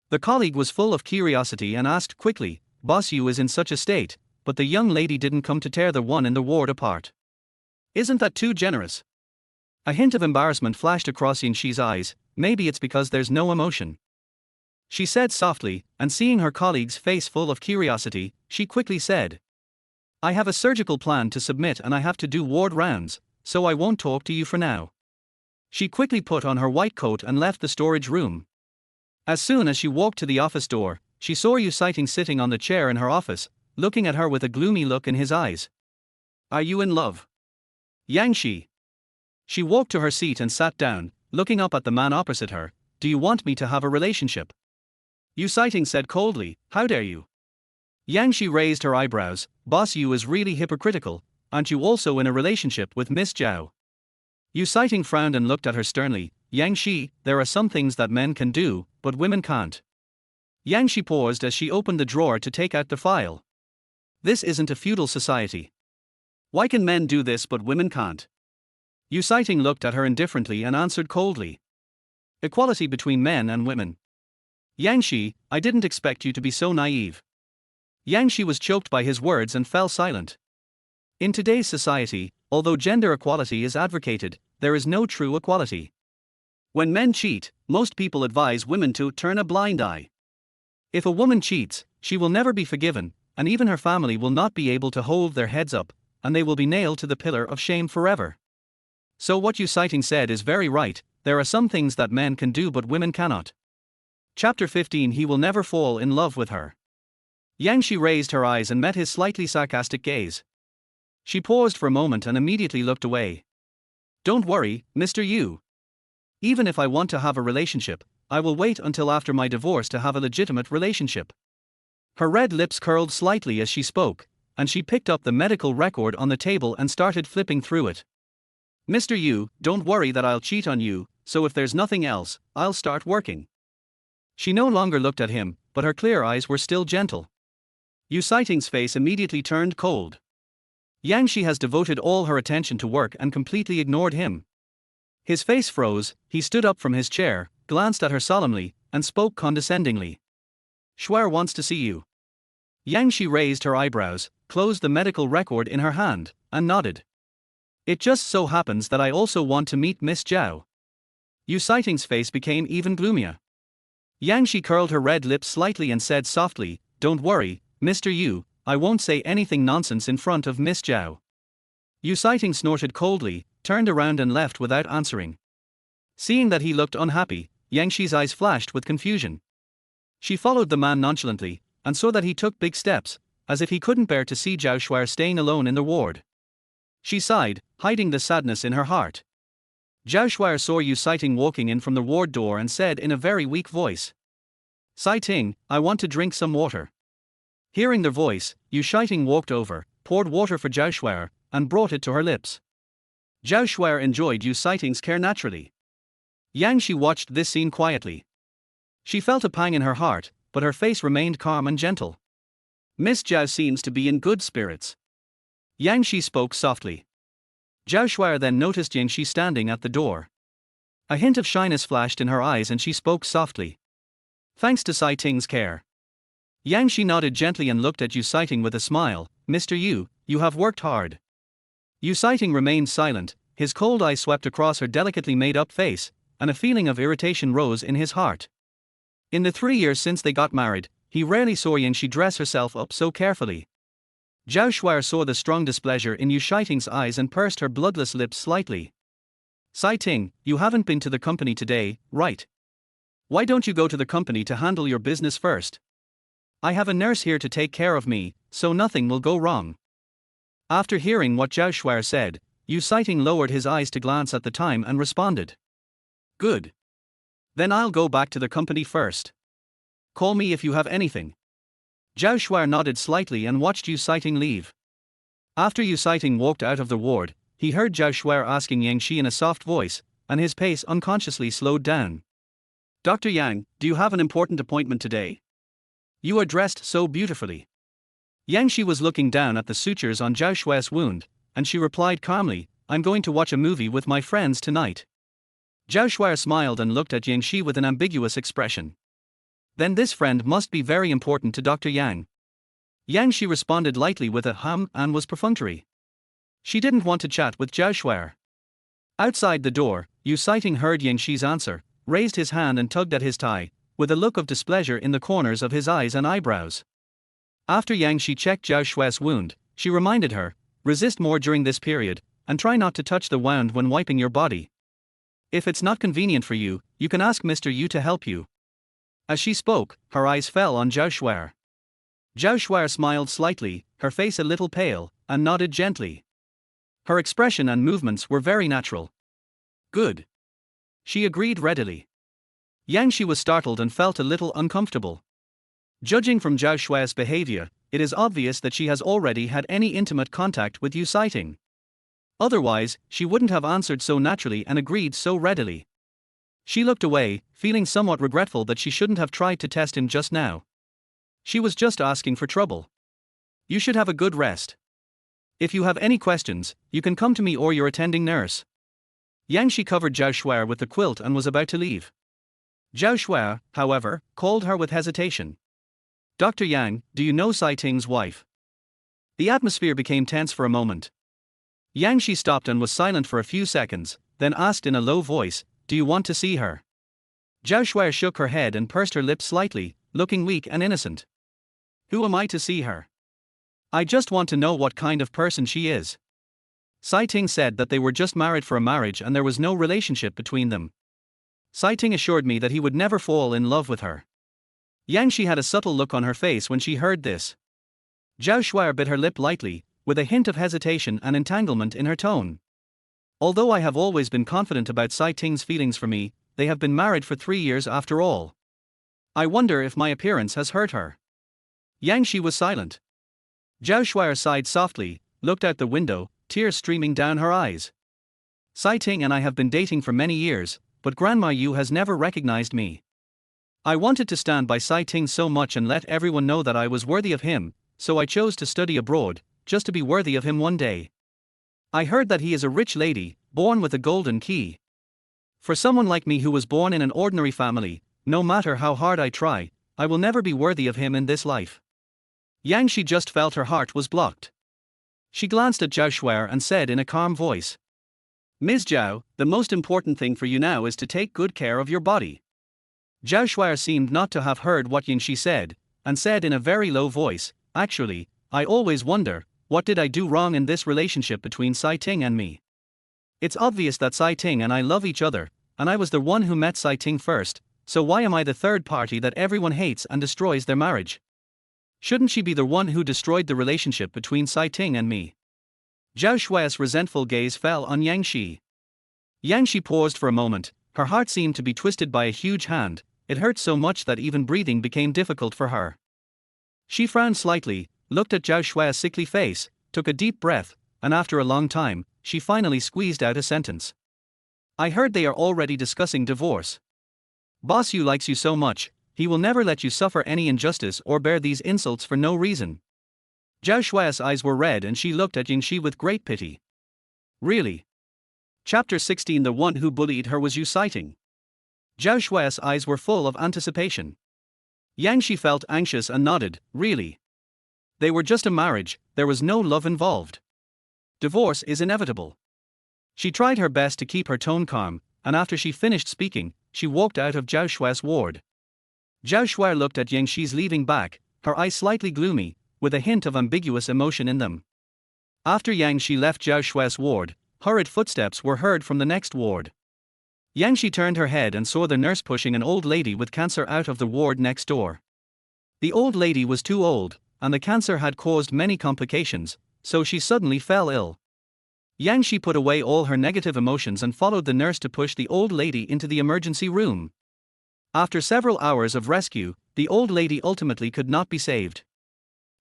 The colleague was full of curiosity and asked quickly, Boss Yu is in such a state, but the young lady didn't come to tear the one in the ward apart. Isn't that too generous? A hint of embarrassment flashed across Yang Shi's eyes, maybe it's because there's no emotion. She said softly, and seeing her colleague's face full of curiosity, she quickly said, I have a surgical plan to submit and I have to do ward rounds, so I won't talk to you for now. She quickly put on her white coat and left the storage room. As soon as she walked to the office door, she saw Yu Siting sitting on the chair in her office, looking at her with a gloomy look in his eyes. Are you in love? Yang Shi. She walked to her seat and sat down, looking up at the man opposite her. Do you want me to have a relationship? Yu Siting said coldly, how dare you? Yang Shi raised her eyebrows. Boss Yu is really hypocritical. Aren't you also in a relationship with Miss Zhao? Yu Siting frowned and looked at her sternly. Yang Shi, there are some things that men can do, but women can't. Yang Shi paused as she opened the drawer to take out the file. This isn't a feudal society. Why can men do this but women can't? Yu Siting looked at her indifferently and answered coldly. Equality between men and women. Yang Shi, I didn't expect you to be so naive. Yang Shi was choked by his words and fell silent. In today's society, although gender equality is advocated, there is no true equality. When men cheat, most people advise women to turn a blind eye. If a woman cheats, she will never be forgiven, and even her family will not be able to hold their heads up, and they will be nailed to the pillar of shame forever. So what Yu Siting said is very right, there are some things that men can do but women cannot. Chapter 15. He will never fall in love with her. Yang Shi raised her eyes and met his slightly sarcastic gaze. She paused for a moment and immediately looked away. Don't worry, Mr. Yu. Even if I want to have a relationship, I will wait until after my divorce to have a legitimate relationship. Her red lips curled slightly as she spoke, and she picked up the medical record on the table and started flipping through it. Mr. Yu, don't worry that I'll cheat on you, so if there's nothing else, I'll start working. She no longer looked at him, but her clear eyes were still gentle. Yu Siting's face immediately turned cold. Yang Shi has devoted all her attention to work and completely ignored him. His face froze, he stood up from his chair, glanced at her solemnly, and spoke condescendingly. Shuai wants to see you. Yang Shi raised her eyebrows, closed the medical record in her hand, and nodded. It just so happens that I also want to meet Miss Zhao. Yu Siting's face became even gloomier. Yang Shi curled her red lips slightly and said softly, don't worry, Mr. Yu, I won't say anything nonsense in front of Miss Zhao. Yu Siting snorted coldly, turned around and left without answering. Seeing that he looked unhappy, Yang Shi's eyes flashed with confusion. She followed the man nonchalantly, and saw that he took big steps, as if he couldn't bear to see Zhao Shuai staying alone in the ward. She sighed, hiding the sadness in her heart. Zhao Shuai saw Yu Sighting walking in from the ward door and said in a very weak voice, "Sighting, I want to drink some water." Hearing their voice, Yu Sighting walked over, poured water for Zhao Shuai, and brought it to her lips. Zhao Shuai enjoyed Yu Sighting's care naturally. Yang Shi watched this scene quietly. She felt a pang in her heart, but her face remained calm and gentle. Miss Zhao seems to be in good spirits. Yang Shi spoke softly. Zhao Shuai then noticed Yang Shi standing at the door. A hint of shyness flashed in her eyes and she spoke softly. "Thanks to Sai Ting's care." Yang Shi nodded gently and looked at Yu Sighting with a smile. "Mr. Yu, you have worked hard." Yu Sighting remained silent, his cold eyes swept across her delicately made-up face, and a feeling of irritation rose in his heart. In the 3 years since they got married, he rarely saw Yang Shi dress herself up so carefully. Zhao Shuai saw the strong displeasure in Yu Sighting's eyes and pursed her bloodless lips slightly. "Sai Ting, you haven't been to the company today, right? Why don't you go to the company to handle your business first? I have a nurse here to take care of me, so nothing will go wrong." After hearing what Zhao Shuai said, Yu Sighting lowered his eyes to glance at the time and responded, "Good. Then I'll go back to the company first. Call me if you have anything." Zhao Shuai nodded slightly and watched Yu Sighting leave. After Yu Sighting walked out of the ward, he heard Zhao Shuai asking Yang Shi in a soft voice, and his pace unconsciously slowed down. "Dr. Yang, do you have an important appointment today? You are dressed so beautifully." Yang Shi was looking down at the sutures on Zhao Shuai's wound, and she replied calmly, "I'm going to watch a movie with my friends tonight." Zhao Shuai smiled and looked at Yang Shi with an ambiguous expression. Then this friend must be very important to Dr. Yang. Yang Shi responded lightly with a hum and was perfunctory. She didn't want to chat with Zhao Shuai. Outside the door, Yu Sighting heard Yang Shi's answer, raised his hand and tugged at his tie, with a look of displeasure in the corners of his eyes and eyebrows. After Yang Shi checked Zhao Shuai's wound, she reminded her, "Resist more during this period, and try not to touch the wound when wiping your body. If it's not convenient for you, you can ask Mr. Yu to help you." As she spoke, her eyes fell on Zhao Shuai. Zhao Shuai smiled slightly, her face a little pale, and nodded gently. Her expression and movements were very natural. "Good." She agreed readily. Yang Shi was startled and felt a little uncomfortable. Judging from Zhao Shuai's behavior, it is obvious that she has already had any intimate contact with Yu Sighting. Otherwise, she wouldn't have answered so naturally and agreed so readily. She looked away, feeling somewhat regretful that she shouldn't have tried to test him just now. She was just asking for trouble. "You should have a good rest. If you have any questions, you can come to me or your attending nurse." Yang Shi covered Zhao Shuai with the quilt and was about to leave. Zhao Shuai, however, called her with hesitation. "Dr. Yang, do you know Sai Ting's wife?" The atmosphere became tense for a moment. Yang Shi stopped and was silent for a few seconds, then asked in a low voice, "Do you want to see her?" Zhao Shuai shook her head and pursed her lips slightly, looking weak and innocent. "Who am I to see her? I just want to know what kind of person she is." Sai Ting said that they were just married for a marriage and there was no relationship between them. Sai Ting assured me that he would never fall in love with her. Yang Shi had a subtle look on her face when she heard this. Zhao Shuai bit her lip lightly, with a hint of hesitation and entanglement in her tone. "Although I have always been confident about Sai Ting's feelings for me, they have been married for 3 years after all. I wonder if my appearance has hurt her." Yang Shi was silent. Zhao Shuai sighed softly, looked out the window, tears streaming down her eyes. "Sai Ting and I have been dating for many years, but Grandma Yu has never recognized me. I wanted to stand by Sai Ting so much and let everyone know that I was worthy of him, so I chose to study abroad, just to be worthy of him one day. I heard that he is a rich lady, born with a golden key. For someone like me who was born in an ordinary family, no matter how hard I try, I will never be worthy of him in this life." Yang Shi just felt her heart was blocked. She glanced at Zhao Shuai and said in a calm voice, "Ms. Zhao, the most important thing for you now is to take good care of your body." Zhao Shuai seemed not to have heard what Yang Shi said, and said in a very low voice, "Actually, I always wonder, what did I do wrong in this relationship between Sai Ting and me? It's obvious that Sai Ting and I love each other, and I was the one who met Sai Ting first, so why am I the third party that everyone hates and destroys their marriage? Shouldn't she be the one who destroyed the relationship between Sai Ting and me?" Zhao Shuai's resentful gaze fell on Yang Shi. Yang Shi paused for a moment, her heart seemed to be twisted by a huge hand, it hurt so much that even breathing became difficult for her. She frowned slightly, looked at Zhao Shuai's sickly face, took a deep breath, and after a long time, she finally squeezed out a sentence. I heard they are already discussing divorce. Boss Yu likes you so much, he will never let you suffer any injustice or bear these insults for no reason. Zhao Shuai's eyes were red and she looked at Yingxi with great pity. Really? Chapter 16 The one who bullied her was Yuncheng. Zhao Shuai's eyes were full of anticipation. Yang Shi felt anxious and nodded, really. They were just a marriage, there was no love involved. Divorce is inevitable. She tried her best to keep her tone calm, and after she finished speaking, she walked out of Zhao Shuai's ward. Zhao Shuai looked at Yang Shi's leaving back, her eyes slightly gloomy, with a hint of ambiguous emotion in them. After Yang Shi left Zhao Shuai's ward, hurried footsteps were heard from the next ward. Yang Shi turned her head and saw the nurse pushing an old lady with cancer out of the ward next door. The old lady was too old, and the cancer had caused many complications, so she suddenly fell ill. Yang Shi put away all her negative emotions and followed the nurse to push the old lady into the emergency room. After several hours of rescue, the old lady ultimately could not be saved.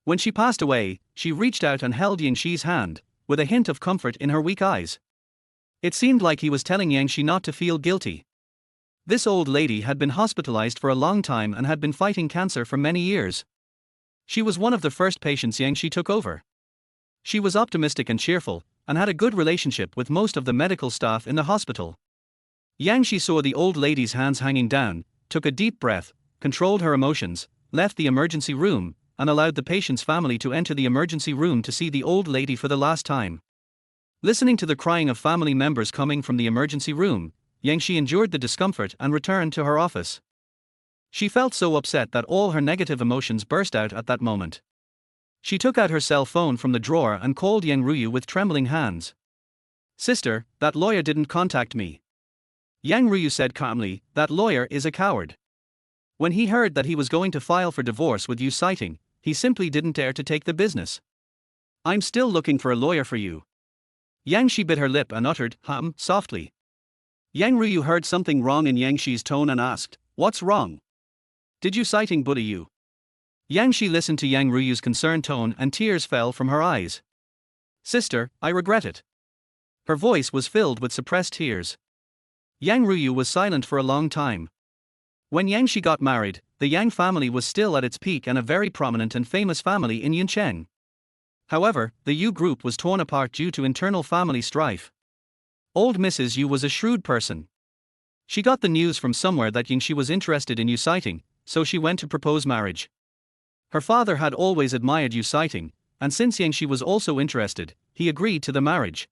When she passed away, she reached out and held Yang Shi's hand, with a hint of comfort in her weak eyes. It seemed like he was telling Yang Shi not to feel guilty. This old lady had been hospitalized for a long time and had been fighting cancer for many years. She was one of the first patients Yang Shi took over. She was optimistic and cheerful, and had a good relationship with most of the medical staff in the hospital. Yang Shi saw the old lady's hands hanging down, took a deep breath, controlled her emotions, left the emergency room, and allowed the patient's family to enter the emergency room to see the old lady for the last time. Listening to the crying of family members coming from the emergency room, Yang Shi endured the discomfort and returned to her office. She felt so upset that all her negative emotions burst out at that moment. She took out her cell phone from the drawer and called Yang Ruyu with trembling hands. Sister, that lawyer didn't contact me. Yang Ruyu said calmly, that lawyer is a coward. When he heard that he was going to file for divorce with Yuncheng, he simply didn't dare to take the business. I'm still looking for a lawyer for you. Yang Shi bit her lip and uttered, softly. Yang Ruyu heard something wrong in Yang Shi's tone and asked, what's wrong? Did Yuncheng bully you? Yang Shi listened to Yang Ruyu's concerned tone and tears fell from her eyes. Sister, I regret it. Her voice was filled with suppressed tears. Yang Ruyu was silent for a long time. When Yang Shi got married, the Yang family was still at its peak and a very prominent and famous family in Yuncheng. However, the Yu group was torn apart due to internal family strife. Old Mrs. Yu was a shrewd person. She got the news from somewhere that Yang Shi was interested in Yuncheng, so she went to propose marriage. Her father had always admired Yuncheng, and since Yang Shi was also interested, he agreed to the marriage.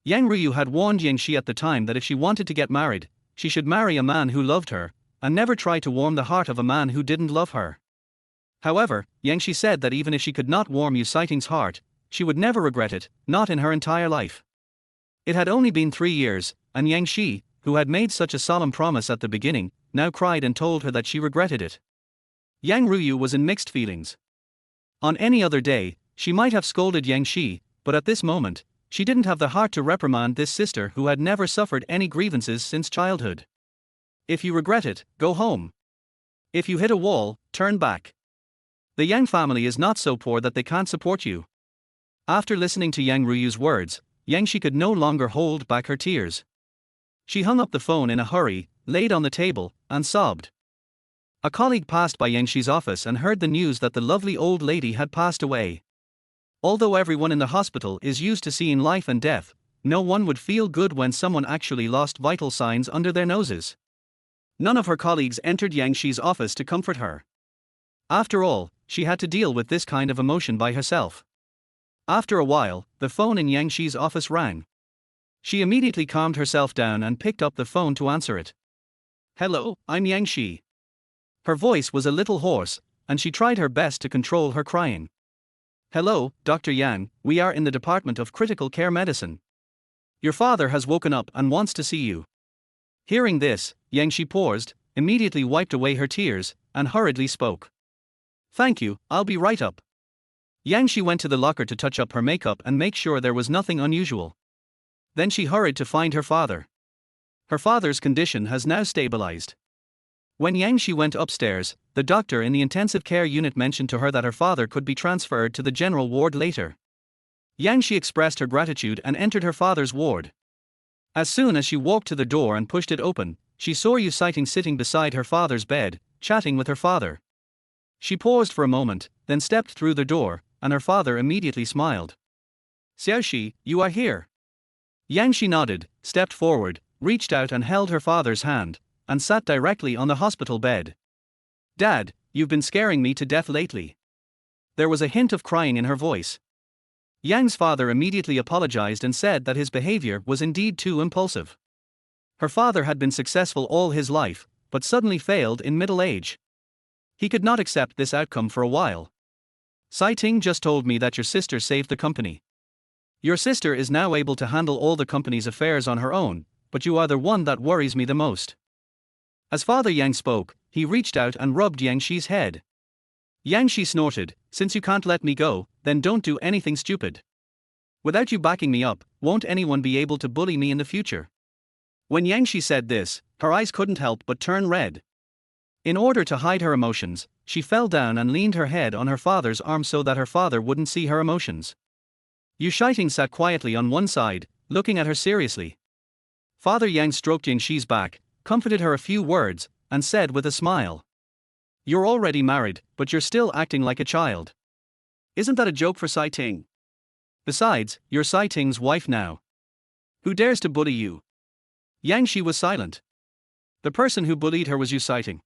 Yang Ruyu had warned Yang Shi at the time that if she wanted to get married, she should marry a man who loved her, and never try to warm the heart of a man who didn't love her. However, Yang Shi said that even if she could not warm Yuncheng's heart, she would never regret it, not in her entire life. It had only been 3 years, and Yang Shi, who had made such a solemn promise at the beginning, now cried and told her that she regretted it. Yang Ruyu was in mixed feelings. On any other day, she might have scolded Yang Shi, but at this moment, she didn't have the heart to reprimand this sister who had never suffered any grievances since childhood. If you regret it, go home. If you hit a wall, turn back. The Yang family is not so poor that they can't support you. After listening to Yang Ruyu's words, Yang Shi could no longer hold back her tears. She hung up the phone in a hurry, laid on the table, and sobbed. A colleague passed by Yang Shi's office and heard the news that the lovely old lady had passed away. Although everyone in the hospital is used to seeing life and death, no one would feel good when someone actually lost vital signs under their noses. None of her colleagues entered Yang Shi's office to comfort her. After all, she had to deal with this kind of emotion by herself. After a while, the phone in Yang Shi's office rang. She immediately calmed herself down and picked up the phone to answer it. Hello, I'm Yang Shi. Her voice was a little hoarse, and she tried her best to control her crying. Hello, Dr. Yang, we are in the Department of Critical Care Medicine. Your father has woken up and wants to see you. Hearing this, Yang Shi paused, immediately wiped away her tears, and hurriedly spoke. Thank you, I'll be right up. Yang Shi went to the locker to touch up her makeup and make sure there was nothing unusual. Then she hurried to find her father. Her father's condition has now stabilized. When Yang Shi went upstairs, the doctor in the intensive care unit mentioned to her that her father could be transferred to the general ward later. Yang Shi expressed her gratitude and entered her father's ward. As soon as she walked to the door and pushed it open, she saw Yuncheng sitting beside her father's bed, chatting with her father. She paused for a moment, then stepped through the door, and her father immediately smiled. "Xiaoxi, you are here." Yang Shi nodded, stepped forward, reached out and held her father's hand, and sat directly on the hospital bed. "Dad, you've been scaring me to death lately." There was a hint of crying in her voice. Yang's father immediately apologized and said that his behavior was indeed too impulsive. Her father had been successful all his life, but suddenly failed in middle age. He could not accept this outcome for a while. "Sai Ting just told me that your sister saved the company. Your sister is now able to handle all the company's affairs on her own, but you are the one that worries me the most." As Father Yang spoke, he reached out and rubbed Yang Shi's head. Yang Shi snorted, "Since you can't let me go, then don't do anything stupid. Without you backing me up, won't anyone be able to bully me in the future?" When Yang Shi said this, her eyes couldn't help but turn red. In order to hide her emotions, she fell down and leaned her head on her father's arm so that her father wouldn't see her emotions. Yuncheng sat quietly on one side, looking at her seriously. Father Yang stroked Yang Shi's back, comforted her a few words, and said with a smile, "You're already married, but you're still acting like a child. Isn't that a joke for Sai Ting? Besides, you're Sai Ting's wife now. Who dares to bully you?" Yang Shi was silent. The person who bullied her was Yuncheng.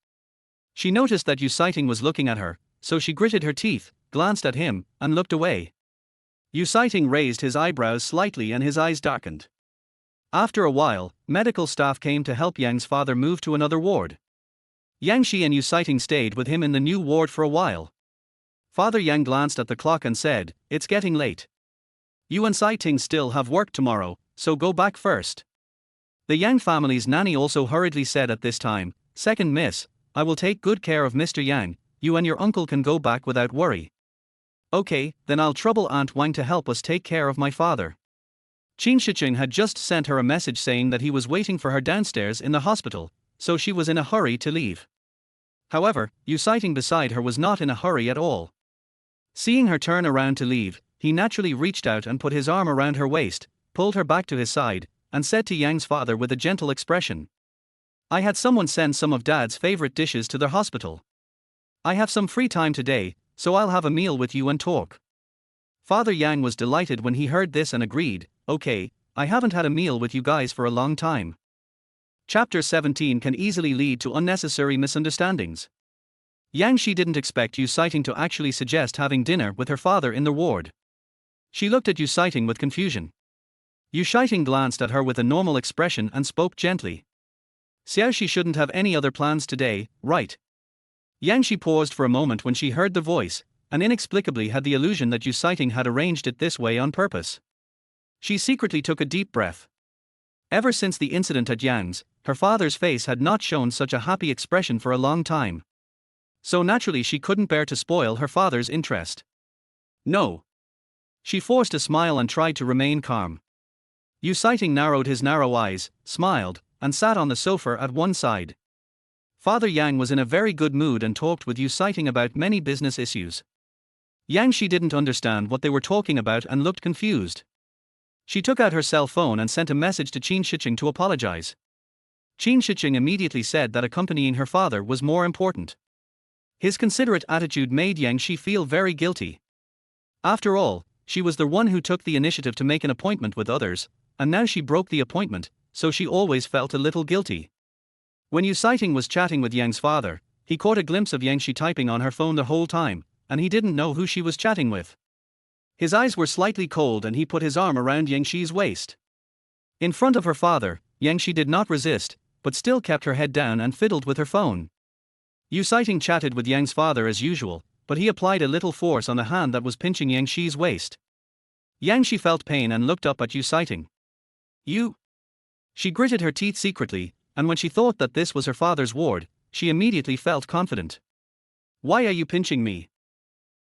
She noticed that Yuncheng was looking at her, so she gritted her teeth, glanced at him, and looked away. Yuncheng raised his eyebrows slightly and his eyes darkened. After a while, medical staff came to help Yang's father move to another ward. Yang Shi and Yuncheng stayed with him in the new ward for a while. Father Yang glanced at the clock and said, "It's getting late. You and Sai Ting still have work tomorrow, so go back first." The Yang family's nanny also hurriedly said at this time, "Second miss, I will take good care of Mr. Yang, you and your uncle can go back without worry." "Okay, then I'll trouble Aunt Wang to help us take care of my father." Yuncheng had just sent her a message saying that he was waiting for her downstairs in the hospital, so she was in a hurry to leave. However, Yuncheng beside her was not in a hurry at all. Seeing her turn around to leave, he naturally reached out and put his arm around her waist, pulled her back to his side, and said to Yang's father with a gentle expression, "I had someone send some of Dad's favorite dishes to the hospital. I have some free time today, so I'll have a meal with you and talk." Father Yang was delighted when he heard this and agreed, "Okay, I haven't had a meal with you guys for a long time." Chapter 17 can easily lead to unnecessary misunderstandings. Yang Shi didn't expect Yuncheng to actually suggest having dinner with her father in the ward. She looked at Yuncheng with confusion. Yuncheng glanced at her with a normal expression and spoke gently. "Xiaoxi shouldn't have any other plans today, right?" Yang Shi paused for a moment when she heard the voice, and inexplicably had the illusion that Yuncheng had arranged it this way on purpose. She secretly took a deep breath. Ever since the incident at Yang's, her father's face had not shown such a happy expression for a long time. So naturally she couldn't bear to spoil her father's interest. "No." She forced a smile and tried to remain calm. Yuncheng narrowed his narrow eyes, smiled, and sat on the sofa at one side. Father Yang was in a very good mood and talked with Yuncheng about many business issues. Yang Shi didn't understand what they were talking about and looked confused. She took out her cell phone and sent a message to Yuncheng to apologize. Yuncheng immediately said that accompanying her father was more important. His considerate attitude made Yang Shi feel very guilty. After all, she was the one who took the initiative to make an appointment with others, and now she broke the appointment, so she always felt a little guilty. When Yuncheng was chatting with Yang's father, he caught a glimpse of Yang Shi typing on her phone the whole time, and he didn't know who she was chatting with. His eyes were slightly cold and he put his arm around Yang Shi's waist. In front of her father, Yang Shi did not resist, but still kept her head down and fiddled with her phone. Yuncheng chatted with Yang's father as usual, but he applied a little force on the hand that was pinching Yang Shi's waist. Yang Shi felt pain and looked up at Yuncheng. "You?" She gritted her teeth secretly, and when she thought that this was her father's ward, she immediately felt confident. "Why are you pinching me?"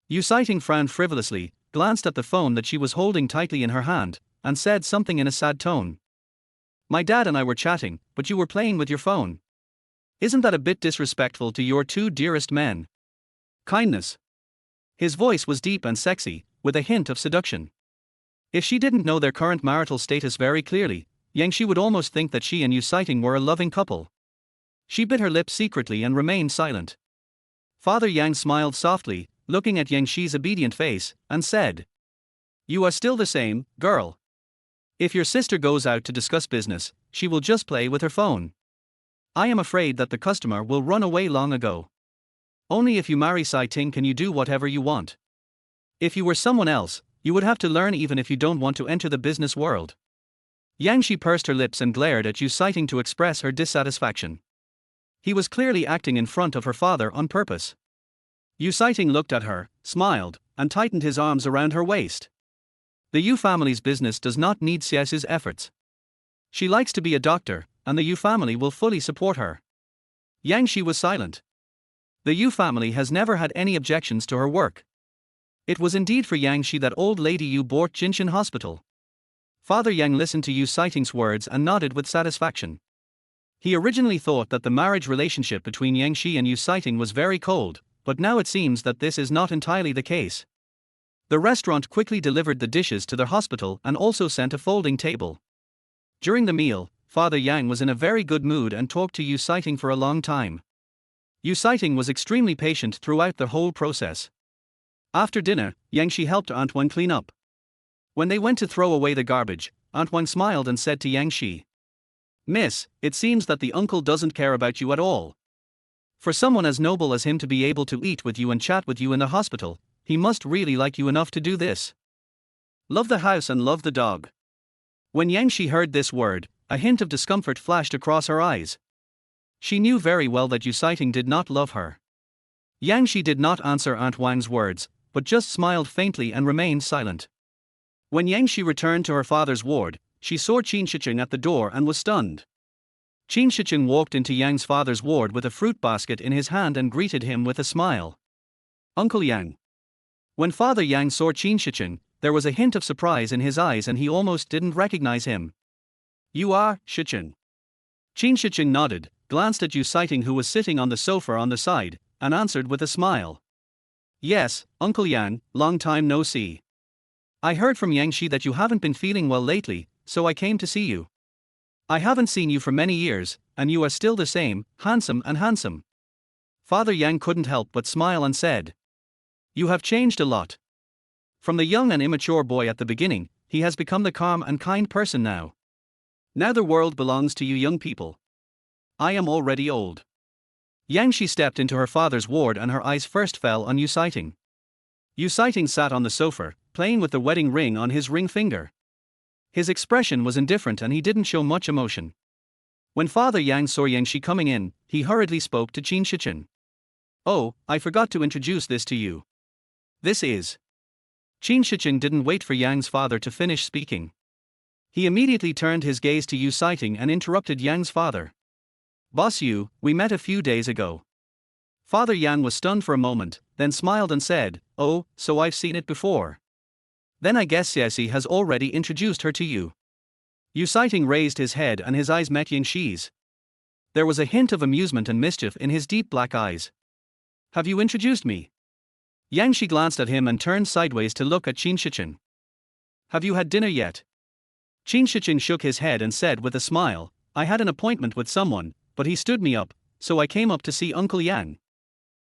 Yuncheng frowned frivolously, glanced at the phone that she was holding tightly in her hand, and said something in a sad tone. My dad and I were chatting, but you were playing with your phone. Isn't that a bit disrespectful to your two dearest men? Kindness. His voice was deep and sexy, with a hint of seduction. If she didn't know their current marital status very clearly, Yangshi would almost think that she and Yuncheng were a loving couple. She bit her lip secretly and remained silent. Father Yang smiled softly, looking at Yangshi's obedient face, and said, "You are still the same, girl. If your sister goes out to discuss business, she will just play with her phone. I am afraid that the customer will run away long ago. Only if you marry Sai Ting can you do whatever you want. If you were someone else, you would have to learn even if you don't want to enter the business world." Yangshi pursed her lips and glared at Yuncheng to express her dissatisfaction. He was clearly acting in front of her father on purpose. Yuncheng looked at her, smiled, and tightened his arms around her waist. The Yu family's business does not need Xiao's efforts. She likes to be a doctor, and the Yu family will fully support her. Yangshi was silent. The Yu family has never had any objections to her work. It was indeed for Yangshi that old lady Yu bought Jinshan Hospital. Father Yang listened to Yuncheng's words and nodded with satisfaction. He originally thought that the marriage relationship between Yangshi and Yuncheng was very cold, but now it seems that this is not entirely the case. The restaurant quickly delivered the dishes to their hospital and also sent a folding table. During the meal, Father Yang was in a very good mood and talked to Yuncheng for a long time. Yuncheng was extremely patient throughout the whole process. After dinner, Yangshi helped Aunt Wang clean up. When they went to throw away the garbage, Aunt Wang smiled and said to Yangshi, "Miss, it seems that the uncle doesn't care about you at all. For someone as noble as him to be able to eat with you and chat with you in the hospital, he must really like you enough to do this. Love the house and love the dog." When Yangshi heard this word, a hint of discomfort flashed across her eyes. She knew very well that Yuncheng did not love her. Yangshi did not answer Aunt Wang's words, but just smiled faintly and remained silent. When Yangshi returned to her father's ward, she saw Qin Shicheng at the door and was stunned. Qin Shicheng walked into Yang's father's ward with a fruit basket in his hand and greeted him with a smile. "Uncle Yang." When Father Yang saw Qin Shicheng, there was a hint of surprise in his eyes and he almost didn't recognize him. "You are Shicheng." Qin Shicheng nodded, glanced at Yuncheng who was sitting on the sofa on the side, and answered with a smile. "Yes, Uncle Yang, long time no see. I heard from Yangshi that you haven't been feeling well lately, so I came to see you. I haven't seen you for many years, and you are still the same, handsome. Father Yang couldn't help but smile and said, "You have changed a lot. From the young and immature boy at the beginning, he has become the calm and kind person now. Now the world belongs to you young people. I am already old." Yangshi stepped into her father's ward and her eyes first fell on Yuncheng. Yuncheng sat on the sofa, playing with the wedding ring on his ring finger. His expression was indifferent and he didn't show much emotion. When Father Yang saw Yangshi coming in, he hurriedly spoke to Qin Shicheng. "Oh, I forgot to introduce this to you. This is..." Qin Shicheng didn't wait for Yang's father to finish speaking. He immediately turned his gaze to Yuncheng and interrupted Yang's father. "Boss Yu, we met a few days ago." Father Yang was stunned for a moment, then smiled and said, "Oh, so I've seen it before. Then I guess Xiaoxi has already introduced her to you." Yuncheng raised his head and his eyes met Yangshi's. There was a hint of amusement and mischief in his deep black eyes. "Have you introduced me?" Yangshi glanced at him and turned sideways to look at Qin Shicheng. "Have you had dinner yet?" Qin Shicheng shook his head and said with a smile, "I had an appointment with someone, but he stood me up, so I came up to see Uncle Yang."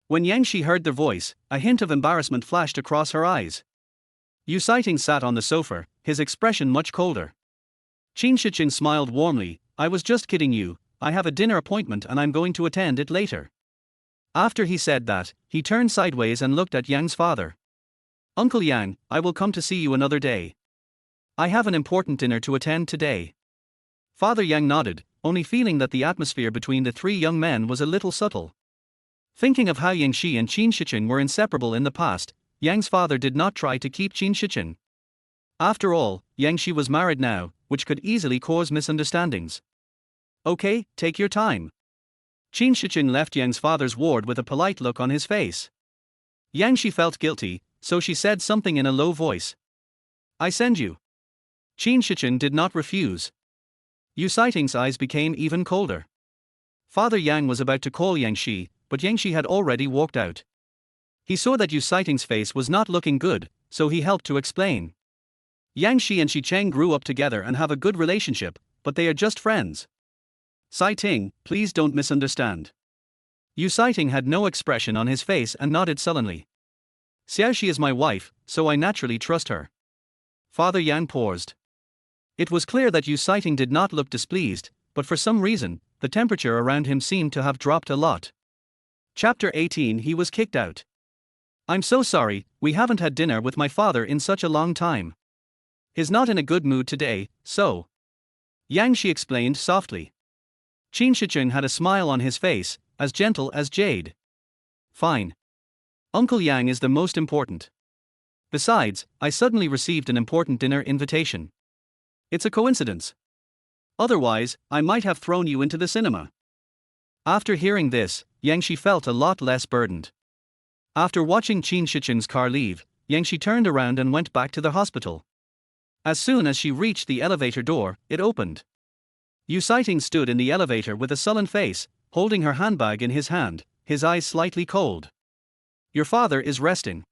When Yangshi heard their voice, a hint of embarrassment flashed across her eyes. Yuncheng sat on the sofa, his expression much colder. Qin Shicheng smiled warmly, "I was just kidding you, I have a dinner appointment and I'm going to attend it later." After he said that, he turned sideways and looked at Yang's father. "Uncle Yang, I will come to see you another day. I have an important dinner to attend today." Father Yang nodded, only feeling that the atmosphere between the three young men was a little subtle. Thinking of how Yangshi and Qin Shicheng were inseparable in the past, Yang's father did not try to keep Qin Shicheng. After all, Yangshi was married now, which could easily cause misunderstandings. "Okay, take your time." Qin Shicheng left Yang's father's ward with a polite look on his face. Yangshi felt guilty, so she said something in a low voice. "I send you." Qin Shicheng did not refuse. Yu Sighting's eyes became even colder. Father Yang was about to call Yang Shi, but Yang Shi had already walked out. He saw that Yu Sighting's face was not looking good, so he helped to explain. Yang Shi and Cheng grew up together and have a good relationship, but they are just friends. Sighting, please don't misunderstand. Yu Sighting had no expression on his face and nodded sullenly. Xiaoxi is my wife, so I naturally trust her. Father Yan paused. It was clear that Yu Sighting did not look displeased, but for some reason, the temperature around him seemed to have dropped a lot. Chapter 18. He was kicked out. I'm so sorry, we haven't had dinner with my father in such a long time. He's not in a good mood today, so. Yang Shi explained softly. Qin Shicheng had a smile on his face, as gentle as jade. Fine. Uncle Yang is the most important. Besides, I suddenly received an important dinner invitation. It's a coincidence. Otherwise, I might have thrown you into the cinema. After hearing this, Yang Shi felt a lot less burdened. After watching Qin Shicheng's car leave, Yang Shi turned around and went back to the hospital. As soon as she reached the elevator door, it opened. Yu Sighting stood in the elevator with a sullen face, holding her handbag in his hand, his eyes slightly cold. Your father is resting.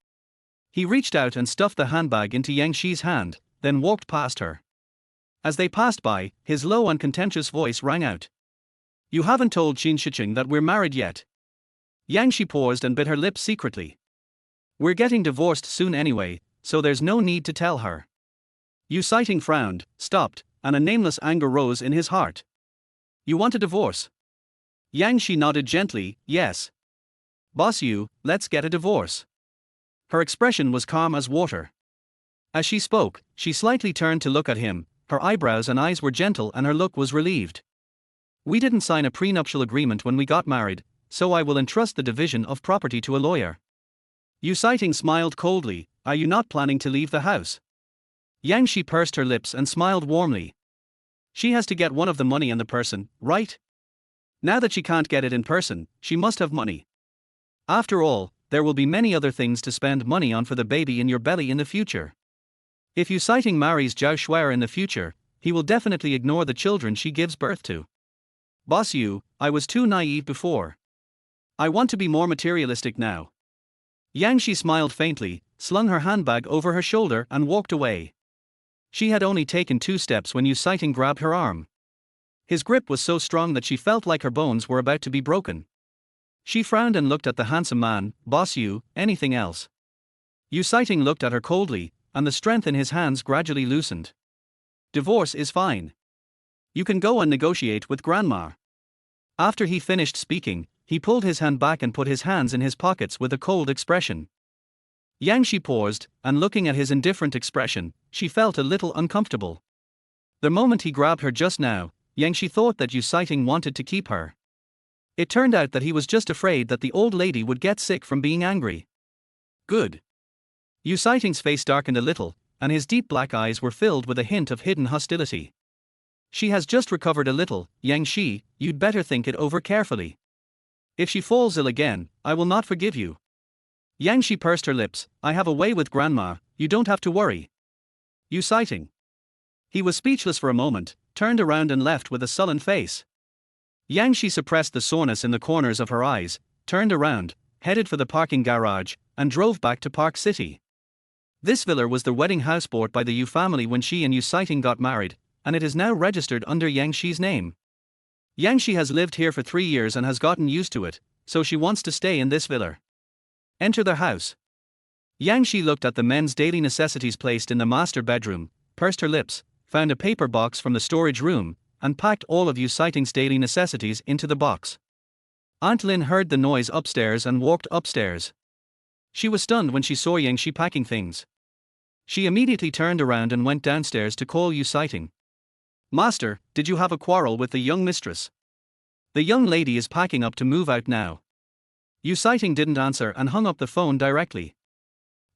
He reached out and stuffed the handbag into Yang Shi's hand, then walked past her. As they passed by, his low and contentious voice rang out. You haven't told Qin Shicheng that we're married yet. Yang Shi paused and bit her lips secretly. We're getting divorced soon anyway, so there's no need to tell her. Yu Sighting frowned, stopped, and a nameless anger rose in his heart. You want a divorce? Yang Shi nodded gently, yes. Boss Yu, let's get a divorce. Her expression was calm as water. As she spoke, she slightly turned to look at him, her eyebrows and eyes were gentle and her look was relieved. We didn't sign a prenuptial agreement when we got married, so I will entrust the division of property to a lawyer. Yu Sighting smiled coldly, are you not planning to leave the house? Yang Shi pursed her lips and smiled warmly. She has to get one of the money and the person, right? Now that she can't get it in person, she must have money. After all, there will be many other things to spend money on for the baby in your belly in the future. If Yu Sighting marries Zhao Shuer in the future, he will definitely ignore the children she gives birth to. Boss Yu, I was too naive before. I want to be more materialistic now. Yang Shi smiled faintly, slung her handbag over her shoulder and walked away. She had only taken 2 steps when Yu Sighting grabbed her arm. His grip was so strong that she felt like her bones were about to be broken. She frowned and looked at the handsome man. Boss Yu, anything else? Yu Sighting looked at her coldly, and the strength in his hands gradually loosened. Divorce is fine. You can go and negotiate with Grandma. After he finished speaking, he pulled his hand back and put his hands in his pockets with a cold expression. Yang Shi paused, and looking at his indifferent expression, she felt a little uncomfortable. The moment he grabbed her just now, Yang Shi thought that Yu Sighting wanted to keep her. It turned out that he was just afraid that the old lady would get sick from being angry. Good. Yu Sighting's face darkened a little, and his deep black eyes were filled with a hint of hidden hostility. She has just recovered a little, Yang Shi, you'd better think it over carefully. If she falls ill again, I will not forgive you. Yang Shi pursed her lips, I have a way with Grandma, you don't have to worry. Yu Sighting. He was speechless for a moment, turned around and left with a sullen face. Yang Shi suppressed the soreness in the corners of her eyes, turned around, headed for the parking garage, and drove back to Park City. This villa was the wedding house bought by the Yu family when she and Yu Sighting got married, and it is now registered under Yang Shi's name. Yang Shi has lived here for 3 years and has gotten used to it, so she wants to stay in this villa. Enter the house. Yang Shi looked at the men's daily necessities placed in the master bedroom, pursed her lips, found a paper box from the storage room, and packed all of Yu Sighting's daily necessities into the box. Aunt Lin heard the noise upstairs and walked upstairs. She was stunned when she saw Yang Shi packing things. She immediately turned around and went downstairs to call Yu Sighting. Master, did you have a quarrel with the young mistress? The young lady is packing up to move out now. Yu Sighting didn't answer and hung up the phone directly.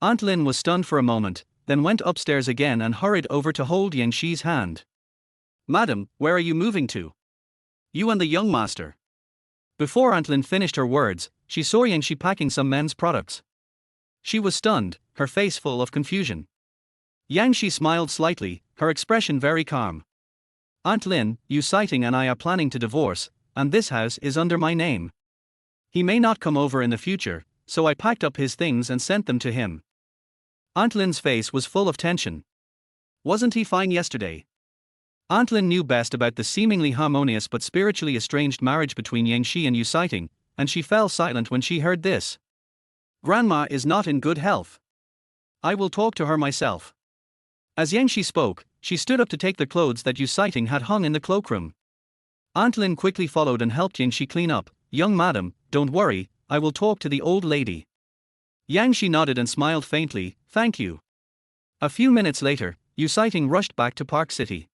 Aunt Lin was stunned for a moment, then went upstairs again and hurried over to hold Yang Shi's hand. Madam, where are you moving to? You and the young master. Before Aunt Lin finished her words, she saw Yang Shi packing some men's products. She was stunned, her face full of confusion. Yang Shi smiled slightly, her expression very calm. Aunt Lin, Yu Sighting and I are planning to divorce, and this house is under my name. He may not come over in the future, so I packed up his things and sent them to him. Aunt Lin's face was full of tension. Wasn't he fine yesterday? Aunt Lin knew best about the seemingly harmonious but spiritually estranged marriage between Yangshi and Yu Sighting, and she fell silent when she heard this. Grandma is not in good health. I will talk to her myself. As Yangshi spoke, she stood up to take the clothes that Yu Sighting had hung in the cloakroom. Aunt Lin quickly followed and helped Yangshi clean up. Young madam, don't worry, I will talk to the old lady. Yangshi nodded and smiled faintly, thank you. A few minutes later, Yu Sighting rushed back to Park City.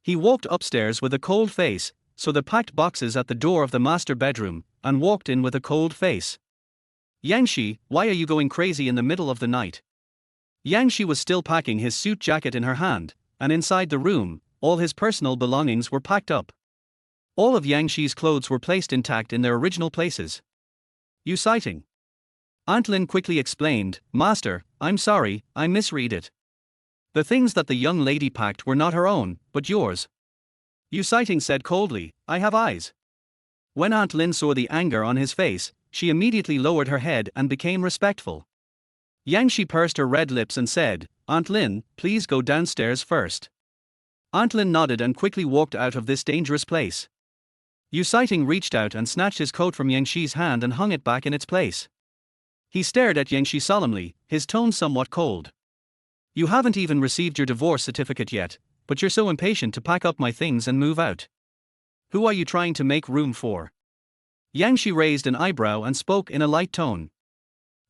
He walked upstairs with a cold face, saw the packed boxes at the door of the master bedroom, and walked in with a cold face. Yangshi, why are you going crazy in the middle of the night? Yangshi was still packing his suit jacket in her hand, and inside the room, all his personal belongings were packed up. All of Yangshi's clothes were placed intact in their original places. Yu Sighting. Aunt Lin quickly explained, Master, I'm sorry, I misread it. The things that the young lady packed were not her own, but yours. Yu Sighting said coldly, I have eyes. When Aunt Lin saw the anger on his face, she immediately lowered her head and became respectful. Yangshi pursed her red lips and said, Aunt Lin, please go downstairs first. Aunt Lin nodded and quickly walked out of this dangerous place. Yu Sighting reached out and snatched his coat from Yangshi's hand and hung it back in its place. He stared at Yangshi solemnly, his tone somewhat cold. You haven't even received your divorce certificate yet, but you're so impatient to pack up my things and move out. Who are you trying to make room for? Yangshi raised an eyebrow and spoke in a light tone.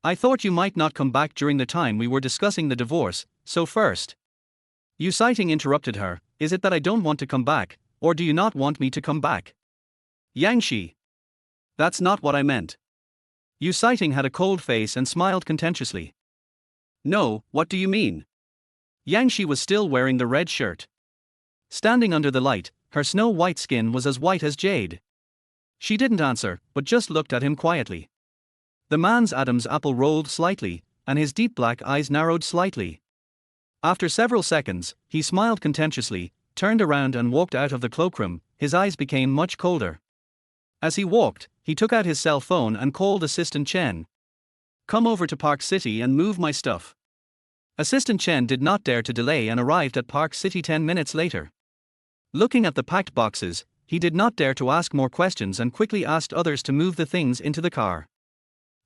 I thought you might not come back during the time we were discussing the divorce, so first. Yu Sighting interrupted her, is it that I don't want to come back, or do you not want me to come back? Yangshi. That's not what I meant. Yu Sighting had a cold face and smiled contemptuously. No, what do you mean? Yangshi was still wearing the red shirt. Standing under the light, her snow-white skin was as white as jade. She didn't answer, but just looked at him quietly. The man's Adam's apple rolled slightly, and his deep black eyes narrowed slightly. After several seconds, he smiled contemptuously, turned around and walked out of the cloakroom. His eyes became much colder. As he walked, he took out his cell phone and called Assistant Chen. Come over to Park City and move my stuff. Assistant Chen did not dare to delay and arrived at Park City 10 minutes later. Looking at the packed boxes, he did not dare to ask more questions and quickly asked others to move the things into the car.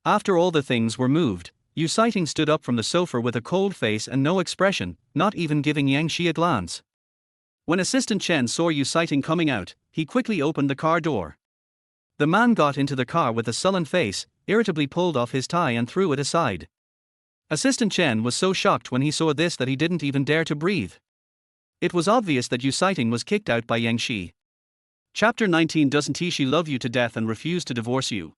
After all the things were moved, Yu Sighting stood up from the sofa with a cold face and no expression, not even giving Yangshi a glance. When Assistant Chen saw Yu Sighting coming out, he quickly opened the car door. The man got into the car with a sullen face, irritably pulled off his tie and threw it aside. Assistant Chen was so shocked when he saw this that he didn't even dare to breathe. It was obvious that Yu Sighting was kicked out by Yangshi. Chapter 19. Doesn't she love you to death and refuse to divorce you?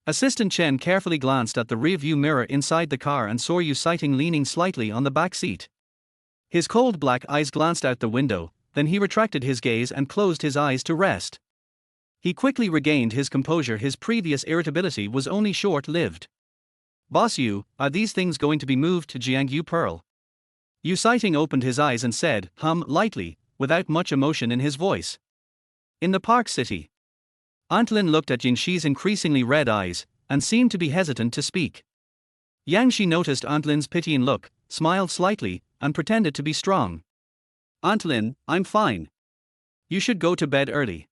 Assistant Chen carefully glanced at the rear-view mirror inside the car and saw Yu Sighting leaning slightly on the back seat. His cold black eyes glanced out the window, then he retracted his gaze and closed his eyes to rest. He quickly regained his composure. His previous irritability was only short-lived. Boss Yu, are these things going to be moved to Jiangyu Pearl? Yu Sighting opened his eyes and said, lightly, without much emotion in his voice. In the Park City. Aunt Lin looked at Yangshi's increasingly red eyes, and seemed to be hesitant to speak. Yangshi noticed Aunt Lin's pitying look, smiled slightly, and pretended to be strong. Aunt Lin, I'm fine. You should go to bed early.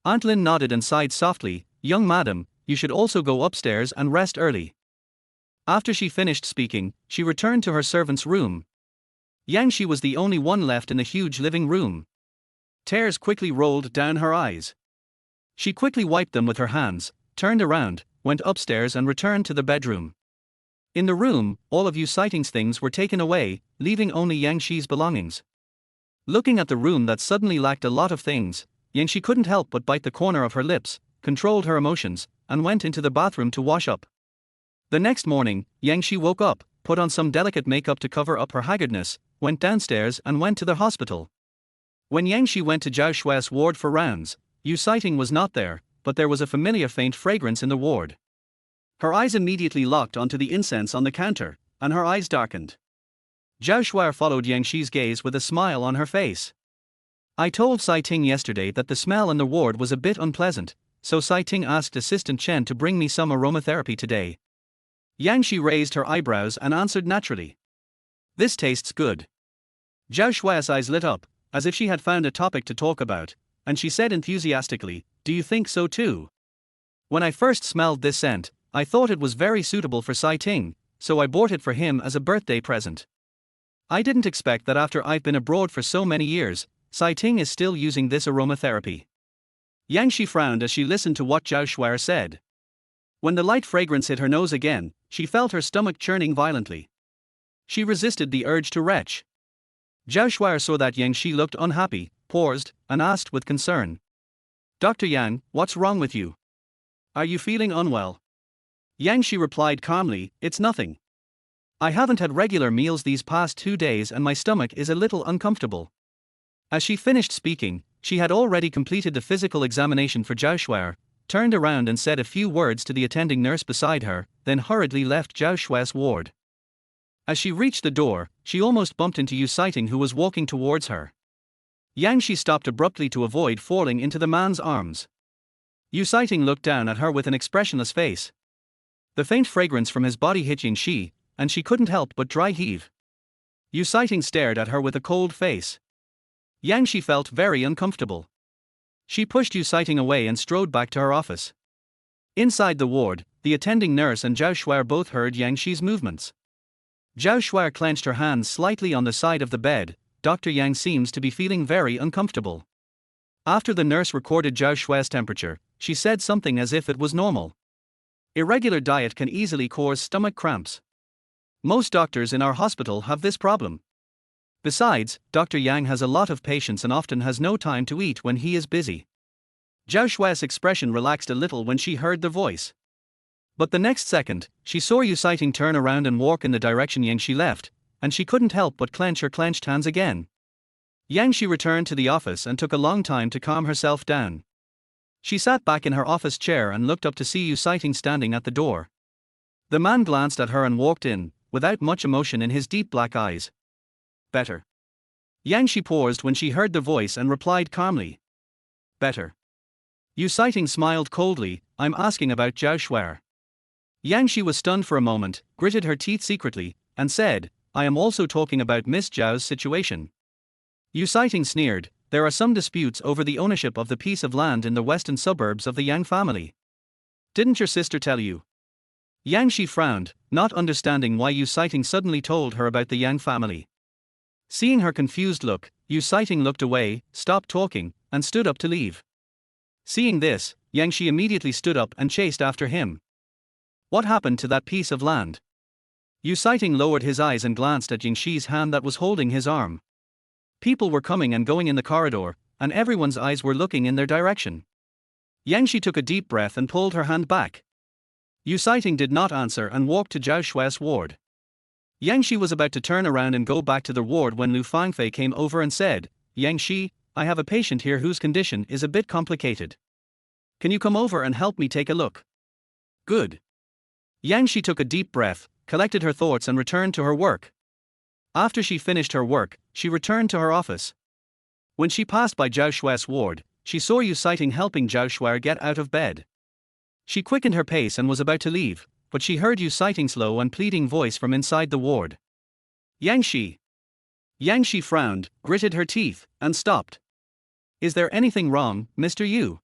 Aunt Lin nodded and sighed softly, young madam, you should also go upstairs and rest early. After she finished speaking, she returned to her servant's room. Yangshi was the only one left in the huge living room. Tears quickly rolled down her eyes. She quickly wiped them with her hands, turned around, went upstairs and returned to the bedroom. In the room, all of Yu Sighting's things were taken away, leaving only Yangshi's belongings. Looking at the room that suddenly lacked a lot of things, Yangshi couldn't help but bite the corner of her lips, controlled her emotions, and went into the bathroom to wash up. The next morning, Yangshi woke up, put on some delicate makeup to cover up her haggardness, went downstairs and went to the hospital. When Yangshi went to Zhao Shuai's ward for rounds, Yu Sighting was not there, but there was a familiar faint fragrance in the ward. Her eyes immediately locked onto the incense on the counter, and her eyes darkened. Zhao Shuai followed Yangshi's gaze with a smile on her face. I told Sai Ting yesterday that the smell in the ward was a bit unpleasant, so Sai Ting asked Assistant Chen to bring me some aromatherapy today. Yang Shi raised her eyebrows and answered naturally. This tastes good. Zhao Shuai's eyes lit up, as if she had found a topic to talk about, and she said enthusiastically, do you think so too? When I first smelled this scent, I thought it was very suitable for Sai Ting, so I bought it for him as a birthday present. I didn't expect that after I've been abroad for so many years, Sai Ting is still using this aromatherapy. Yang Shi frowned as she listened to what Zhao Shuai said. When the light fragrance hit her nose again, she felt her stomach churning violently. She resisted the urge to retch. Zhao Shuai saw that Yang Shi looked unhappy, paused, and asked with concern. Dr. Yang, what's wrong with you? Are you feeling unwell? Yang Shi replied calmly, it's nothing. I haven't had regular meals these past 2 days and my stomach is a little uncomfortable. As she finished speaking, she had already completed the physical examination for Zhao Shuai, turned around and said a few words to the attending nurse beside her, then hurriedly left Zhao Shuai's ward. As she reached the door, she almost bumped into Yu Sighting who was walking towards her. Yang Shi stopped abruptly to avoid falling into the man's arms. Yu Sighting looked down at her with an expressionless face. The faint fragrance from his body hit Yang Shi, and she couldn't help but dry heave. Yu Sighting stared at her with a cold face. Yang Shi felt very uncomfortable. She pushed Yu Sighting away and strode back to her office. Inside the ward, the attending nurse and Zhao Shuai both heard Yang Shi's movements. Zhao Shuai clenched her hands slightly on the side of the bed. Dr. Yang seems to be feeling very uncomfortable. After the nurse recorded Zhao Shuai's temperature, she said something as if it was normal. Irregular diet can easily cause stomach cramps. Most doctors in our hospital have this problem. Besides, Dr. Yang has a lot of patients and often has no time to eat when he is busy. Zhao Shuai's expression relaxed a little when she heard the voice. But the next second, she saw Yu Sighting turn around and walk in the direction Yang Shi left, and she couldn't help but clench her clenched hands again. Yang Shi returned to the office and took a long time to calm herself down. She sat back in her office chair and looked up to see Yu Sighting standing at the door. The man glanced at her and walked in, without much emotion in his deep black eyes. Better. Yang Shi paused when she heard the voice and replied calmly. Better. Yu Sighting smiled coldly, I'm asking about Zhao Shuai. Yang Shi was stunned for a moment, gritted her teeth secretly, and said, I am also talking about Miss Zhao's situation. Yu Sighting sneered, there are some disputes over the ownership of the piece of land in the western suburbs of the Yang family. Didn't your sister tell you? Yang Shi frowned, not understanding why Yu Sighting suddenly told her about the Yang family. Seeing her confused look, Yu Sighting looked away, stopped talking, and stood up to leave. Seeing this, Yang Shi immediately stood up and chased after him. What happened to that piece of land? Yu Sighting lowered his eyes and glanced at Yang Shi's hand that was holding his arm. People were coming and going in the corridor, and everyone's eyes were looking in their direction. Yang Shi took a deep breath and pulled her hand back. Yu Sighting did not answer and walked to Zhao Shuai's ward. Yang Shi was about to turn around and go back to the ward when Lu Fangfei came over and said, Yang Shi, I have a patient here whose condition is a bit complicated. Can you come over and help me take a look? Good. Yang Shi took a deep breath, collected her thoughts and returned to her work. After she finished her work, she returned to her office. When she passed by Zhao Shuai's ward, she saw Yu Sighting helping Zhao Shuai get out of bed. She quickened her pace and was about to leave, but she heard Yu Sighting's low and pleading voice from inside the ward. Yang Shi. Yang Shi frowned, gritted her teeth, and stopped. Is there anything wrong, Mr. Yu?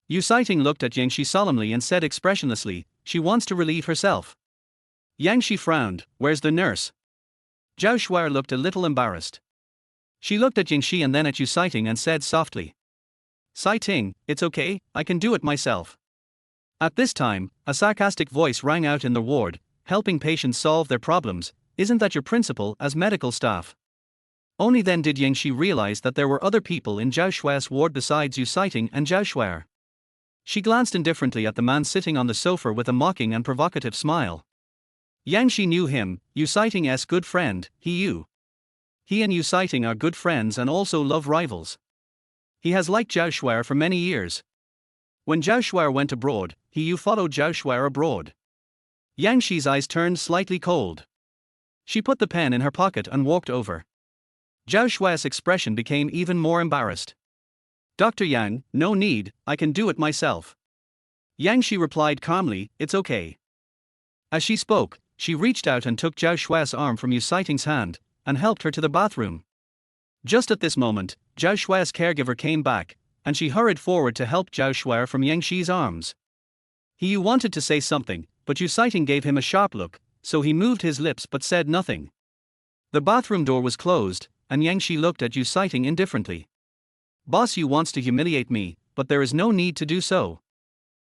Yu Sighting looked at Yang Shi solemnly and said expressionlessly, she wants to relieve herself. Yang Shi frowned, where's the nurse? Zhao Shuai looked a little embarrassed. She looked at Yang Shi and then at Yu Sighting and said softly. Sai Ting, it's okay, I can do it myself. At this time, a sarcastic voice rang out in the ward, helping patients solve their problems, isn't that your principle as medical staff? Only then did Yang Shi realize that there were other people in Zhao Shuai's ward besides Yu Sighting and Zhao Shuai. She glanced indifferently at the man sitting on the sofa with a mocking and provocative smile. Yang Shi knew him, Yu Sighting's good friend, He and Yu Sighting are good friends and also love rivals. He has liked Zhao Shuai for many years. When Zhao Shuai went abroad, He followed Zhao Shuai abroad. Yang Shi's eyes turned slightly cold. She put the pen in her pocket and walked over. Zhao Shuai's expression became even more embarrassed. Dr. Yang, no need, I can do it myself. Yang Shi replied calmly, it's okay. As she spoke, she reached out and took Zhao Shuai's arm from Yu Siting's hand, and helped her to the bathroom. Just at this moment, Zhao Shuai's caregiver came back, and she hurried forward to help Zhao Shuai from Yang Shi's arms. He wanted to say something, but Yu Siting gave him a sharp look, so he moved his lips but said nothing. The bathroom door was closed, and Yang Shi looked at Yu Siting indifferently. Boss Yu wants to humiliate me, but there is no need to do so.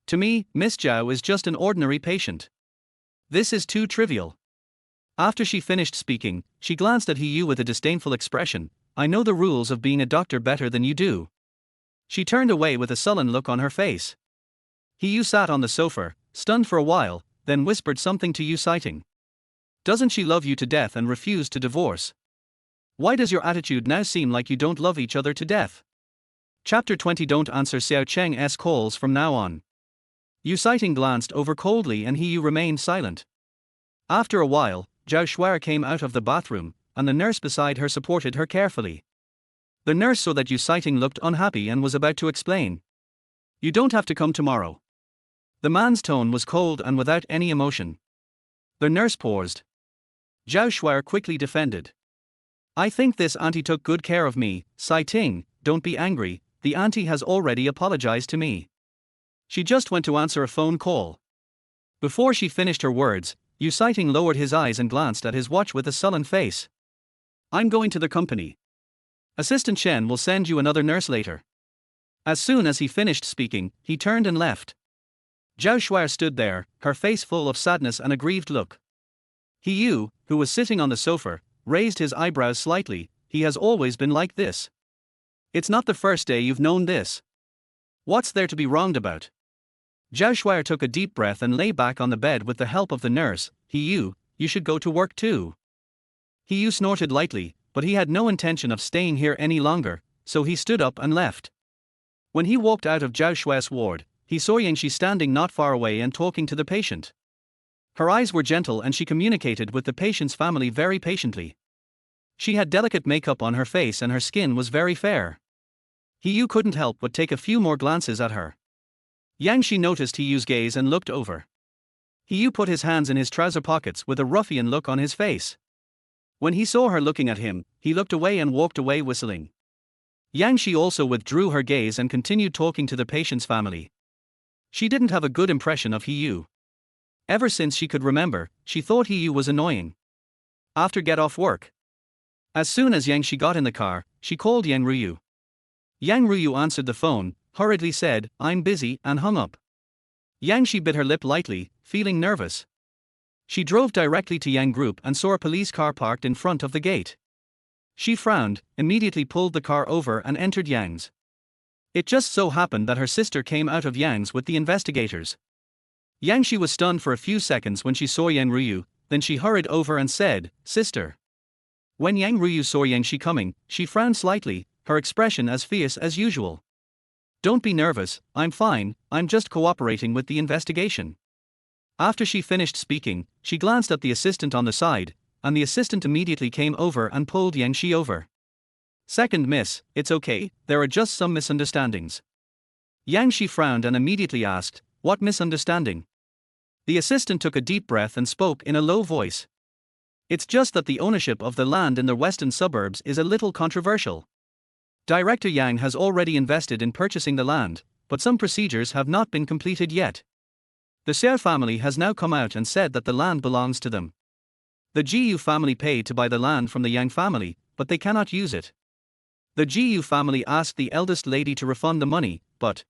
To me, Miss Zhao is just an ordinary patient. This is too trivial. After she finished speaking, she glanced at He Yu with a disdainful expression. I know the rules of being a doctor better than you do. She turned away with a sullen look on her face. He Yu sat on the sofa, stunned for a while, then whispered something to Yu Siting. Doesn't she love you to death and refuse to divorce? Why does your attitude now seem like you don't love each other to death? Chapter 20. Don't answer Xiao Cheng's calls from now on. Yu Siting glanced over coldly and He Yu remained silent. After a while, Zhao Shuai came out of the bathroom, and the nurse beside her supported her carefully. The nurse saw that Yu Siting looked unhappy and was about to explain. You don't have to come tomorrow. The man's tone was cold and without any emotion. The nurse paused. Zhao Shuai quickly defended. I think this auntie took good care of me. Siting, don't be angry, the auntie has already apologized to me. She just went to answer a phone call. Before she finished her words, Yu Siting lowered his eyes and glanced at his watch with a sullen face. I'm going to the company. Assistant Shen will send you another nurse later. As soon as he finished speaking, he turned and left. Zhao Shuai stood there, her face full of sadness and a grieved look. He Yu, who was sitting on the sofa, raised his eyebrows slightly. He has always been like this. It's not the first day you've known this. What's there to be wronged about? Zhao Shuai took a deep breath and lay back on the bed with the help of the nurse. He Yu, you should go to work too. He Yu snorted lightly, but he had no intention of staying here any longer, so he stood up and left. When he walked out of Zhao Shuai's ward, he saw Yang Shi standing not far away and talking to the patient. Her eyes were gentle and she communicated with the patient's family very patiently. She had delicate makeup on her face and her skin was very fair. He Yu couldn't help but take a few more glances at her. Yang Shi noticed He Yu's gaze and looked over. He Yu put his hands in his trouser pockets with a ruffian look on his face. When he saw her looking at him, he looked away and walked away whistling. Yang Shi also withdrew her gaze and continued talking to the patient's family. She didn't have a good impression of He Yu. Ever since she could remember, she thought He Yu was annoying. After get off work. As soon as Yang Shi got in the car, she called Yang Ruyu. Yang Ruyu answered the phone, hurriedly said, I'm busy, and hung up. Yang Shi bit her lip lightly, feeling nervous. She drove directly to Yang Group and saw a police car parked in front of the gate. She frowned, immediately pulled the car over and entered Yang's. It just so happened that her sister came out of Yang's with the investigators. Yang Shi was stunned for a few seconds when she saw Yang Ruyu, then she hurried over and said, Sister. When Yang Ruyu saw Yang Shi coming, she frowned slightly, her expression as fierce as usual. Don't be nervous, I'm fine, I'm just cooperating with the investigation. After she finished speaking, she glanced at the assistant on the side, and the assistant immediately came over and pulled Yang Shi over. Second miss, it's okay, there are just some misunderstandings. Yang Shi frowned and immediately asked, what misunderstanding? The assistant took a deep breath and spoke in a low voice. It's just that the ownership of the land in the western suburbs is a little controversial. Director Yang has already invested in purchasing the land, but some procedures have not been completed yet. The Xiao family has now come out and said that the land belongs to them. The Jiyu family paid to buy the land from the Yang family, but they cannot use it. The Jiyu family asked the eldest lady to refund the money, but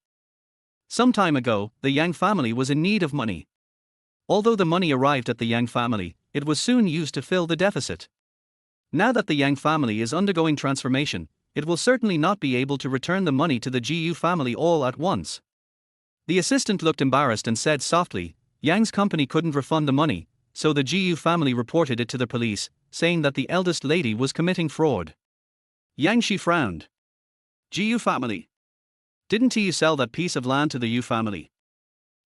some time ago, the Yang family was in need of money. Although the money arrived at the Yang family, it was soon used to fill the deficit. Now that the Yang family is undergoing transformation, it will certainly not be able to return the money to the Jiyu family all at once. The assistant looked embarrassed and said softly, Yang's company couldn't refund the money, so the Jiyu family reported it to the police, saying that the eldest lady was committing fraud. Yang Shi frowned. Jiyu family. Didn't you sell that piece of land to the Yu family?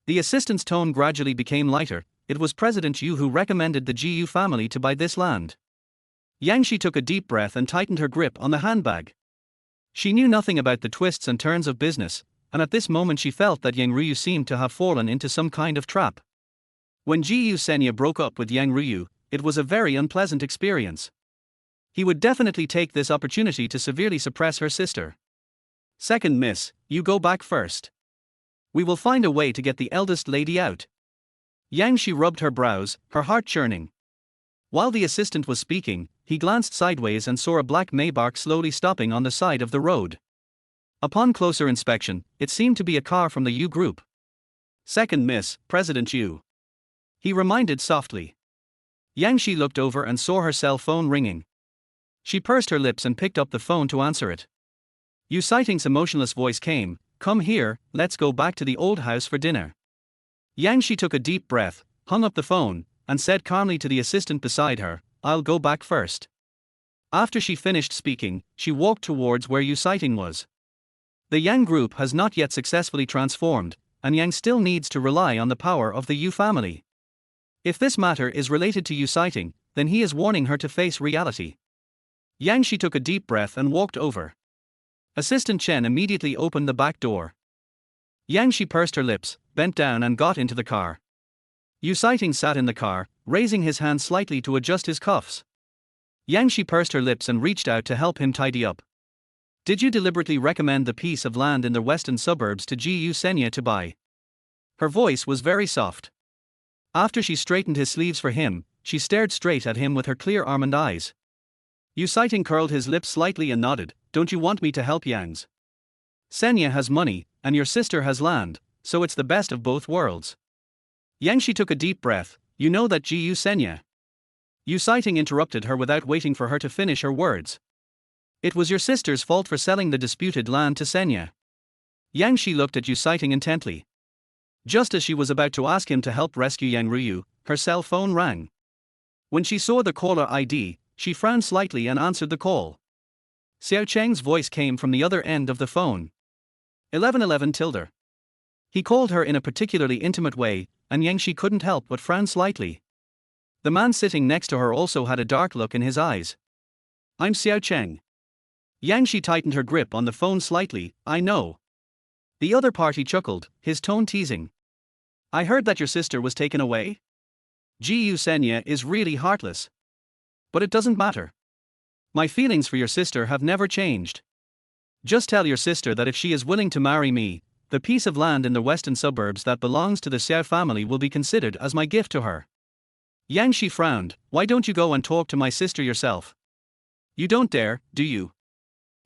The assistant's tone gradually became lighter. It was President Yu who recommended the Jiyu family to buy this land. Yang Shi took a deep breath and tightened her grip on the handbag. She knew nothing about the twists and turns of business, and at this moment she felt that Yang Ryu seemed to have fallen into some kind of trap. When Ji Yusenya broke up with Yang Ryu, it was a very unpleasant experience. He would definitely take this opportunity to severely suppress her sister. Second miss, you go back first. We will find a way to get the eldest lady out. Yang Shi rubbed her brows, her heart churning. While the assistant was speaking, he glanced sideways and saw a black Maybach slowly stopping on the side of the road. Upon closer inspection, it seemed to be a car from the Yu group. Second miss, President Yu. He reminded softly. Yang Shi looked over and saw her cell phone ringing. She pursed her lips and picked up the phone to answer it. Yu Sighting's emotionless voice came, "Come here, let's go back to the old house for dinner." Yang Shi took a deep breath, hung up the phone, and said calmly to the assistant beside her, "I'll go back first." After she finished speaking, she walked towards where Yu Sighting was. The Yang group has not yet successfully transformed, and Yang still needs to rely on the power of the Yu family. If this matter is related to Yu Sighting, then he is warning her to face reality. Yang Shi took a deep breath and walked over. Assistant Chen immediately opened the back door. Yang Shi pursed her lips, bent down and got into the car. Yu Sighting sat in the car, raising his hand slightly to adjust his cuffs. Yang Shi pursed her lips and reached out to help him tidy up. Did you deliberately recommend the piece of land in the western suburbs to Ji Yusenya to buy? Her voice was very soft. After she straightened his sleeves for him, she stared straight at him with her clear almond eyes. Yu Sighting curled his lips slightly and nodded. Don't you want me to help Yangs? Senya has money, and your sister has land, so it's the best of both worlds. Yang Shi took a deep breath. You know that Ji Yusenya. Yu Sighting interrupted her without waiting for her to finish her words. It was your sister's fault for selling the disputed land to Senya. Yang Shi looked at Yu Sighting intently. Just as she was about to ask him to help rescue Yang Ryu, her cell phone rang. When she saw the caller ID, she frowned slightly and answered the call. Xiao Cheng's voice came from the other end of the phone. 1111 tilde. He called her in a particularly intimate way, and Yang Shi couldn't help but frown slightly. The man sitting next to her also had a dark look in his eyes. I'm Xiao Cheng. Yang Shi tightened her grip on the phone slightly. I know. The other party chuckled, his tone teasing. I heard that your sister was taken away? Ji Yusenya is really heartless. But it doesn't matter. My feelings for your sister have never changed. Just tell your sister that if she is willing to marry me, the piece of land in the western suburbs that belongs to the Xiao family will be considered as my gift to her. Yang Shi frowned. Why don't you go and talk to my sister yourself? You don't dare, do you?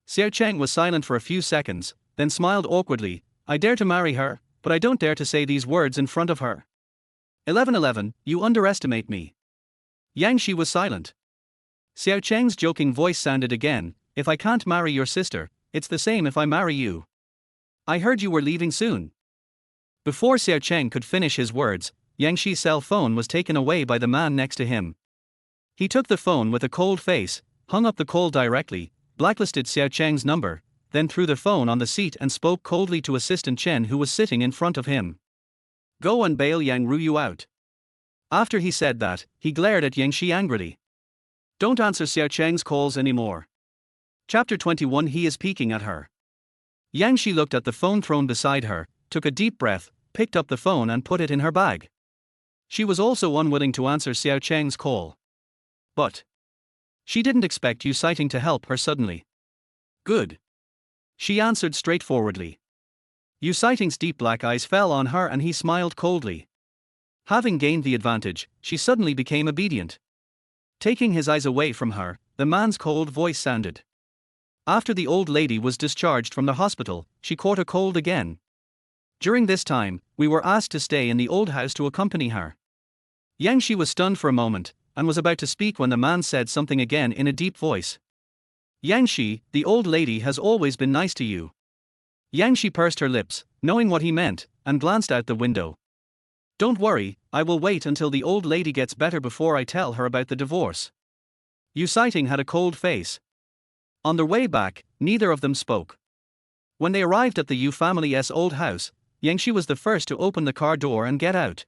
Xiao Cheng was silent for a few seconds, then smiled awkwardly. I dare to marry her, but I don't dare to say these words in front of her. 1111, you underestimate me. Yang Shi was silent. Xiao Cheng's joking voice sounded again. If I can't marry your sister, it's the same if I marry you. I heard you were leaving soon. Before Xiao Cheng could finish his words, Yang Shi's cell phone was taken away by the man next to him. He took the phone with a cold face, hung up the call directly, blacklisted Xiao Cheng's number, then threw the phone on the seat and spoke coldly to Assistant Chen who was sitting in front of him. Go and bail Yang Ryu out. After he said that, he glared at Yang Shi angrily. Don't answer Xiao Cheng's calls anymore. Chapter 21. He is peeking at her. Yang Shi looked at the phone thrown beside her, took a deep breath, picked up the phone and put it in her bag. She was also unwilling to answer Xiao Cheng's call. But she didn't expect Yu Sighting to help her suddenly. Good. She answered straightforwardly. Yu Sighting's deep black eyes fell on her and he smiled coldly. Having gained the advantage, she suddenly became obedient. Taking his eyes away from her, the man's cold voice sounded. After the old lady was discharged from the hospital, she caught a cold again. During this time, we were asked to stay in the old house to accompany her. Yang Shi was stunned for a moment, and was about to speak when the man said something again in a deep voice. Yang Shi, the old lady has always been nice to you. Yang Shi pursed her lips, knowing what he meant, and glanced out the window. Don't worry, I will wait until the old lady gets better before I tell her about the divorce. Yu Sighting had a cold face. On their way back, neither of them spoke. When they arrived at the Yu family's old house, Yang Shi was the first to open the car door and get out.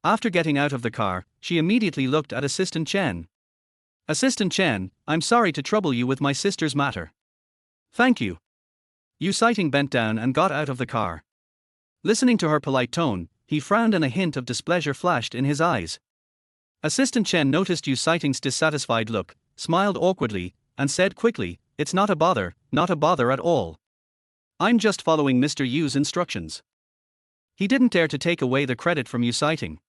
After getting out of the car, she immediately looked at Assistant Chen. Assistant Chen, I'm sorry to trouble you with my sister's matter. Thank you. Yu Sighting bent down and got out of the car. Listening to her polite tone, he frowned and a hint of displeasure flashed in his eyes. Assistant Chen noticed Yu Sighting's dissatisfied look, smiled awkwardly, and said quickly, "It's not a bother at all. I'm just following Mr. Yu's instructions." He didn't dare to take away the credit from Yu Sighting.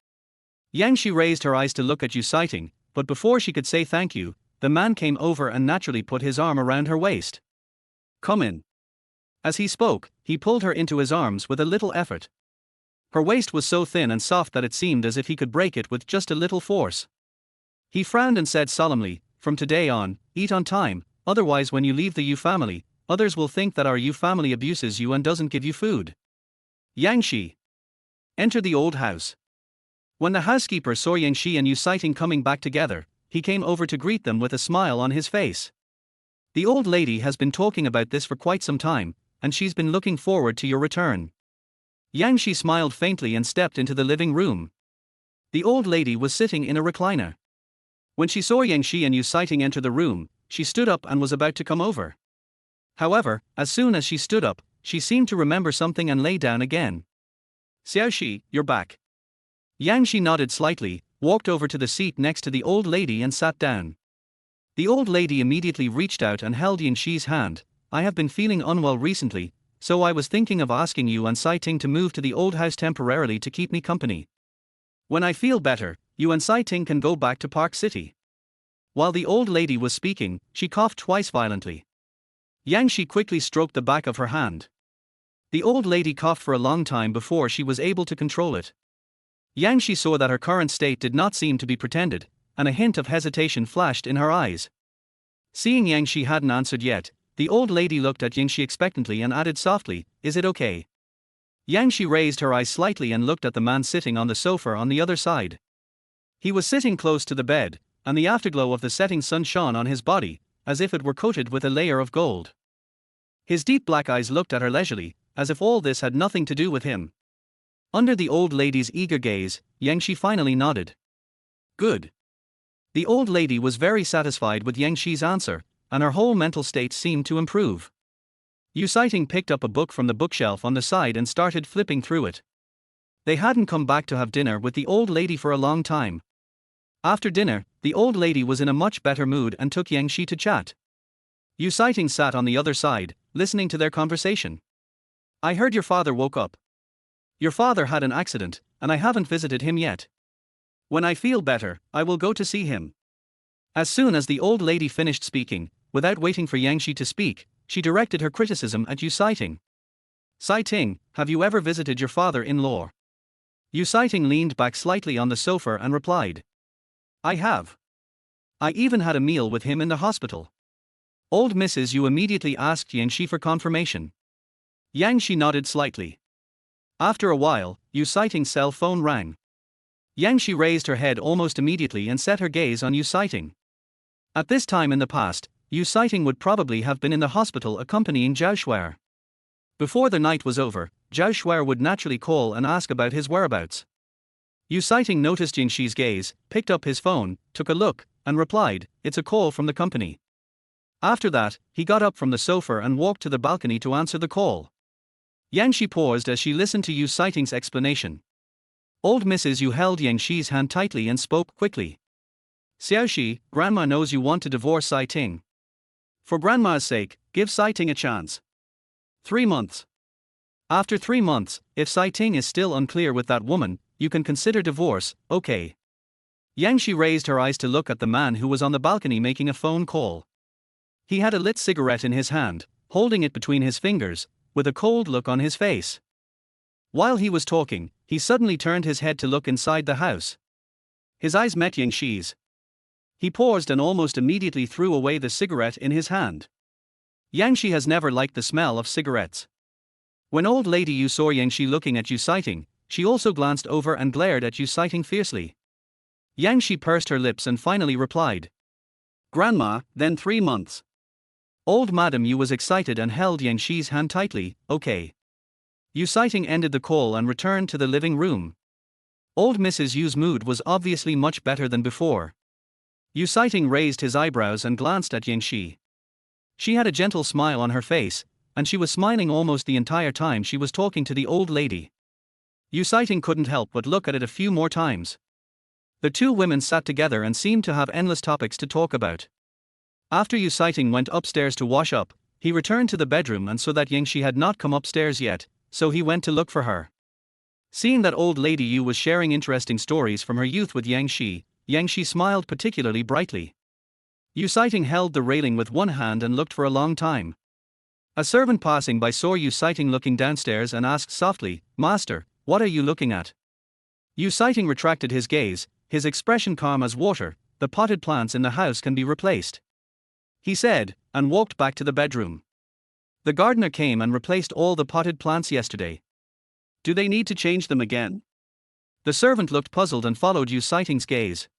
Yang Shi raised her eyes to look at Yu Sighting, but before she could say thank you, the man came over and naturally put his arm around her waist. "Come in." As he spoke, he pulled her into his arms with a little effort. Her waist was so thin and soft that it seemed as if he could break it with just a little force. He frowned and said solemnly, "From today on, eat on time, otherwise when you leave the Yu family, others will think that our Yu family abuses you and doesn't give you food." Yang Shi entered the old house. When the housekeeper saw Yang Shi and Yu Sighting coming back together, he came over to greet them with a smile on his face. "The old lady has been talking about this for quite some time, and she's been looking forward to your return." Yang Shi smiled faintly and stepped into the living room. The old lady was sitting in a recliner. When she saw Yang Shi and Yu Sighting enter the room, she stood up and was about to come over. However, as soon as she stood up, she seemed to remember something and lay down again. "Xiao Shi, you're back." Yang Shi nodded slightly, walked over to the seat next to the old lady and sat down. The old lady immediately reached out and held Yang Shi's hand. "I have been feeling unwell recently, so I was thinking of asking you and Sighting to move to the old house temporarily to keep me company. When I feel better, you and Sighting can go back to Park City." While the old lady was speaking, she coughed twice violently. Yang Shi quickly stroked the back of her hand. The old lady coughed for a long time before she was able to control it. Yang Shi saw that her current state did not seem to be pretended, and a hint of hesitation flashed in her eyes. Seeing Yang Shi hadn't answered yet, the old lady looked at Yang Shi expectantly and added softly, "Is it okay?" Yang Shi raised her eyes slightly and looked at the man sitting on the sofa on the other side. He was sitting close to the bed, and the afterglow of the setting sun shone on his body, as if it were coated with a layer of gold. His deep black eyes looked at her leisurely, as if all this had nothing to do with him. Under the old lady's eager gaze, Yang Shi finally nodded. "Good." The old lady was very satisfied with Yang Shi's answer, and her whole mental state seemed to improve. Yu Sighting picked up a book from the bookshelf on the side and started flipping through it. They hadn't come back to have dinner with the old lady for a long time. After dinner, the old lady was in a much better mood and took Yang Shi to chat. Yu Sighting sat on the other side, listening to their conversation. "I heard your father woke up. Your father had an accident, and I haven't visited him yet. When I feel better, I will go to see him." As soon as the old lady finished speaking, without waiting for Yang Shi to speak, she directed her criticism at Yu Sighting. "Sighting, have you ever visited your father-in-law?" Yu Sighting leaned back slightly on the sofa and replied, "I have. I even had a meal with him in the hospital." Old Mrs. Yu immediately asked Yang Shi for confirmation. Yang Shi nodded slightly. After a while, Yu Sighting's cell phone rang. Yang Shi raised her head almost immediately and set her gaze on Yu Sighting. At this time in the past, Yu Sighting would probably have been in the hospital accompanying Zhao Shuer. Before the night was over, Zhao Shuer would naturally call and ask about his whereabouts. Yu Sighting noticed Yang Shi's gaze, picked up his phone, took a look, and replied, "It's a call from the company." After that, he got up from the sofa and walked to the balcony to answer the call. Yang Shi paused as she listened to Yu Sighting's explanation. Old Mrs. Yu held Yang Shi's hand tightly and spoke quickly. "Xiao Shi, Grandma knows you want to divorce Sighting. For Grandma's sake, give Sighting a chance. 3 months. After 3 months, if Sighting is still unclear with that woman, you can consider divorce, okay?" Yang Shi raised her eyes to look at the man who was on the balcony making a phone call. He had a lit cigarette in his hand, holding it between his fingers, with a cold look on his face. While he was talking, he suddenly turned his head to look inside the house. His eyes met Yang Shi's. He paused and almost immediately threw away the cigarette in his hand. Yang Shi has never liked the smell of cigarettes. When old lady Yu saw Yang Shi looking at Yu Sighting, she also glanced over and glared at Yu Sighting fiercely. Yang Shi pursed her lips and finally replied, "Grandma, then 3 months." Old Madam Yu was excited and held Yang Shi's hand tightly, "Okay." Yu Sighting ended the call and returned to the living room. Old Mrs. Yu's mood was obviously much better than before. Yuncheng raised his eyebrows and glanced at Yangshi. She had a gentle smile on her face, and she was smiling almost the entire time she was talking to the old lady. Yuncheng couldn't help but look at it a few more times. The two women sat together and seemed to have endless topics to talk about. After Yuncheng went upstairs to wash up, he returned to the bedroom and saw that Yangshi had not come upstairs yet, so he went to look for her. Seeing that old lady Yu was sharing interesting stories from her youth with Yangshi smiled particularly brightly. Yuncheng held the railing with one hand and looked for a long time. A servant passing by saw Yuncheng looking downstairs and asked softly, "Master, what are you looking at?" Yuncheng retracted his gaze, his expression calm as water. "The potted plants in the house can be replaced," he said, and walked back to the bedroom. "The gardener came and replaced all the potted plants yesterday. Do they need to change them again?" The servant looked puzzled and followed Yuncheng's gaze.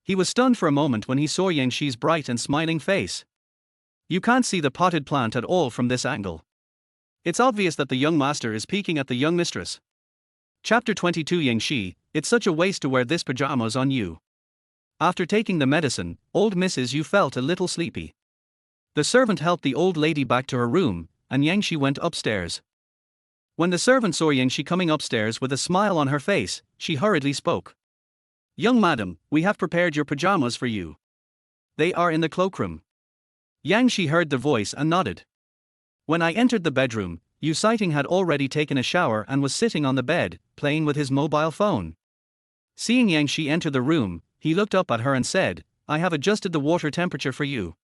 He was stunned for a moment when he saw Yangshi's bright and smiling face. "You can't see the potted plant at all from this angle. It's obvious that the young master is peeking at the young mistress." Chapter 22. Yangshi, it's such a waste to wear this pajamas on you. After taking the medicine, old Mrs. Yu felt a little sleepy. The servant helped the old lady back to her room, and Yangshi went upstairs. When the servant saw Yangshi coming upstairs with a smile on her face, she hurriedly spoke. "Young madam, we have prepared your pajamas for you. They are in the cloakroom." Yangshi heard the voice and nodded. When I entered the bedroom, Yuncheng had already taken a shower and was sitting on the bed, playing with his mobile phone. Seeing Yangshi enter the room, he looked up at her and said, "I have adjusted the water temperature for you."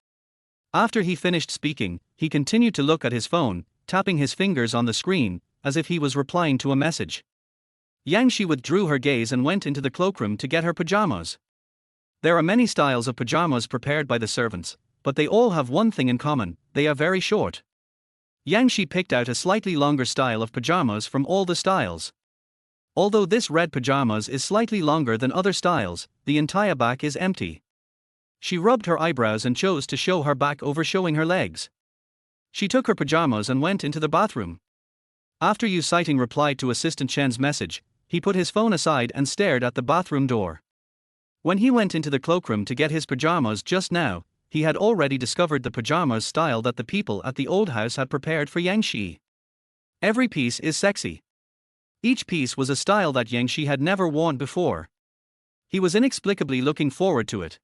After he finished speaking, he continued to look at his phone, tapping his fingers on the screen, as if he was replying to a message. Yangshi withdrew her gaze and went into the cloakroom to get her pajamas. There are many styles of pajamas prepared by the servants, but they all have one thing in common: they are very short. Yangshi picked out a slightly longer style of pajamas from all the styles. Although this red pajamas is slightly longer than other styles, the entire back is empty. She rubbed her eyebrows and chose to show her back over showing her legs. She took her pajamas and went into the bathroom. After Yuncheng replied to Assistant Chen's message, he put his phone aside and stared at the bathroom door. When he went into the cloakroom to get his pajamas just now, he had already discovered the pajamas style that the people at the old house had prepared for Yangshi. Every piece is sexy. Each piece was a style that Yangshi had never worn before. He was inexplicably looking forward to it.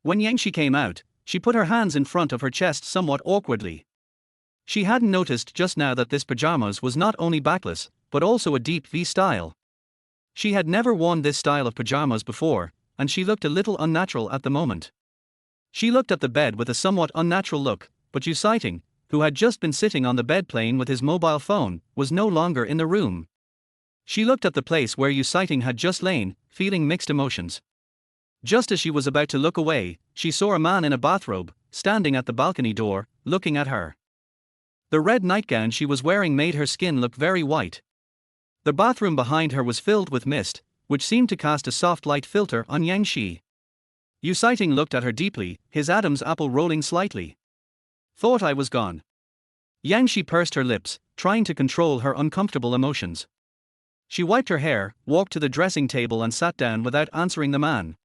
When Yangshi came out, she put her hands in front of her chest somewhat awkwardly. She hadn't noticed just now that this pajamas was not only backless, but also a deep V style. She had never worn this style of pajamas before, and she looked a little unnatural at the moment. She looked at the bed with a somewhat unnatural look, but Yuncheng, who had just been sitting on the bed playing with his mobile phone, was no longer in the room. She looked at the place where Yuncheng had just lain, feeling mixed emotions. Just as she was about to look away, she saw a man in a bathrobe, standing at the balcony door, looking at her. The red nightgown she was wearing made her skin look very white. The bathroom behind her was filled with mist, which seemed to cast a soft light filter on Yangshi. Yuncheng looked at her deeply, his Adam's apple rolling slightly. "Thought I was gone." Yangshi pursed her lips, trying to control her uncomfortable emotions. She wiped her hair, walked to the dressing table and sat down without answering the man.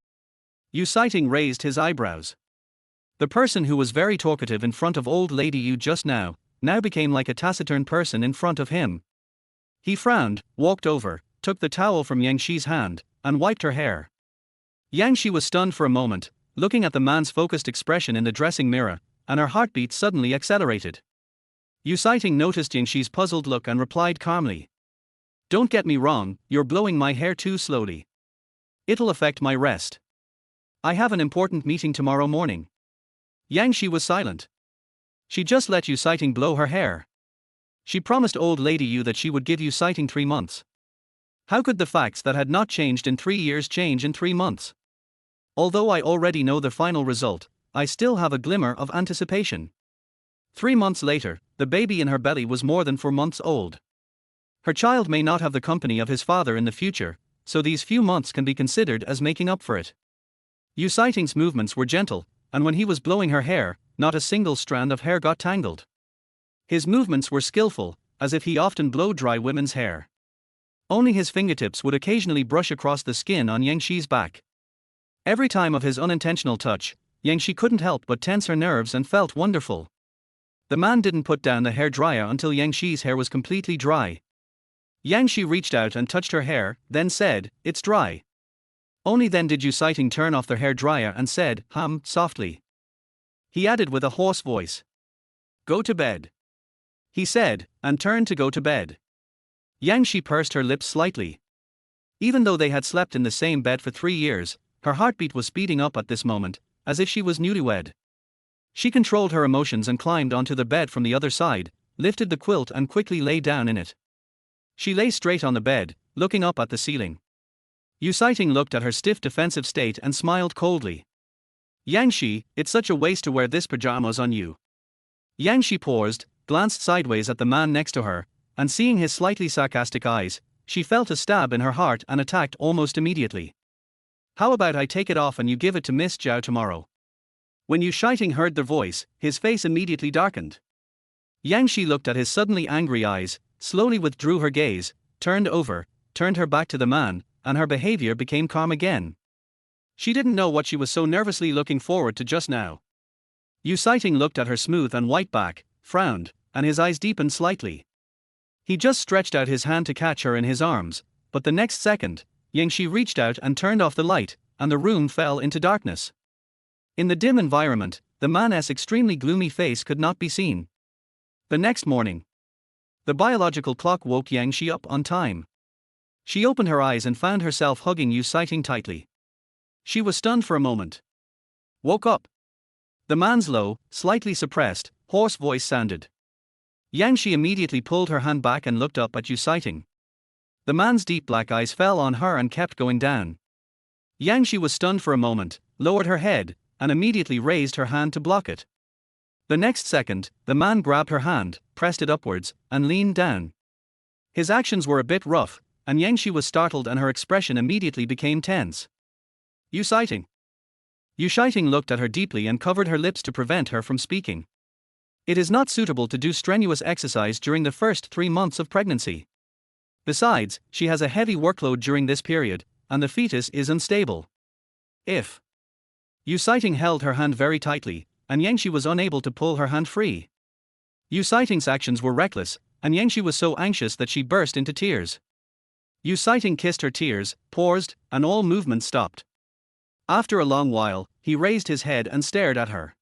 Yuncheng raised his eyebrows. The person who was very talkative in front of old lady Yu just now became like a taciturn person in front of him. He frowned, walked over, took the towel from Yangshi's hand, and wiped her hair. Yangshi was stunned for a moment, looking at the man's focused expression in the dressing mirror, and her heartbeat suddenly accelerated. Yuncheng noticed Yangshi's puzzled look and replied calmly. "Don't get me wrong, you're blowing my hair too slowly. It'll affect my rest. I have an important meeting tomorrow morning." Yangshi was silent. She just let Yuncheng blow her hair. She promised old lady Yu that she would give Yuncheng 3 months. How could the facts that had not changed in 3 years change in 3 months? Although I already know the final result, I still have a glimmer of anticipation. 3 months later, the baby in her belly was more than 4 months old. Her child may not have the company of his father in the future, so these few months can be considered as making up for it. Yuncheng's movements were gentle, and when he was blowing her hair, not a single strand of hair got tangled. His movements were skillful, as if he often blow dry women's hair. Only his fingertips would occasionally brush across the skin on Yangshi's back. Every time of his unintentional touch, Yang Shi couldn't help but tense her nerves and felt wonderful. The man didn't put down the hair dryer until Yang Shi's hair was completely dry. Yang Shi reached out and touched her hair, then said, "It's dry." Only then did Yuncheng turn off the hair dryer and said, softly. He added with a hoarse voice, "Go to bed," he said, and turned to go to bed. Yang Shi pursed her lips slightly. Even though they had slept in the same bed for 3 years, her heartbeat was speeding up at this moment, as if she was newlywed. She controlled her emotions and climbed onto the bed from the other side, lifted the quilt and quickly lay down in it. She lay straight on the bed, looking up at the ceiling. Yuncheng looked at her stiff defensive state and smiled coldly. "Yang Shi, it's such a waste to wear this pajamas on you." Yang Shi paused, glanced sideways at the man next to her, and seeing his slightly sarcastic eyes, she felt a stab in her heart and attacked almost immediately. "How about I take it off and you give it to Miss Zhao tomorrow?" When Yuncheng heard the voice, his face immediately darkened. Yang Shi looked at his suddenly angry eyes, slowly withdrew her gaze, turned over, turned her back to the man, and her behavior became calm again. She didn't know what she was so nervously looking forward to just now. Yuncheng looked at her smooth and white back, frowned, and his eyes deepened slightly. He just stretched out his hand to catch her in his arms, but the next second, Yang Shi reached out and turned off the light, and the room fell into darkness. In the dim environment, the man's extremely gloomy face could not be seen. The next morning, the biological clock woke Yang Shi up on time. She opened her eyes and found herself hugging Yuncheng tightly. She was stunned for a moment. "Woke up?" The man's low, slightly suppressed, hoarse voice sounded. Yang Shi immediately pulled her hand back and looked up at Yuncheng. The man's deep black eyes fell on her and kept going down. Yang Shi was stunned for a moment, lowered her head, and immediately raised her hand to block it. The next second, the man grabbed her hand, pressed it upwards, and leaned down. His actions were a bit rough, and Yang Shi was startled and her expression immediately became tense. "Yuncheng." Yuncheng looked at her deeply and covered her lips to prevent her from speaking. It is not suitable to do strenuous exercise during the first 3 months of pregnancy. Besides, she has a heavy workload during this period, and the fetus is unstable. If Yuncheng held her hand very tightly, and Yang Shi was unable to pull her hand free. Yuncheng's actions were reckless, and Yang Shi was so anxious that she burst into tears. Yuncheng kissed her tears, paused, and all movement stopped. After a long while, he raised his head and stared at her.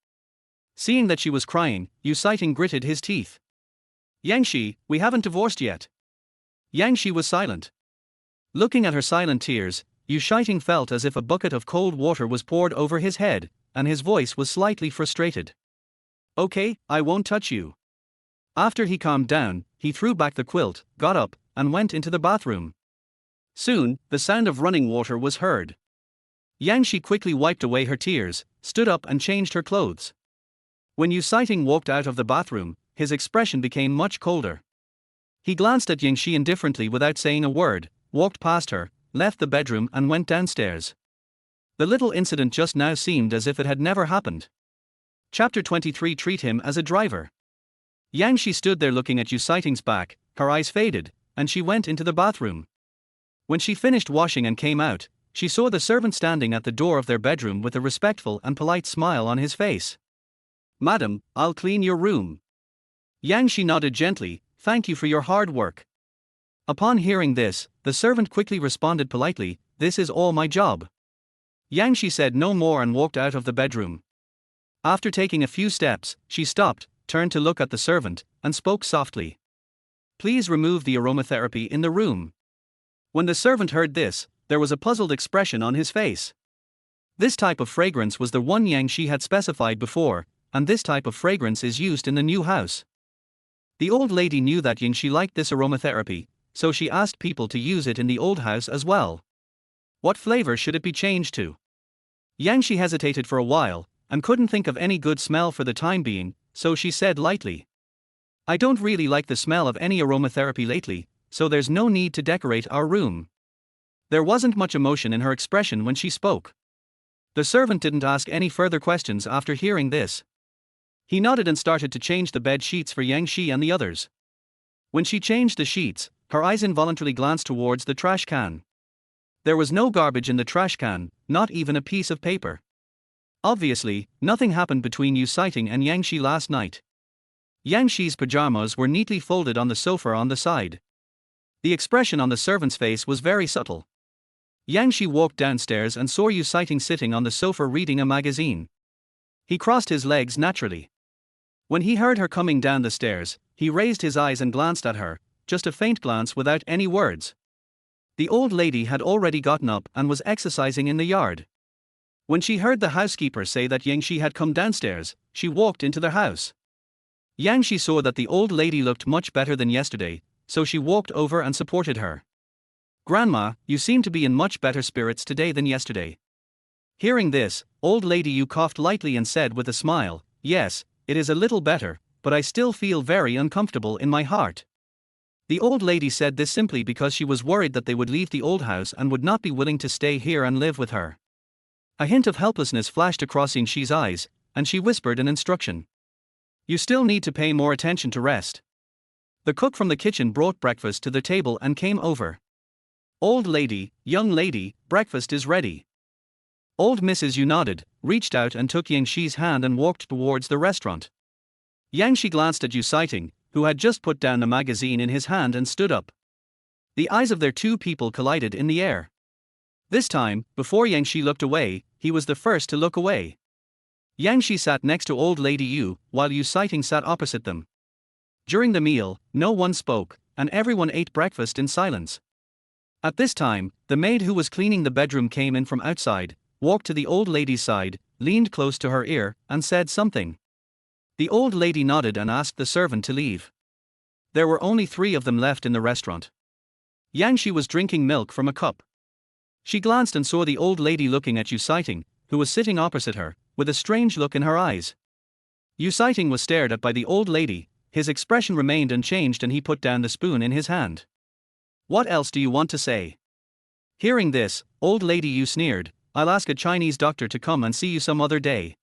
Seeing that she was crying, Yuncheng gritted his teeth. "Yang Shi, we haven't divorced yet." Yang Shi was silent. Looking at her silent tears, Yuncheng felt as if a bucket of cold water was poured over his head, and his voice was slightly frustrated. "Okay, I won't touch you." After he calmed down, he threw back the quilt, got up, and went into the bathroom. Soon, the sound of running water was heard. Yang Shi quickly wiped away her tears, stood up and changed her clothes. When Yuncheng walked out of the bathroom, his expression became much colder. He glanced at Yang Shi indifferently without saying a word, walked past her, left the bedroom and went downstairs. The little incident just now seemed as if it had never happened. Chapter 23. Treat him as a driver. Yang Shi stood there looking at Yuncheng's back, her eyes faded, and she went into the bathroom. When she finished washing and came out, she saw the servant standing at the door of their bedroom with a respectful and polite smile on his face. "Madam, I'll clean your room." Yang Shi nodded gently, "Thank you for your hard work." Upon hearing this, the servant quickly responded politely, "This is all my job." Yang Shi said no more and walked out of the bedroom. After taking a few steps, she stopped, turned to look at the servant, and spoke softly. "Please remove the aromatherapy in the room." When the servant heard this, there was a puzzled expression on his face. This type of fragrance was the one Yang Shi had specified before, and this type of fragrance is used in the new house. The old lady knew that Yang Shi liked this aromatherapy, so she asked people to use it in the old house as well. What flavor should it be changed to? Yang Shi hesitated for a while, and couldn't think of any good smell for the time being, so she said lightly, "I don't really like the smell of any aromatherapy lately, so there's no need to decorate our room." There wasn't much emotion in her expression when she spoke. The servant didn't ask any further questions after hearing this. He nodded and started to change the bed sheets for Yang Shi and the others. When she changed the sheets, her eyes involuntarily glanced towards the trash can. There was no garbage in the trash can, not even a piece of paper. Obviously, nothing happened between Yuncheng and Yang Shi last night. Yang Shi's pajamas were neatly folded on the sofa on the side. The expression on the servant's face was very subtle. Yang Shi walked downstairs and saw Yuncheng sitting on the sofa reading a magazine. He crossed his legs naturally. When he heard her coming down the stairs, he raised his eyes and glanced at her, just a faint glance without any words. The old lady had already gotten up and was exercising in the yard. When she heard the housekeeper say that Yang Shi had come downstairs, she walked into the house. Yang Shi saw that the old lady looked much better than yesterday, so she walked over and supported her. "Grandma, you seem to be in much better spirits today than yesterday." Hearing this, old lady Yu coughed lightly and said with a smile, "Yes, it is a little better, but I still feel very uncomfortable in my heart." The old lady said this simply because she was worried that they would leave the old house and would not be willing to stay here and live with her. A hint of helplessness flashed across Yang Shi's eyes, and she whispered an instruction. "You still need to pay more attention to rest." The cook from the kitchen brought breakfast to the table and came over. "Old lady, young lady, breakfast is ready." Old Mrs. Yu nodded, reached out and took Yang Shi's hand and walked towards the restaurant. Yang Shi glanced at Yuncheng, who had just put down the magazine in his hand and stood up. The eyes of their two people collided in the air. This time, before Yang Shi looked away, he was the first to look away. Yang Shi sat next to old lady Yu, while Yuncheng sat opposite them. During the meal, no one spoke, and everyone ate breakfast in silence. At this time, the maid who was cleaning the bedroom came in from outside, walked to the old lady's side, leaned close to her ear, and said something. The old lady nodded and asked the servant to leave. There were only 3 of them left in the restaurant. Yang Shi was drinking milk from a cup. She glanced and saw the old lady looking at Yuncheng, who was sitting opposite her, with a strange look in her eyes. Yuncheng was stared at by the old lady, his expression remained unchanged and he put down the spoon in his hand. "What else do you want to say?" Hearing this, old lady Yu sneered, "I'll ask a Chinese doctor to come and see you some other day."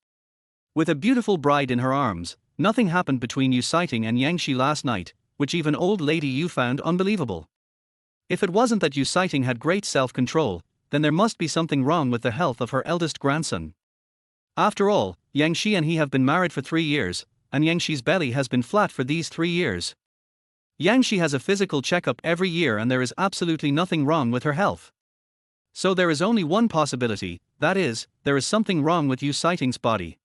With a beautiful bride in her arms, nothing happened between Yuncheng and Yang Shi last night, which even old lady Yu found unbelievable. If it wasn't that Yuncheng had great self-control, then there must be something wrong with the health of her eldest grandson. After all, Yang Shi and he have been married for 3 years, and Yang Shi's belly has been flat for these 3 years. Yang Shi has a physical checkup every year and there is absolutely nothing wrong with her health. So there is only one possibility, that is, there is something wrong with Yuncheng's body.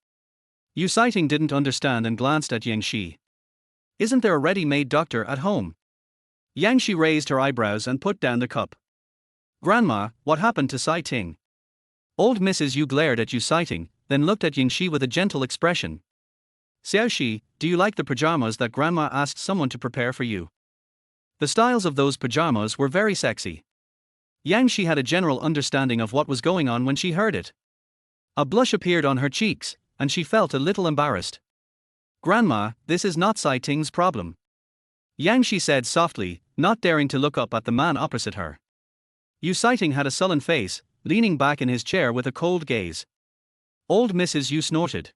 Yuncheng didn't understand and glanced at Yang Shi. "Isn't there a ready-made doctor at home?" Yang Shi raised her eyebrows and put down the cup. "Grandma, what happened to Sai Ting?" Old Mrs. Yu glared at Yuncheng, then looked at Yang Shi with a gentle expression. "Xiao Shi, do you like the pajamas that Grandma asked someone to prepare for you?" The styles of those pajamas were very sexy. Yang Shi had a general understanding of what was going on when she heard it. A blush appeared on her cheeks, and she felt a little embarrassed. "Grandma, this is not Sai Ting's problem," Yang Shi said softly, not daring to look up at the man opposite her. Yuncheng had a sullen face, leaning back in his chair with a cold gaze. Old Mrs. Yu snorted.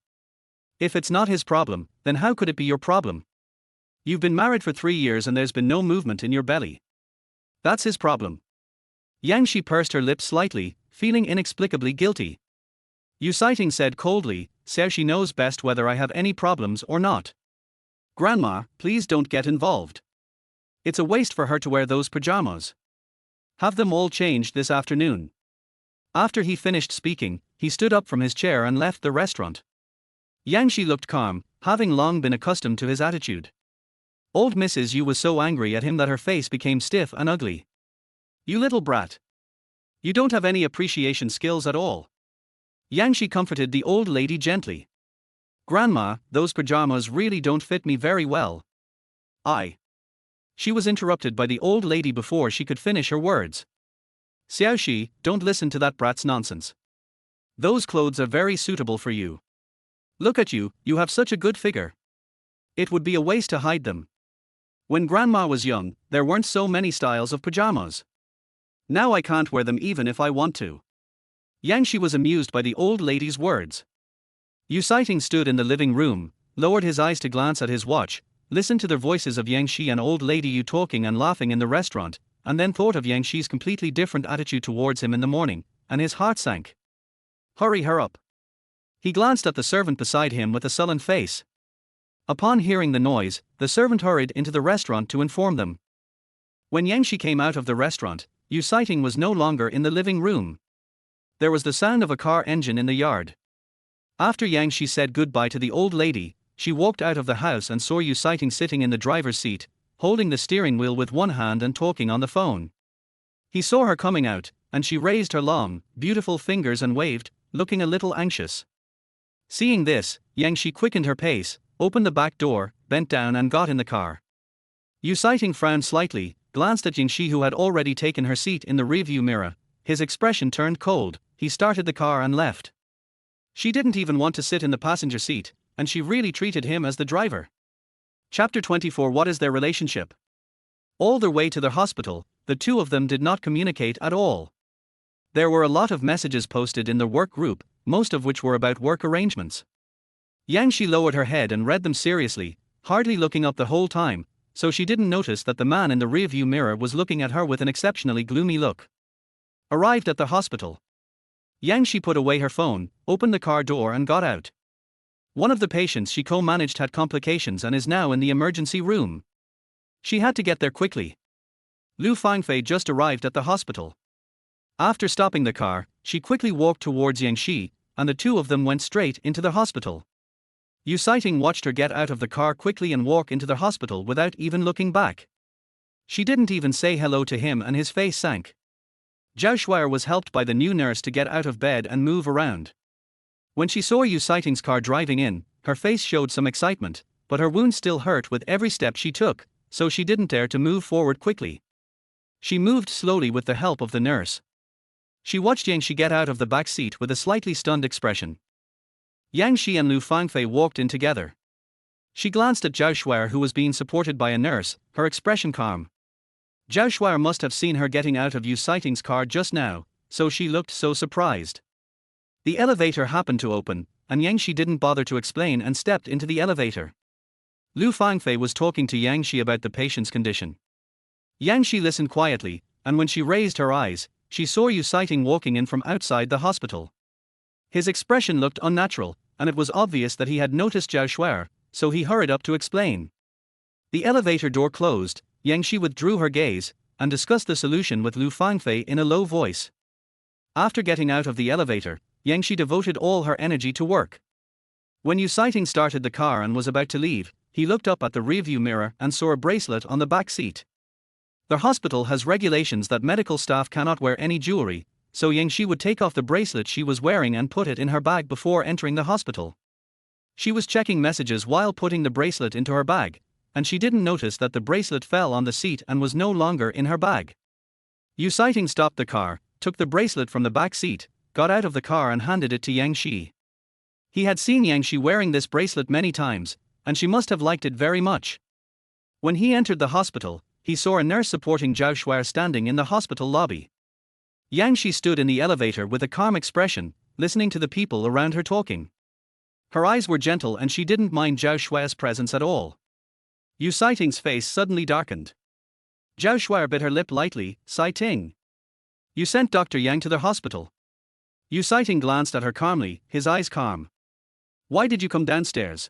"If it's not his problem, then how could it be your problem? You've been married for 3 years and there's been no movement in your belly. That's his problem." Yang Shi pursed her lips slightly, feeling inexplicably guilty. Yuncheng said coldly, "Xiao Shi knows best whether I have any problems or not. Grandma, please don't get involved. It's a waste for her to wear those pajamas. Have them all changed this afternoon." After he finished speaking, he stood up from his chair and left the restaurant. Yang Shi looked calm, having long been accustomed to his attitude. Old Mrs. Yu was so angry at him that her face became stiff and ugly. "You little brat. You don't have any appreciation skills at all." Yang Shi comforted the old lady gently. "Grandma, those pajamas really don't fit me very well." She was interrupted by the old lady before she could finish her words. "Xiao Shi, don't listen to that brat's nonsense. Those clothes are very suitable for you. Look at you, you have such a good figure. It would be a waste to hide them. When Grandma was young, there weren't so many styles of pajamas. Now I can't wear them even if I want to." Yang Shi was amused by the old lady's words. Yuncheng stood in the living room, lowered his eyes to glance at his watch, listened to the voices of Yang Shi and old lady Yu talking and laughing in the restaurant, and then thought of Yang Shi's completely different attitude towards him in the morning, and his heart sank. Hurry her up. He glanced at the servant beside him with a sullen face. Upon hearing the noise, the servant hurried into the restaurant to inform them. When Yang Shi came out of the restaurant, Yu Sighting was no longer in the living room. There was the sound of a car engine in the yard. After Yang Shi said goodbye to the old lady, she walked out of the house and saw Yu Sighting sitting in the driver's seat, holding the steering wheel with one hand and talking on the phone. He saw her coming out, and she raised her long, beautiful fingers and waved, looking a little anxious. Seeing this, Yang Shi quickened her pace, opened the back door, bent down and got in the car. Yu Sighting frowned slightly, glanced at Yang Shi who had already taken her seat in the rearview mirror. His expression turned cold. He started the car and left. She didn't even want to sit in the passenger seat, and she really treated him as the driver. Chapter 24. What is their relationship? All their way to the hospital, the two of them did not communicate at all. There were a lot of messages posted in the work group, most of which were about work arrangements. Yang Shi lowered her head and read them seriously, hardly looking up the whole time, so she didn't notice that the man in the rearview mirror was looking at her with an exceptionally gloomy look. Arrived at the hospital, Yang Shi put away her phone, opened the car door and got out. One of the patients she co-managed had complications and is now in the emergency room. She had to get there quickly. Lu Fangfei just arrived at the hospital. After stopping the car, she quickly walked towards Yang Shi, and the two of them went straight into the hospital. Yu Sighting watched her get out of the car quickly and walk into the hospital without even looking back. She didn't even say hello to him and his face sank. Zhao Shuai was helped by the new nurse to get out of bed and move around. When she saw Yu Sighting's car driving in, her face showed some excitement, but her wound still hurt with every step she took, so she didn't dare to move forward quickly. She moved slowly with the help of the nurse. She watched Yang Shi get out of the back seat with a slightly stunned expression. Yang Shi and Lu Fangfei walked in together. She glanced at Zhao Shuai who was being supported by a nurse, her expression calm. Zhao Shuai must have seen her getting out of Yu Sighting's car just now, so she looked so surprised. The elevator happened to open, and Yang Shi didn't bother to explain and stepped into the elevator. Lu Fangfei was talking to Yang Shi about the patient's condition. Yang Shi listened quietly, and when she raised her eyes, she saw Yu Sighting walking in from outside the hospital. His expression looked unnatural, and it was obvious that he had noticed Zhao Shuai, so he hurried up to explain. The elevator door closed. Yang Shi withdrew her gaze, and discussed the solution with Lu Fangfei in a low voice. After getting out of the elevator, Yang Shi devoted all her energy to work. When Yu Sighting started the car and was about to leave, he looked up at the rearview mirror and saw a bracelet on the back seat. The hospital has regulations that medical staff cannot wear any jewelry, so Yang Shi would take off the bracelet she was wearing and put it in her bag before entering the hospital. She was checking messages while putting the bracelet into her bag, and she didn't notice that the bracelet fell on the seat and was no longer in her bag. Yu Sighting stopped the car, took the bracelet from the back seat, got out of the car and handed it to Yang Shi. He had seen Yang Shi wearing this bracelet many times, and she must have liked it very much. When he entered the hospital, he saw a nurse supporting Zhao Shuai standing in the hospital lobby. Yang Shi stood in the elevator with a calm expression, listening to the people around her talking. Her eyes were gentle and she didn't mind Zhao Shuai's presence at all. Yu Sighting's face suddenly darkened. Zhao Shuai bit her lip lightly. Sighting, you sent Dr. Yang to the hospital. Yu Sighting glanced at her calmly, his eyes calm. Why did you come downstairs?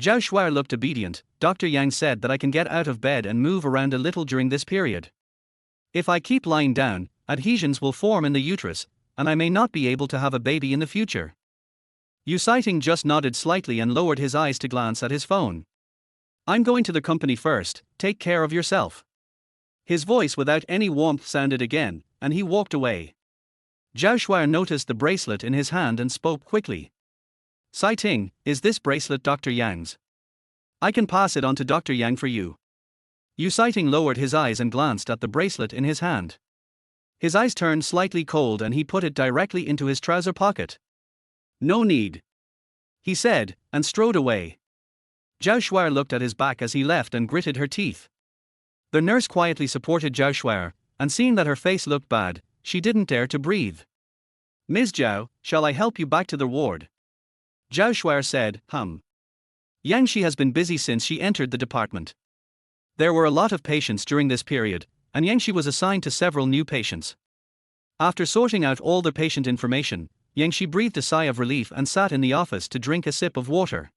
Zhao Shuai looked obedient. Dr. Yang said that I can get out of bed and move around a little during this period. If I keep lying down, adhesions will form in the uterus, and I may not be able to have a baby in the future. Yu Sighting just nodded slightly and lowered his eyes to glance at his phone. I'm going to the company first, take care of yourself. His voice without any warmth sounded again, and he walked away. Zhao Shuai noticed the bracelet in his hand and spoke quickly. Sighting, is this bracelet Dr. Yang's? I can pass it on to Dr. Yang for you. Yu Sighting lowered his eyes and glanced at the bracelet in his hand. His eyes turned slightly cold and he put it directly into his trouser pocket. No need, he said, and strode away. Zhao Shuai looked at his back as he left and gritted her teeth. The nurse quietly supported Zhao Shuai, and seeing that her face looked bad, she didn't dare to breathe. Ms. Zhao, shall I help you back to the ward? Zhao Shuai said, Yang Shi has been busy since she entered the department. There were a lot of patients during this period, and Yang Shi was assigned to several new patients. After sorting out all the patient information, Yangshi breathed a sigh of relief and sat in the office to drink a sip of water.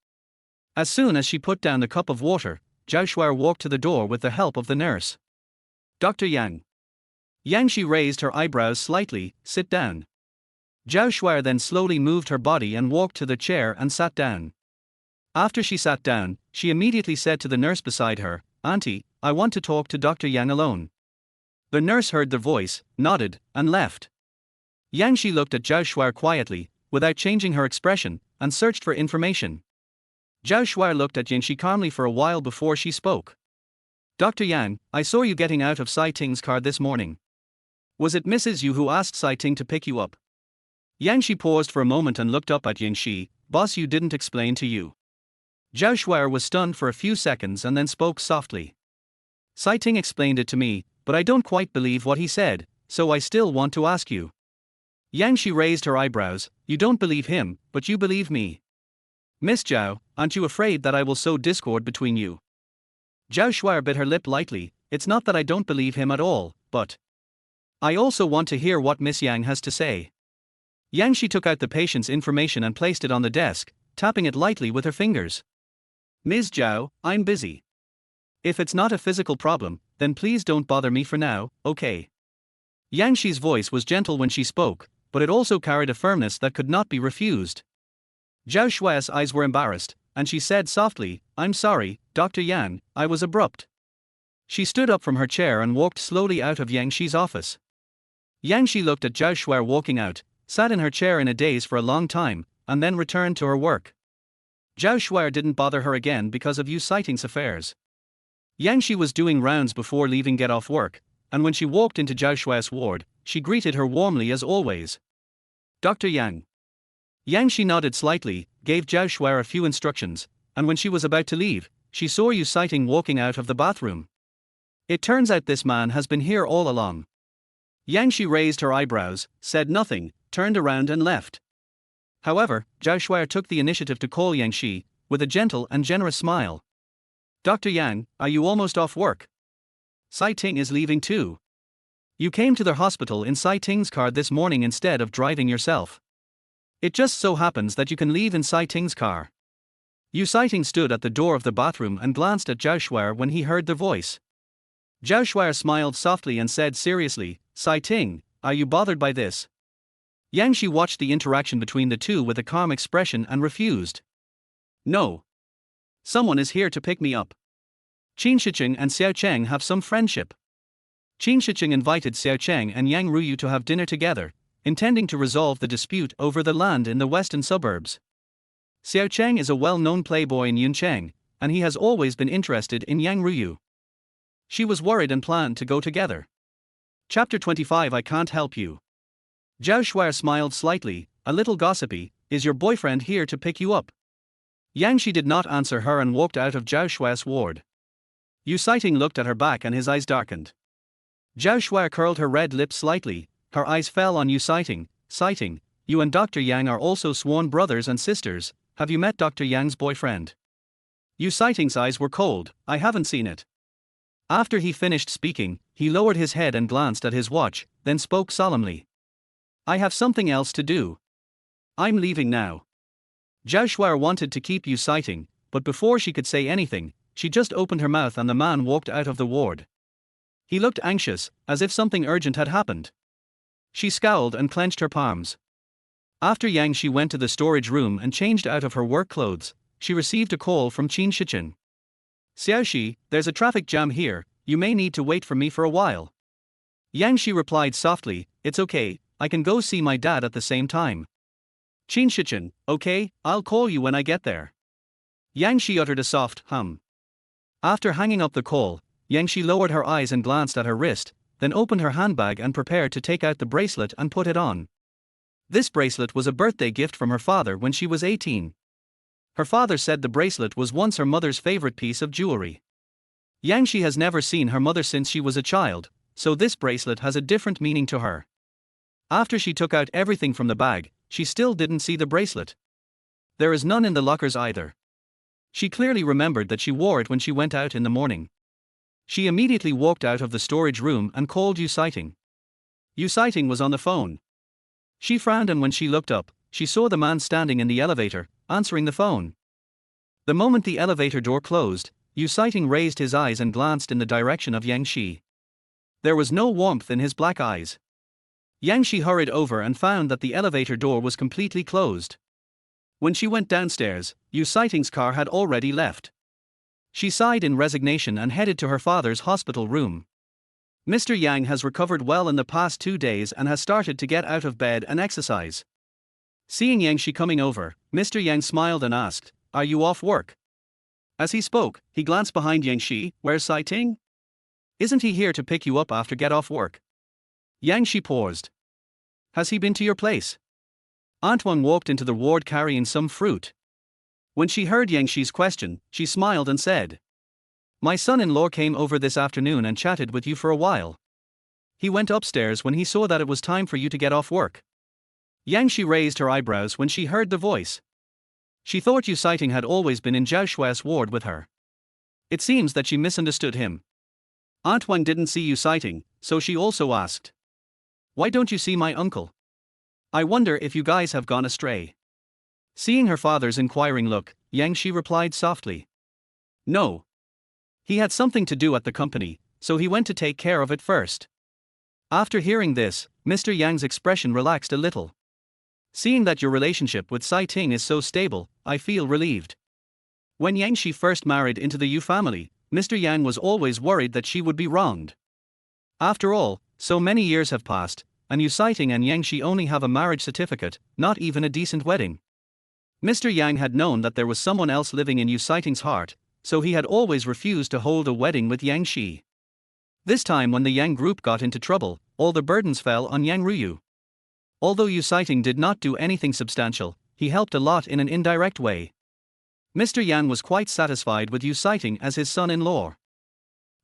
As soon as she put down the cup of water, Zhao Shuai walked to the door with the help of the nurse. Dr. Yang. Yangshi raised her eyebrows slightly. Sit down. Zhao Shuai then slowly moved her body and walked to the chair and sat down. After she sat down, she immediately said to the nurse beside her, Auntie, I want to talk to Dr. Yang alone. The nurse heard the voice, nodded, and left. Yangshi looked at Zhao Shuai quietly, without changing her expression, and searched for information. Zhao Shuai looked at Yangshi calmly for a while before she spoke. Dr. Yang, I saw you getting out of Sai Ting's car this morning. Was it Mrs. Yu who asked Sai Ting to pick you up? Yangshi paused for a moment and looked up at Yangshi. Boss, you didn't explain to you. Zhao Shuai was stunned for a few seconds and then spoke softly. Sai Ting explained it to me, but I don't quite believe what he said, so I still want to ask you. Yangshi raised her eyebrows. You don't believe him, but you believe me. Miss Zhao, aren't you afraid that I will sow discord between you? Zhao Shuai bit her lip lightly. It's not that I don't believe him at all, but I also want to hear what Miss Yang has to say. Yangshi took out the patient's information and placed it on the desk, tapping it lightly with her fingers. Ms. Zhao, I'm busy. If it's not a physical problem, then please don't bother me for now, okay? Yangshi's voice was gentle when she spoke, but it also carried a firmness that could not be refused. Zhao Shuai's eyes were embarrassed, and she said softly, I'm sorry, Dr. Yang, I was abrupt. She stood up from her chair and walked slowly out of Yangshi's office. Yangshi looked at Zhao Shuai walking out, sat in her chair in a daze for a long time, and then returned to her work. Zhao Shuai didn't bother her again because of Yu Sighting's affairs. Yangshi was doing rounds before leaving get off work, and when she walked into Zhao Shuai's ward, she greeted her warmly as always. Dr. Yang. Yangshi nodded slightly, gave Zhao Shuai a few instructions, and when she was about to leave, she saw Yu Sighting walking out of the bathroom. It turns out this man has been here all along. Yangshi raised her eyebrows, said nothing, turned around and left. However, Zhao Shuai took the initiative to call Yangshi, with a gentle and generous smile. Dr. Yang, are you almost off work? Sai Ting is leaving too. You came to the hospital in Sai Ting's car this morning instead of driving yourself. It just so happens that you can leave in Sai Ting's car. Yu Sighting stood at the door of the bathroom and glanced at Zhao Shuai when he heard the voice. Zhao Shuai smiled softly and said seriously, Sai Ting, are you bothered by this? Yangshi watched the interaction between the two with a calm expression and refused. No. Someone is here to pick me up. Qin Shicheng and Xiao Cheng have some friendship. Qin Shicheng invited Xiao Cheng and Yang Ruyu to have dinner together, intending to resolve the dispute over the land in the western suburbs. Xiao Cheng is a well-known playboy in Yuncheng, and he has always been interested in Yang Ruyu. She was worried and planned to go together. Chapter 25 I Can't Help You. Zhao Shuai smiled slightly, a little gossipy, is your boyfriend here to pick you up? Yangshi did not answer her and walked out of Zhao Shuai's ward. Yu Sighting looked at her back and his eyes darkened. Zhao Shuai curled her red lips slightly, her eyes fell on Yu Sighting. Sighting, you and Dr. Yang are also sworn brothers and sisters, have you met Dr. Yang's boyfriend? Yu Sighting's eyes were cold, I haven't seen it. After he finished speaking, he lowered his head and glanced at his watch, then spoke solemnly. I have something else to do. I'm leaving now. Zhao Shuai wanted to keep Yu Sighting, but before she could say anything, she just opened her mouth and the man walked out of the ward. He looked anxious, as if something urgent had happened. She scowled and clenched her palms. After Yangshi went to the storage room and changed out of her work clothes, she received a call from Qin Shicheng. Xiaoxi, there's a traffic jam here, you may need to wait for me for a while. Yangshi replied softly, it's okay, I can go see my dad at the same time. Qin Shicheng, okay, I'll call you when I get there. Yangshi uttered a soft hum. After hanging up the call, Yangshi lowered her eyes and glanced at her wrist, then opened her handbag and prepared to take out the bracelet and put it on. This bracelet was a birthday gift from her father when she was 18. Her father said the bracelet was once her mother's favorite piece of jewelry. Yangshi has never seen her mother since she was a child, so this bracelet has a different meaning to her. After she took out everything from the bag, she still didn't see the bracelet. There is none in the lockers either. She clearly remembered that she wore it when she went out in the morning. She immediately walked out of the storage room and called Yu Sighting. Yu Sighting was on the phone. She frowned, and when she looked up, she saw the man standing in the elevator, answering the phone. The moment the elevator door closed, Yuncheng raised his eyes and glanced in the direction of Yang Shi. There was no warmth in his black eyes. Yang Shi hurried over and found that the elevator door was completely closed. When she went downstairs, Yuncheng's car had already left. She sighed in resignation and headed to her father's hospital room. Mr. Yang has recovered well in the past 2 days and has started to get out of bed and exercise. Seeing Yang Shi coming over, Mr. Yang smiled and asked, "Are you off work?" As he spoke, he glanced behind Yang Shi. "Where's Sai Ting? Isn't he here to pick you up after get off work?" Yang Shi paused. "Has he been to your place?" Aunt Wang walked into the ward carrying some fruit. When she heard Yang Shi's question, she smiled and said, "My son-in-law came over this afternoon and chatted with you for a while. He went upstairs when he saw that it was time for you to get off work." Yang Shi raised her eyebrows when she heard the voice. She thought Yuncheng had always been in Zhao Shuai's ward with her. It seems that she misunderstood him. Aunt Wang didn't see Yuncheng, so she also asked, "Why don't you see my uncle? I wonder if you guys have gone astray." Seeing her father's inquiring look, Yang Shi replied softly, "No. He had something to do at the company, so he went to take care of it first." After hearing this, Mr. Yang's expression relaxed a little. "Seeing that your relationship with Sai Ting is so stable, I feel relieved." When Yang Shi first married into the Yu family, Mr. Yang was always worried that she would be wronged. After all, so many years have passed, and Yuncheng and Yang Shi only have a marriage certificate, not even a decent wedding. Mr. Yang had known that there was someone else living in Yuncheng's heart, so he had always refused to hold a wedding with Yang Shi. This time when the Yang group got into trouble, all the burdens fell on Yang Ruyu. Although Yuncheng did not do anything substantial, he helped a lot in an indirect way. Mr. Yang was quite satisfied with Yuncheng as his son-in-law.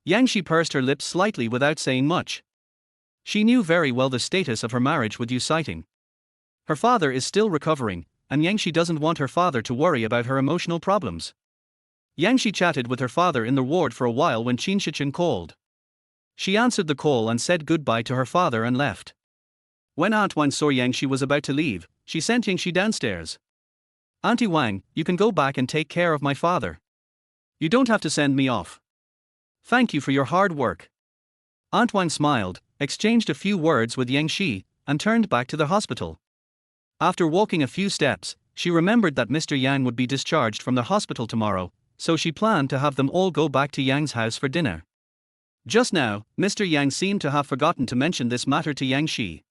Yang Shi pursed her lips slightly without saying much. She knew very well the status of her marriage with Yuncheng. Her father is still recovering, and Yang Shi doesn't want her father to worry about her emotional problems. Yang Shi chatted with her father in the ward for a while when Qin Shichen called. She answered the call and said goodbye to her father and left. When Aunt Wang saw Yang Shi was about to leave, she sent Yang Shi downstairs. "Auntie Wang, you can go back and take care of my father. You don't have to send me off. Thank you for your hard work." Aunt Wang smiled, exchanged a few words with Yang Shi, and turned back to the hospital. After walking a few steps, she remembered that Mr. Yang would be discharged from the hospital tomorrow, so she planned to have them all go back to Yang's house for dinner. Just now, Mr. Yang seemed to have forgotten to mention this matter to Yang Shi.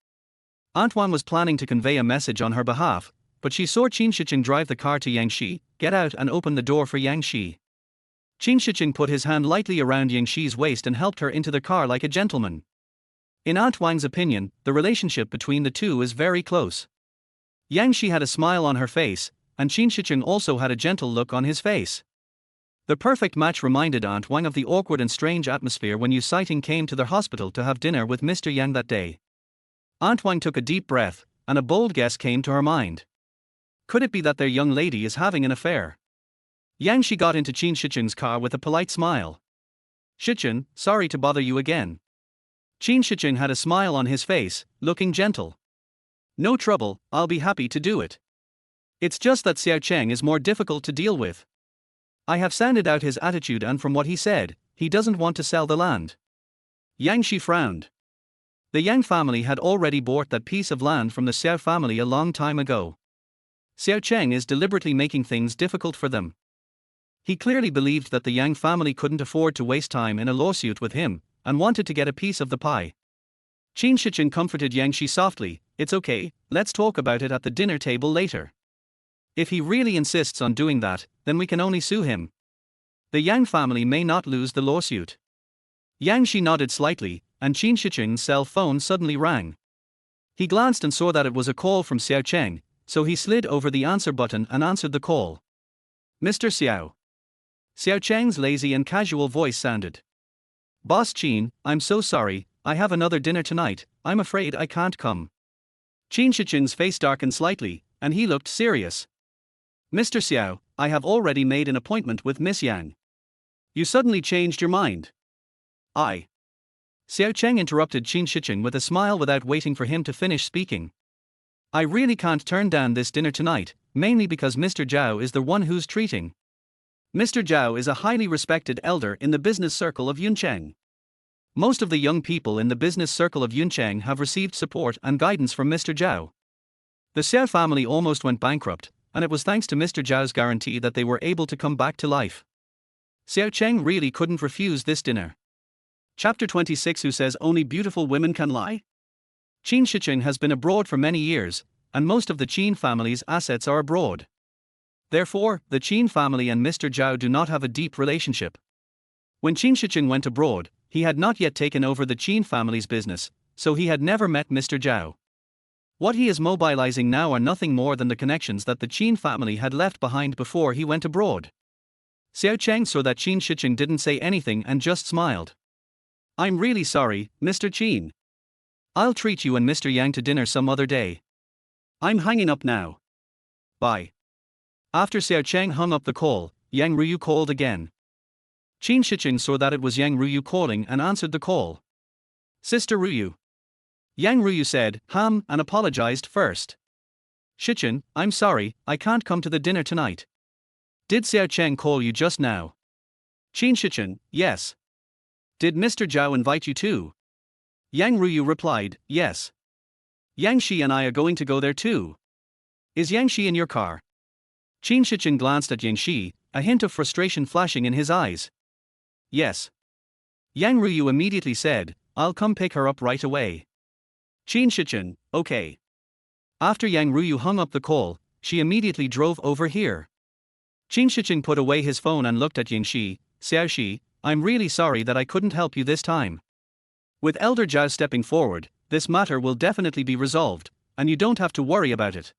Aunt Wan was planning to convey a message on her behalf, but she saw Qin Shicheng drive the car to Yang Shi, get out and open the door for Yang Shi. Qin Shicheng put his hand lightly around Yang Shi's waist and helped her into the car like a gentleman. In Aunt Wang's opinion, the relationship between the two is very close. Yang Shi had a smile on her face, and Qin Shicheng also had a gentle look on his face. The perfect match reminded Aunt Wang of the awkward and strange atmosphere when Yuncheng came to their hospital to have dinner with Mr. Yang that day. Aunt Wang took a deep breath, and a bold guess came to her mind. Could it be that their young lady is having an affair? Yang Shi got into Qin Shicheng's car with a polite smile. "Shicheng, sorry to bother you again." Qin Shicheng had a smile on his face, looking gentle. "No trouble, I'll be happy to do it. It's just that Xiao Cheng is more difficult to deal with. I have sounded out his attitude, and from what he said, he doesn't want to sell the land." Yang Shi frowned. The Yang family had already bought that piece of land from the Xiao family a long time ago. Xiao Cheng is deliberately making things difficult for them. He clearly believed that the Yang family couldn't afford to waste time in a lawsuit with him, and wanted to get a piece of the pie. Qin Shicheng comforted Yang Shi softly. "It's okay, let's talk about it at the dinner table later. If he really insists on doing that, then we can only sue him. The Yang family may not lose the lawsuit." Yang Shi nodded slightly, and Qin Shicheng's cell phone suddenly rang. He glanced and saw that it was a call from Xiao Cheng, so he slid over the answer button and answered the call. "Mr. Xiao." Xiao Cheng's lazy and casual voice sounded. "Boss Qin, I'm so sorry, I have another dinner tonight, I'm afraid I can't come." Qin Shicheng's face darkened slightly, and he looked serious. "Mr. Xiao, I have already made an appointment with Miss Yang. You suddenly changed your mind." "I." Xiao Cheng interrupted Qin Shicheng with a smile without waiting for him to finish speaking. I really can't turn down this dinner tonight, mainly because Mr. Zhao is the one who's treating. Mr. Zhao is a highly respected elder in the business circle of Yuncheng. Most of the young people in the business circle of Yuncheng have received support and guidance from Mr. Zhao. The Xiao family almost went bankrupt, and it was thanks to Mr. Zhao's guarantee that they were able to come back to life. Xiao Cheng really couldn't refuse this dinner. Chapter 26. Who says only beautiful women can lie? Qin Shicheng has been abroad for many years, and most of the Qin family's assets are abroad. Therefore, the Qin family and Mr. Zhao do not have a deep relationship. When Qin Shicheng went abroad, he had not yet taken over the Qin family's business, so he had never met Mr. Zhao. What he is mobilizing now are nothing more than the connections that the Qin family had left behind before he went abroad. Xiao Cheng saw that Qin Shicheng didn't say anything and just smiled. I'm really sorry, Mr. Qin. I'll treat you and Mr. Yang to dinner some other day. I'm hanging up now. Bye. After Xiao Cheng hung up the call, Yang Ruyu called again. Qin Shicheng saw that it was Yang Ruyu calling and answered the call. Sister Ruyu. Yang Ruyu said, and apologized first. Shicheng, I'm sorry, I can't come to the dinner tonight. Did Xiao Cheng call you just now? Qin Shicheng, yes. Did Mr. Zhao invite you too? Yang Ruyu replied, yes. Yang Shi and I are going to go there too. Is Yang Shi in your car? Qin Shicheng glanced at Yang Shi, a hint of frustration flashing in his eyes. Yes. Yang Ruyu immediately said, I'll come pick her up right away. Qin Shicheng, okay. After Yang Ruyu hung up the call, she immediately drove over here. Qin Shicheng put away his phone and looked at Yang Shi. Xiao Shi, I'm really sorry that I couldn't help you this time. With Elder Zhao stepping forward, this matter will definitely be resolved, and you don't have to worry about it.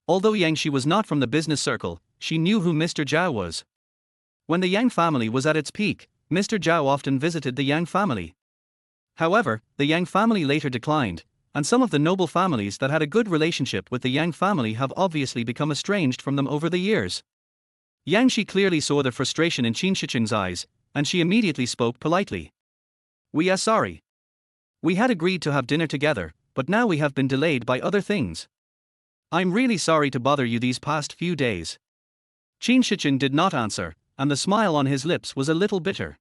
Although Yang Shi was not from the business circle, she knew who Mr. Zhao was. When the Yang family was at its peak, Mr. Zhao often visited the Yang family. However, the Yang family later declined, and some of the noble families that had a good relationship with the Yang family have obviously become estranged from them over the years. Yang Shi clearly saw the frustration in Qin Shicheng's eyes, and she immediately spoke politely. We are sorry. We had agreed to have dinner together, but now we have been delayed by other things. I'm really sorry to bother you these past few days. Qin Shicheng did not answer, and the smile on his lips was a little bitter.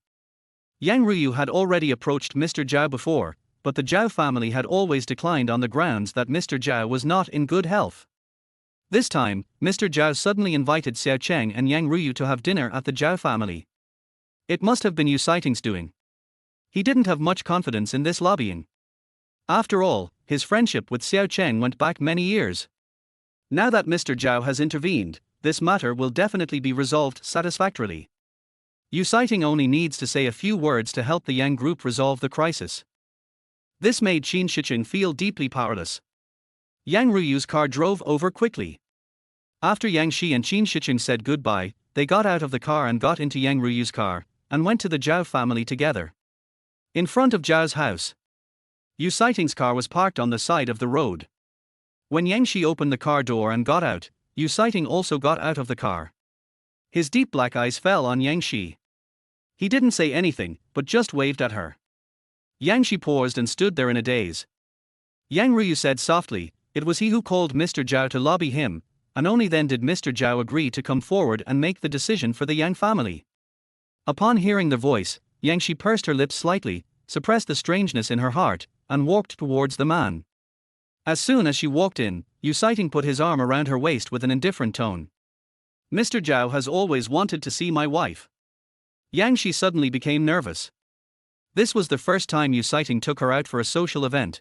Yang Ruyu had already approached Mr. Zhao before, but the Zhao family had always declined on the grounds that Mr. Zhao was not in good health. This time, Mr. Zhao suddenly invited Xiao Cheng and Yang Ruyu to have dinner at the Zhao family. It must have been Yusiting's doing. He didn't have much confidence in this lobbying. After all, his friendship with Xiao Cheng went back many years. Now that Mr. Zhao has intervened, this matter will definitely be resolved satisfactorily. Yusiting only needs to say a few words to help the Yang group resolve the crisis. This made Qin Shicheng feel deeply powerless. Yang Ruyu's car drove over quickly. After Yang Shi and Qin Shicheng said goodbye, they got out of the car and got into Yang Ruyu's car, and went to the Zhao family together. In front of Zhao's house, Yusiting's car was parked on the side of the road. When Yang Shi opened the car door and got out, Yusiting also got out of the car. His deep black eyes fell on Yang Shi. He didn't say anything, but just waved at her. Yang Shi paused and stood there in a daze. Yang Ruyu said softly, it was he who called Mr. Zhao to lobby him, and only then did Mr. Zhao agree to come forward and make the decision for the Yang family. Upon hearing the voice, Yang Shi pursed her lips slightly, suppressed the strangeness in her heart, and walked towards the man. As soon as she walked in, Yusiting put his arm around her waist with an indifferent tone. Mr. Zhao has always wanted to see my wife. Yang Shi suddenly became nervous. This was the first time Yusiting took her out for a social event.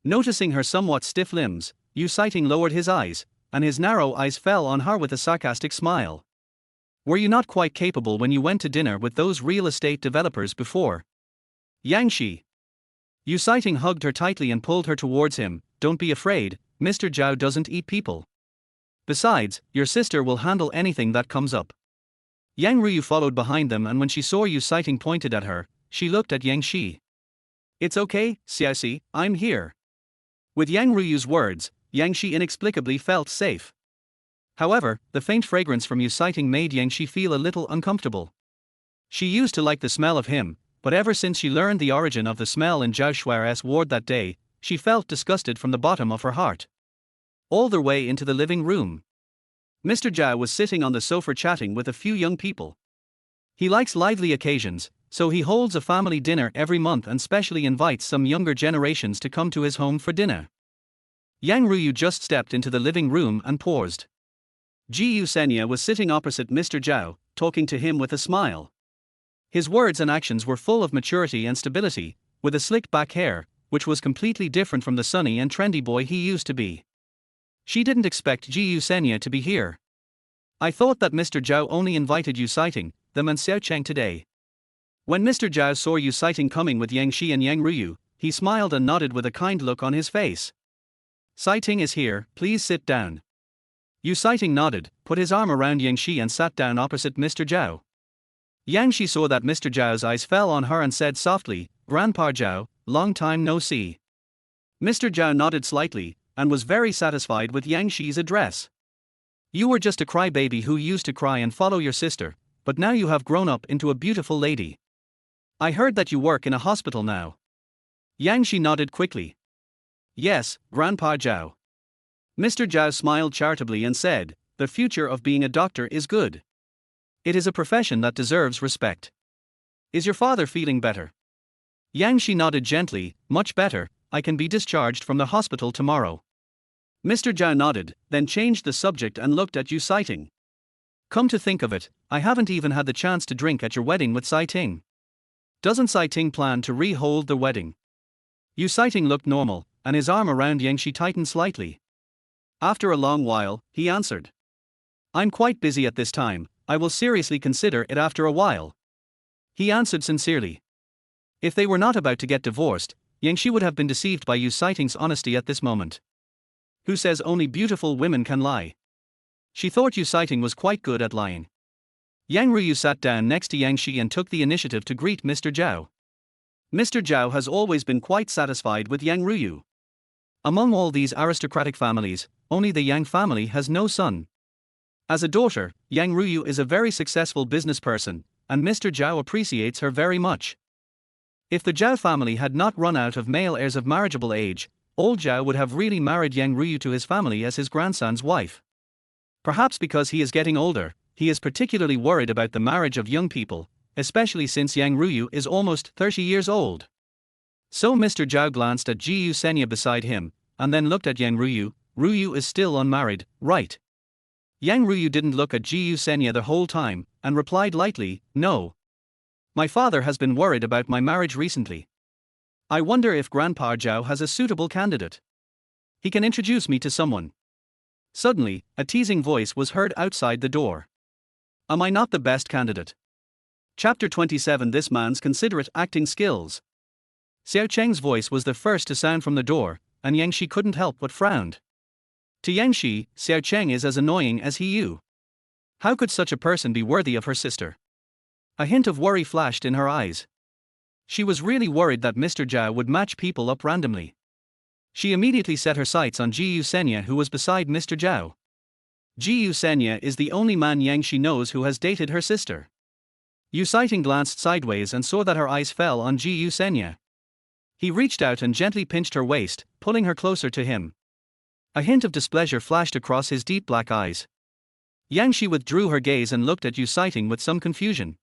Noticing her somewhat stiff limbs, Yusiting lowered his eyes, and his narrow eyes fell on her with a sarcastic smile. Were you not quite capable when you went to dinner with those real estate developers before? Yang Shi. Yusiting hugged her tightly and pulled her towards him. Don't be afraid, Mr. Zhao doesn't eat people. Besides, your sister will handle anything that comes up. Yang Ruyu followed behind them, and when she saw Yusiting pointed at her, she looked at Yang Shi. It's okay, Xiaoxi, I'm here. With Yang Ruyu's words, Yang Shi inexplicably felt safe. However, the faint fragrance from Yusiting made Yang Shi feel a little uncomfortable. She used to like the smell of him, but ever since she learned the origin of the smell in Zhao Shuai's ward that day, she felt disgusted from the bottom of her heart. all the way into the living room. Mr. Zhao was sitting on the sofa chatting with a few young people. He likes lively occasions, so he holds a family dinner every month and specially invites some younger generations to come to his home for dinner. Yang Ruyu just stepped into the living room and paused. Ji Yusenya was sitting opposite Mr. Zhao, talking to him with a smile. His words and actions were full of maturity and stability, with a slick back hair, which was completely different from the sunny and trendy boy he used to be. She didn't expect Ji Yusenya to be here. I thought that Mr. Zhao only invited Yu Sighting, them and Xiaocheng today. When Mr. Zhao saw Yu Sighting coming with Yang Shi and Yang Ruyu, he smiled and nodded with a kind look on his face. Sighting is here, please sit down. Yu Sighting nodded, put his arm around Yang Shi and sat down opposite Mr. Zhao. Yang Shi saw that Mr. Zhao's eyes fell on her and said softly, Grandpa Zhao, long time no see. Mr. Zhao nodded slightly, and was very satisfied with Yang Shi's address. You were just a crybaby who used to cry and follow your sister, but now you have grown up into a beautiful lady. I heard that you work in a hospital now. Yang Shi nodded quickly. Yes, Grandpa Zhao. Mr. Zhao smiled charitably and said, the future of being a doctor is good. It is a profession that deserves respect. Is your father feeling better? Yang Shi nodded gently, much better, I can be discharged from the hospital tomorrow. Mr. Zhao nodded, then changed the subject and looked at Yu Sighting. Come to think of it, I haven't even had the chance to drink at your wedding with Sighting. Doesn't Sighting plan to re-hold the wedding? Yu Sighting looked normal, and his arm around Yang Shi tightened slightly. After a long while, he answered. I'm quite busy at this time, I will seriously consider it after a while. He answered sincerely. If they were not about to get divorced, Yang Shi would have been deceived by Yu Sighting's honesty at this moment. Who says only beautiful women can lie? She thought Yu Sighting was quite good at lying. Yang Ruyu sat down next to Yang Shi and took the initiative to greet Mr. Zhao. Mr. Zhao has always been quite satisfied with Yang Ruyu. Among all these aristocratic families, only the Yang family has no son. As a daughter, Yang Ruyu is a very successful business person, and Mr. Zhao appreciates her very much. If the Zhao family had not run out of male heirs of marriageable age, old Zhao would have really married Yang Ruyu to his family as his grandson's wife. Perhaps because he is getting older, he is particularly worried about the marriage of young people, especially since Yang Ruyu is almost 30 years old. So Mr. Zhao glanced at Ji Yusenya beside him, and then looked at Yang Ruyu. Ruyu is still unmarried, right? Yang Ruyu didn't look at Ji Yusenya the whole time, and replied lightly, no. My father has been worried about my marriage recently. I wonder if Grandpa Zhao has a suitable candidate. He can introduce me to someone. Suddenly, a teasing voice was heard outside the door. Am I not the best candidate? Chapter 27 This man's considerate acting skills. Xiaocheng's voice was the first to sound from the door, and Yang Shi couldn't help but frowned. To Yang Shi, Xiaocheng is as annoying as he you. How could such a person be worthy of her sister? A hint of worry flashed in her eyes. She was really worried that Mr. Zhao would match people up randomly. She immediately set her sights on Ji Yusenya, who was beside Mr. Zhao. Ji Yusenya is the only man Yang Shi knows who has dated her sister. Yu Sighting glanced sideways and saw that her eyes fell on Ji Yusenya. He reached out and gently pinched her waist, pulling her closer to him. A hint of displeasure flashed across his deep black eyes. Yang Shi withdrew her gaze and looked at Yu Sighting with some confusion.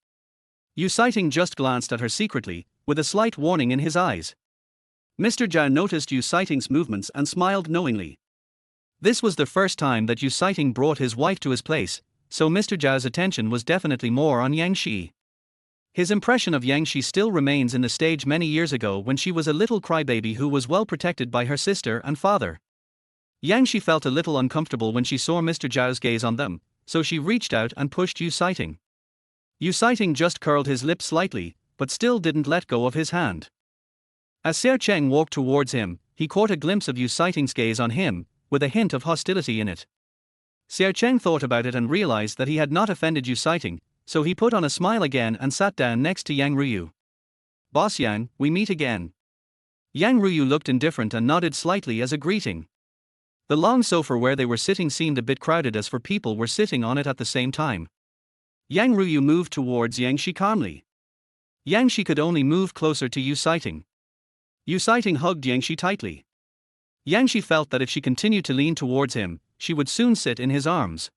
Yu Sighting just glanced at her secretly, with a slight warning in his eyes. Mr. Zhao noticed Yu Sighting's movements and smiled knowingly. This was the first time that Yu Sighting brought his wife to his place, so Mr. Zhao's attention was definitely more on Yang Shi. His impression of Yang Shi still remains in the stage many years ago when she was a little crybaby who was well protected by her sister and father. Yang Shi felt a little uncomfortable when she saw Mr. Zhao's gaze on them, so she reached out and pushed Yu Sighting. Yu Sighting just curled his lips slightly, but still didn't let go of his hand. As Xiaocheng walked towards him, he caught a glimpse of Yu Sighting's gaze on him, with a hint of hostility in it. Xiaocheng thought about it and realized that he had not offended Yu Sighting, so he put on a smile again and sat down next to Yang Ruyu. Boss Yang, we meet again. Yang Ruyu looked indifferent and nodded slightly as a greeting. The long sofa where they were sitting seemed a bit crowded as 4 people were sitting on it at the same time. Yang Ruyu moved towards Yang Shi calmly. Yang Shi could only move closer to Yu Sighting. Yu Sighting hugged Yang Shi tightly. Yang Shi felt that if she continued to lean towards him, she would soon sit in his arms.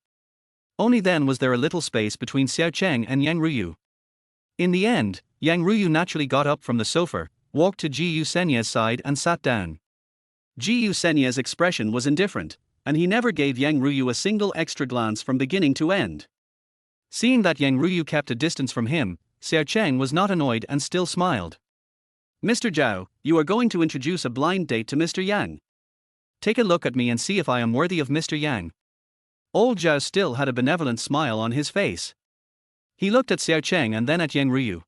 Only then was there a little space between Xiao Cheng and Yang Ruyu. In the end, Yang Ruyu naturally got up from the sofa, walked to Ji Yusenya's side and sat down. Ji Yusenya's expression was indifferent, and he never gave Yang Ruyu a single extra glance from beginning to end. Seeing that Yang Ruyu kept a distance from him, Xiao Cheng was not annoyed and still smiled. "Mr. Zhao, you are going to introduce a blind date to Mr. Yang. Take a look at me and see if I am worthy of Mr. Yang." Old Zhao still had a benevolent smile on his face. He looked at Xiao Cheng and then at Yang Ruyu.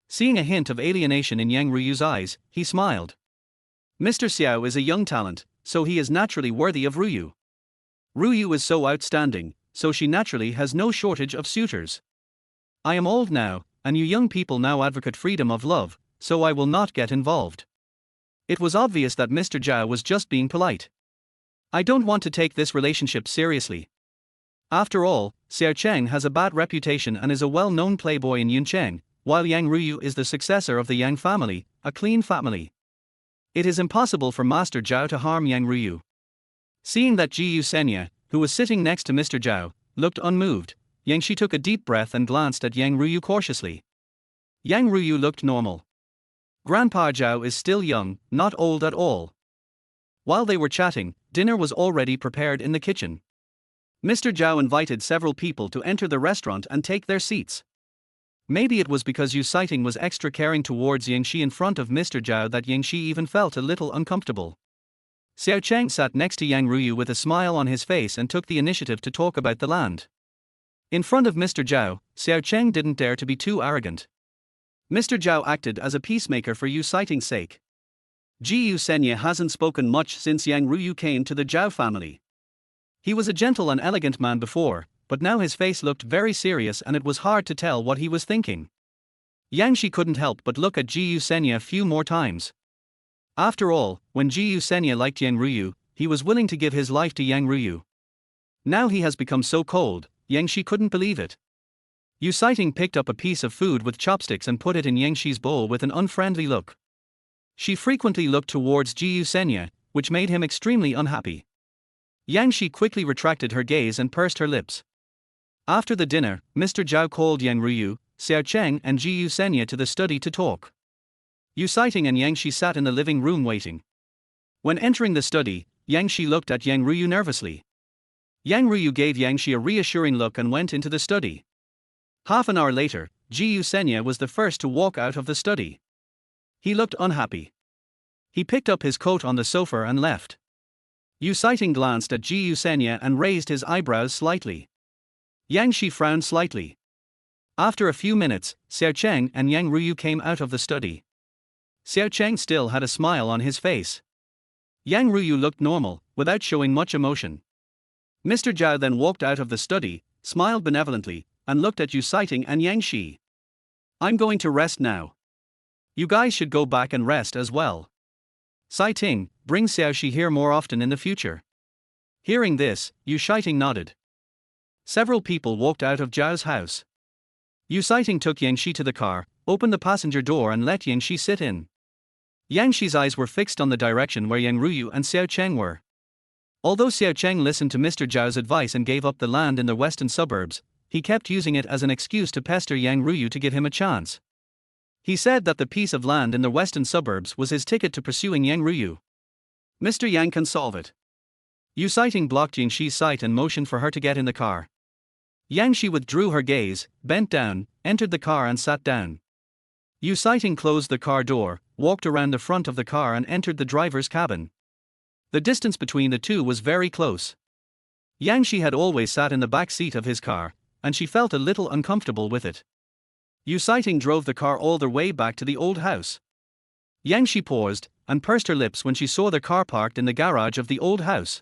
Seeing a hint of alienation in Yang Ruyu's eyes, he smiled. Mr. Xiao is a young talent, so he is naturally worthy of Ruyu. Ruyu is so outstanding, so she naturally has no shortage of suitors. I am old now, and you young people now advocate freedom of love, so I will not get involved. It was obvious that Mr. Zhao was just being polite. I don't want to take this relationship seriously. After all, Xiao Cheng has a bad reputation and is a well-known playboy in Yuncheng, while Yang Ruyu is the successor of the Yang family, a clean family. It is impossible for Master Zhao to harm Yang Ruyu. Seeing that Ji Yusenya, who was sitting next to Mr. Zhao, looked unmoved, Yang Shi took a deep breath and glanced at Yang Ruyu cautiously. Yang Ruyu looked normal. Grandpa Zhao is still young, not old at all. While they were chatting, dinner was already prepared in the kitchen. Mr. Zhao invited several people to enter the restaurant and take their seats. Maybe it was because Yu Sighting was extra caring towards Yang Shi in front of Mr. Zhao that Yang Shi even felt a little uncomfortable. Xiao Cheng sat next to Yang Ruyu with a smile on his face and took the initiative to talk about the land. In front of Mr. Zhao, Xiao Cheng didn't dare to be too arrogant. Mr. Zhao acted as a peacemaker for Yu Sighting's sake. Ji Yusenya hasn't spoken much since Yang Ruyu came to the Zhao family. He was a gentle and elegant man before, but now his face looked very serious and it was hard to tell what he was thinking. Yang Shi couldn't help but look at Ji Yusenya a few more times. After all, when Ji Yusenya liked Yang Ruyu, he was willing to give his life to Yang Ruyu. Now he has become so cold, Yang Shi couldn't believe it. Yu Sighting picked up a piece of food with chopsticks and put it in Yang Shi's bowl with an unfriendly look. She frequently looked towards Ji Yusenya, which made him extremely unhappy. Yang Shi quickly retracted her gaze and pursed her lips. After the dinner, Mr. Zhao called Yang Ruyu, Xiao Cheng and Ji Yusenya to the study to talk. Yu Sighting and Yang Shi sat in the living room waiting. When entering the study, Yang Shi looked at Yang Ruyu nervously. Yang Ruyu gave Yang Shi a reassuring look and went into the study. Half an hour later, Ji Yusenya was the first to walk out of the study. He looked unhappy. He picked up his coat on the sofa and left. Yu Sighting glanced at Ji Yusenya and raised his eyebrows slightly. Yang Shi frowned slightly. After a few minutes, Xiao Cheng and Yang Ruyu came out of the study. Xiao Cheng still had a smile on his face. Yang Ruyu looked normal, without showing much emotion. Mr. Zhao then walked out of the study, smiled benevolently, and looked at Yu Sighting and Yang Shi. I'm going to rest now. You guys should go back and rest as well. Sighting, bring Xiao Shi here more often in the future. Hearing this, Yu Sighting nodded. Several people walked out of Zhao's house. Yu Sighting took Yang Shi to the car, opened the passenger door and let Yang Shi sit in. Yang Shi's eyes were fixed on the direction where Yang Ruyu and Xiao Cheng were. Although Xiao Cheng listened to Mr. Zhao's advice and gave up the land in the western suburbs, he kept using it as an excuse to pester Yang Ruyu to give him a chance. He said that the piece of land in the western suburbs was his ticket to pursuing Yang Ruyu. Mr. Yang can solve it. Yu Sighting blocked Yang Shi's sight and motioned for her to get in the car. Yang Shi withdrew her gaze, bent down, entered the car and sat down. Yu Sighting closed the car door, walked around the front of the car and entered the driver's cabin. The distance between the two was very close. Yang Shi had always sat in the back seat of his car, and she felt a little uncomfortable with it. Yu Sighting drove the car all the way back to the old house. Yang Shi paused, and pursed her lips when she saw the car parked in the garage of the old house.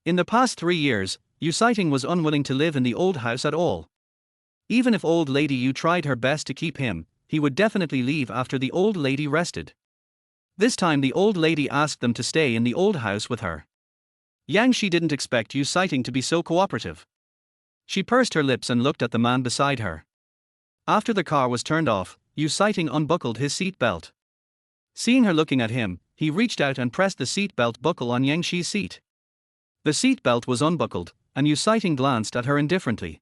In the past 3 years, Yu Sighting was unwilling to live in the old house at all. Even if old lady Yu tried her best to keep him, he would definitely leave after the old lady rested. This time the old lady asked them to stay in the old house with her. Yang Shi didn't expect Yu Sighting to be so cooperative. She pursed her lips and looked at the man beside her. After the car was turned off, Yu Sighting unbuckled his seat belt. Seeing her looking at him, he reached out and pressed the seatbelt buckle on Yang Shi's seat. The seatbelt was unbuckled, and Yuncheng glanced at her indifferently.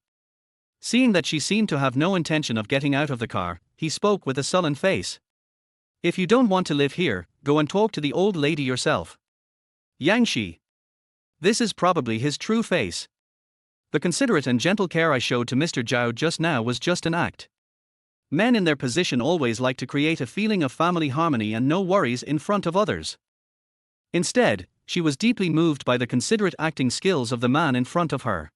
Seeing that she seemed to have no intention of getting out of the car, he spoke with a sullen face. If you don't want to live here, go and talk to the old lady yourself. Yang Shi. This is probably his true face. The considerate and gentle care I showed to Mr. Zhao just now was just an act. Men in their position always like to create a feeling of family harmony and no worries in front of others. Instead, she was deeply moved by the considerate acting skills of the man in front of her.